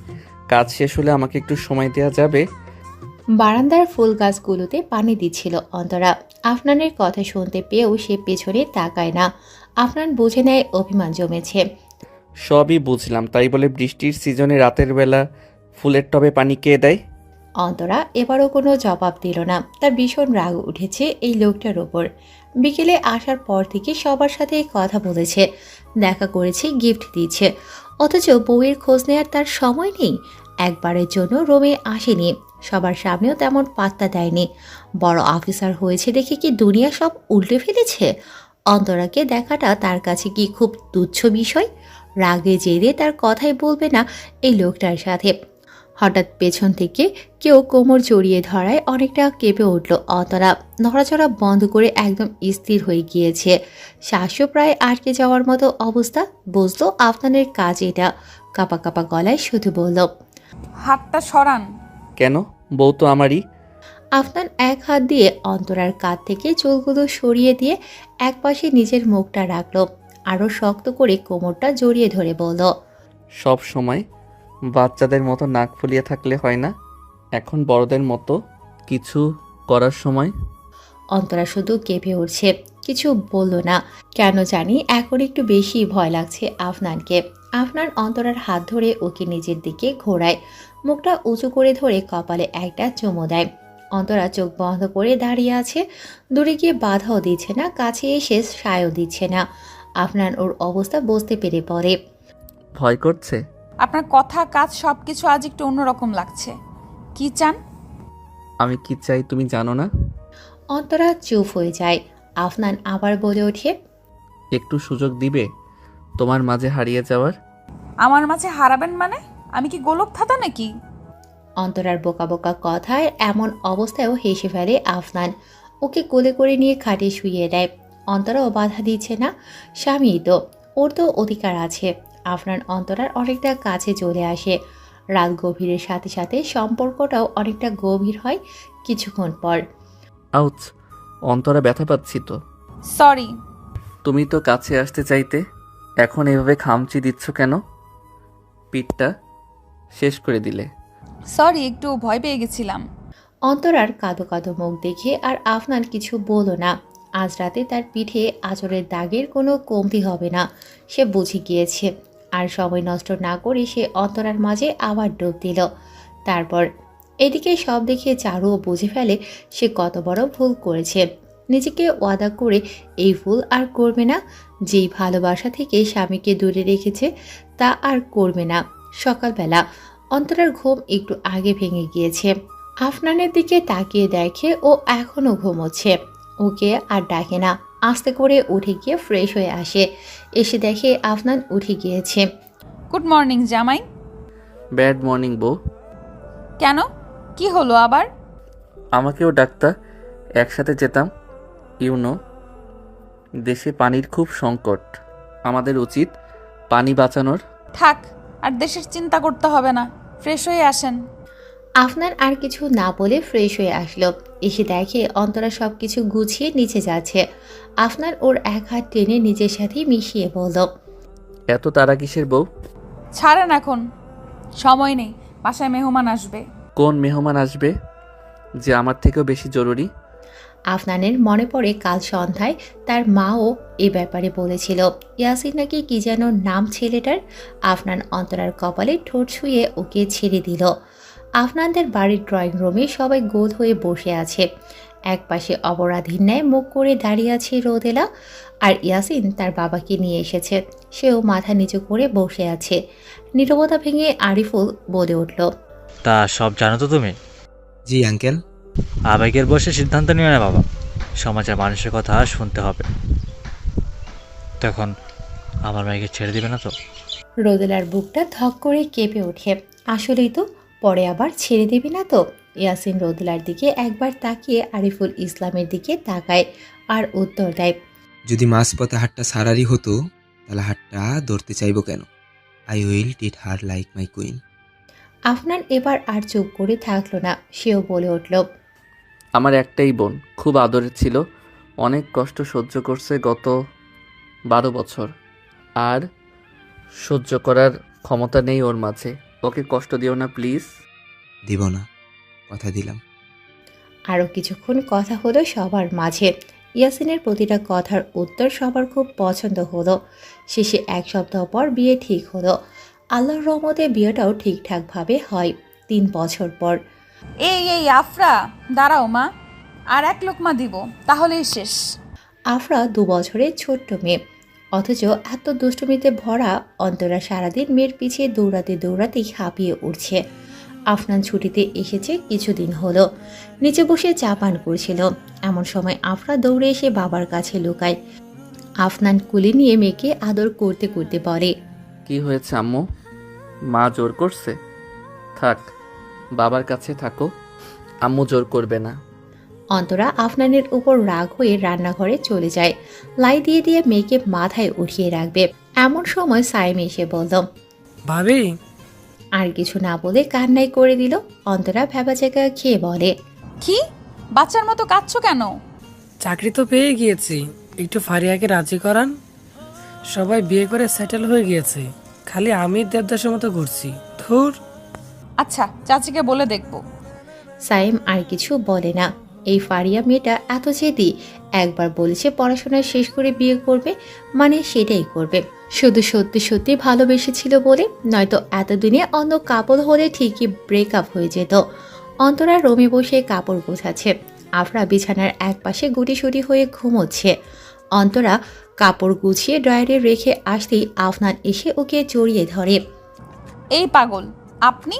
কাজ শেষ হলে আমাকে একটু সময় দেওয়া যাবে? বারান্দার ফুল গাছগুলোতে পানি দিচ্ছিল অন্তরা। আফনানের কথা শুনতে পেয়েও সে পেছনে তাকায় না। আফনান বুঝে নেয় অভিমান জমেছে। সবই বুঝলাম, তাই বলে বৃষ্টির সিজনে রাতের বেলা ফুলের টবে পানি কে দেয়? অন্তরা এবারও কোনো জবাব দিল না। তার ভীষণ রাগ উঠেছে এই লোকটার ওপর। বিকেলে আসার পর থেকে সবার সাথে কথা বলেছে, দেখা করেছে, গিফট দিয়েছে, অথচ বউয়ের খোঁজ নেওয়ার তার সময় নেই। একবারের জন্য রুমে আসেনি, সবার সামনেও তেমন পাত্তা দেয়নি। বড় অফিসার হয়েছে দেখে কি দুনিয়া সব উল্টে ফেলেছে? অন্তরাকে দেখাটা তার কাছে কি খুব তুচ্ছ বিষয়? রাগে জেরে তার কথাই বলবে না এই লোকটার সাথে। হঠাৎ পেছন থেকে কেউ কোমর জড়িয়ে ধরায় অনেকটা কেঁপে উঠল অন্তরা। নড়াচড়া বন্ধ করে একদম স্থির হয়ে গিয়েছে। শ্বাসও প্রায় আটকে যাওয়ার মতো অবস্থা। বুঝলো আফনানের কাজ এটা। কাপা কাপা গলায় শুধু বলল, হাতটা সরান। কেন? বউ তো আমারই। আফনান এক হাত দিয়ে অন্তরার কাঁধ থেকে চুলগুলো সরিয়ে দিয়ে একপাশে নিজের মুখটা রাখলো, আরো শক্ত করে কোমরটা জড়িয়ে ধরে বলল, সব সময় বাচ্চাদের মতো নাক ফুলিয়ে থাকলে হয় না, এখন বড়দের মতো কিছু করার সময়। অন্তরা শুধু কেঁপে উঠছে, কিছু বলল না। কেন জানি এখন একটু বেশি ভয় লাগছে আফনানকে। আফনান অন্তরার হাত ধরে ওকে নিজের দিকে ঘোরায়, মুখটা উঁচু করে ধরে কপালে একটা চুমু দেয়। অন্তরা চোখ বন্ধ করে দাঁড়িয়ে আছে, দূরে গিয়ে বাধাও দিচ্ছে না, কাছে এসে সায়ও দিচ্ছে না। আফনান ওর অবস্থা বুঝতে পেরে পড়ে। ভয় করছে? আপনার কথা কাজ সবকিছু আজ একটু অন্যরকম লাগছে। কি চান? আমি কি চাই তুমি জানো না? অন্তরা চুপ হয়ে যায়। আফনান আবার বলে ওঠে, একটু সুযোগ দিবে তোমার মাঝে হারিয়ে যাওয়ার? আমার মাঝে হারাবেন মানে? আমি কি গোলক থাতা নাকি? অন্তরার বোকা বোকা কথায় এমন অবস্থায়ও হেসে ফেলে আফনান। ওকে কোলে করে নিয়ে খাটে শুইয়ে দেয়। অন্তরাও বাধা দিচ্ছে না, স্বামী তো, ওর তো অধিকার আছে। আফনান অন্তরার অনেকটা কাছে চলে আসে। রাত গভীরের সাথে সাথে সম্পর্কটাও অনেকটা গভীর হয় কিছুক্ষণ পর। আউচ, অন্তরা ব্যথা পাচ্ছি তো। সরি। তুমি তো কাছে আসতে চাইতে, এখন এভাবে খামচি দিচ্ছ কেন? পিঠটা শেষ করে দিলে। সরি, একটু ভয় পেয়ে গেছিলাম। অন্তরার কাঁদো কাঁদো মুখ দেখে আর আফনান কিছু বলল না। আজ রাতে তার পিঠে আঁচড়ের দাগের কোনো কমতি হবে না, সে বুঝে গিয়েছে। আর সময় নষ্ট না করে সে অন্তরার মাঝে আবার ডুব দিল। তারপর এদিকে সব দেখে চারুও বুঝে ফেলে সে কত বড় ভুল করেছে। নিজেকে ওয়াদা করে এই ভুল আর করবে না। যেই ভালোবাসা থেকে স্বামীকে দূরে রেখেছে তা আর করবে না। সকালবেলা অন্তরার ঘুম একটু আগে ভেঙে গিয়েছে। আফনানের দিকে তাকিয়ে দেখে ও এখনো ঘুমোচ্ছে। ওকে আর ডাকে না, আস্তে করে উঠে গিয়ে ফ্রেশ হয়ে আসে। এসে দেখে আফনান উঠে গিয়েছে। গুড মর্নিং জামাই। ব্যাড মর্নিং বউ। কেন, কি হলো আবার? আমাকেও ডাকতা, একসাথে যেতাম। ইউনো, দেশে পানির খুব সংকট, আমাদের উচিত পানি বাঁচানোর। থাক, আর দেশের চিন্তা করতে হবে না, ফ্রেশ হয়ে আসেন। আফনান আর কিছু না বলে ফ্রেশ হয়ে আসলো। এসে দেখে অন্তরা সবকিছু গুছিয়ে নিচে যাচ্ছে। আফনান ওর এক হাত টেনে নিজের সাথে মিশিয়ে বলল, এত তারা কিসের বউ? ছাড়েন, এখন সময় নেই, বাসায় মেহমান আসবে। কোন মেহমান আসবে যে আমার থেকেও বেশি জরুরি? আফনানের মনে পড়ে কাল সন্ধ্যায় তার মাও এ ব্যাপারে বলেছিল। ইয়াসিন নাকি কি যেন নাম ছেলেটার। আফনান অন্তরার কপালে ঠোঁট ছুঁয়ে ওকে ছেড়ে দিল। আফনানদের বাড়ির ড্রয়িং রুমে সবাই গোল হয়ে বসে আছে। একপাশে অপরাধীর ন্যায় মুখ করে দাঁড়িয়ে আছে রোদেলা, আর ইয়াসিন তার বাবাকে নিয়ে এসেছে। সেও মাথা নিচু করে বসে আছে। নীরবতা ভেঙে আরিফুল বলে উঠল, তা সব জানো তো তুমি? জি আঙ্কেল। আবেগের বসে সিদ্ধান্ত নিও না বাবা, সমাজের মানুষের কথা শুনতে হবে। তখন আমার মেয়েকে ছেড়ে দিবে না তো? রোদেলার বুকটা ধক করে কেঁপে ওঠে। আসলেই তো, পরে আবার ছেড়ে দেবে না তো? ইয়াসিন রোদেলার দিকে একবার তাকিয়ে আরিফুল ইসলামের দিকে তাকায় আর উত্তর দেয়, যদি মাঝপথে হাতটা সারারই হতো তাহলে হাতটা ধরতে চাইবো কেন? I will treat her like my queen. Afnan এবার আর চুপ করে থাকলো না, সেও বলে উঠল, আমার একটাই বোন, খুব আদরের ছিল, অনেক কষ্ট সহ্য করছে গত 12 বছর, আর সহ্য করার ক্ষমতা নেই ওর মাঝে। ওকে কষ্ট দিও না প্লিজ। দিব না, কথা দিলাম। আরও কিছুক্ষণ কথা হলো সবার মাঝে। ইয়াসিনের প্রতিটা কথার উত্তর সবার খুব পছন্দ হলো। শেষে 1 সপ্তাহ পর বিয়ে ঠিক হলো। আল্লাহর রহমতে বিয়েটাও ঠিকঠাকভাবে হয় 3 বছর পর। এই আফরা, দাঁড়াও মা, আর 1 লোকমা দিব, তাহলেই শেষ। আফরা 2 বছরের ছোট্ট মেয়ে, অথচ এত দুষ্টুমিতে ভরা। অন্তরা সারাদিন মেয়ের পিছিয়ে দৌড়াতে দৌড়াতেই হাঁপিয়ে উঠছে। আফনান ছুটিতে এসেছে কিছুদিন হলো, নিচে বসে চা পান করছিল। এমন সময় আফরা দৌড়ে এসে বাবার কাছে লুকায়। আফনান কুলে নিয়ে মেয়েকে আদর করতে করতে বলে, কি হয়েছে আম্মু? মা জোর করছে? থাক, বাবার কাছে থাকো, আম্মু জোর করবে না। অন্তরা আফনানের উপর রাগ হয়ে রান্নাঘরে চলে যায়। লাই দিয়ে দিয়ে মেয়েকে মাথায় উঠিয়ে রাখবে। এমন সময় সাইম এসে বলল, ভাবি আর কিছু না বলে কান্নাই করে দিল। অন্তরা ভেবা জায়গা খেয়ে বলে, কি বাচ্চার মতো কাঁদছো কেন? চাকরি তো পেয়ে গিয়েছি, একটু ফারিয়াকে রাজি করান। সবাই বিয়ে করে সেটেল হয়ে গিয়েছে, খালি আমি দেবদাসের মতো ঘুরছি। ধুর। আচ্ছা, চাচিকে বলে দেখব। সাইম আর কিছু বলে না। এই ফারিয়া মেয়েটা এত জেদি, একবার বলেছে পড়াশোনা শেষ করে বিয়ে করবে, মানে সেটাই করবে। শুধু সত্যি সত্যি ভালোবেসেছিল বলে, নয়তো এতদিনে অন্য কাপড় হলে ঠিকই ব্রেকআপ হয়ে যেত। অন্তরা রুমে বসে কাপড় গোছাচ্ছে, আফরা বিছানার একপাশে গুটিসুটি হয়ে ঘুমোচ্ছে। অন্তরা কাপড় গুছিয়ে ড্রয়ারে রেখে আসতেই আফনান এসে ওকে জড়িয়ে ধরে। এই পাগল, আপনি?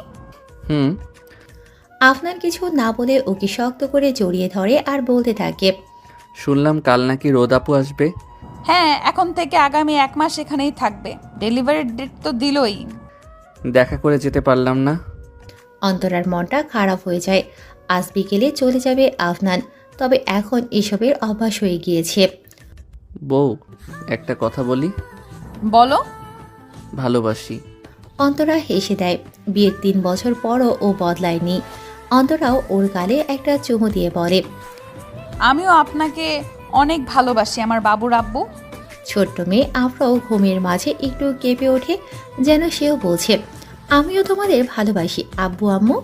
আফনান কিছু না বলে ওকে শক্ত করে জড়িয়ে ধরে আর বলতে থাকে, শুনলাম কাল নাকি রোদাপু আসবে। হ্যাঁ, এখন থেকে আগামী 1 মাস এখানেই থাকবে। ডেলিভারির ডেট তো দিলই। দেখা করে যেতে পারলাম না। অন্তরার মনটা খারাপ হয়ে যায়। আজ বিকেলে চলে যাবে আফনান, তবে এখন এসবের অভ্যাস হয়ে গিয়েছে। বউ, একটা কথা বলি। বলো। ভালোবাসি। অন্তরা হেসে দেয়। বিয়ের 3 বছর পরও ও বদলায়নি। অন্তরাও ওর গালে একটা চুমু দিয়ে বলে, আমিও আপনাকে অনেক ভালোবাসি আমার বাবুর আব্বু। ছোট্ট মেয়ে আফরাও ঘুমের মাঝে একটু কেঁপে ওঠে, যেন সেও বলছে, আমিও তোমাদের ভালোবাসি আব্বু আম্মু।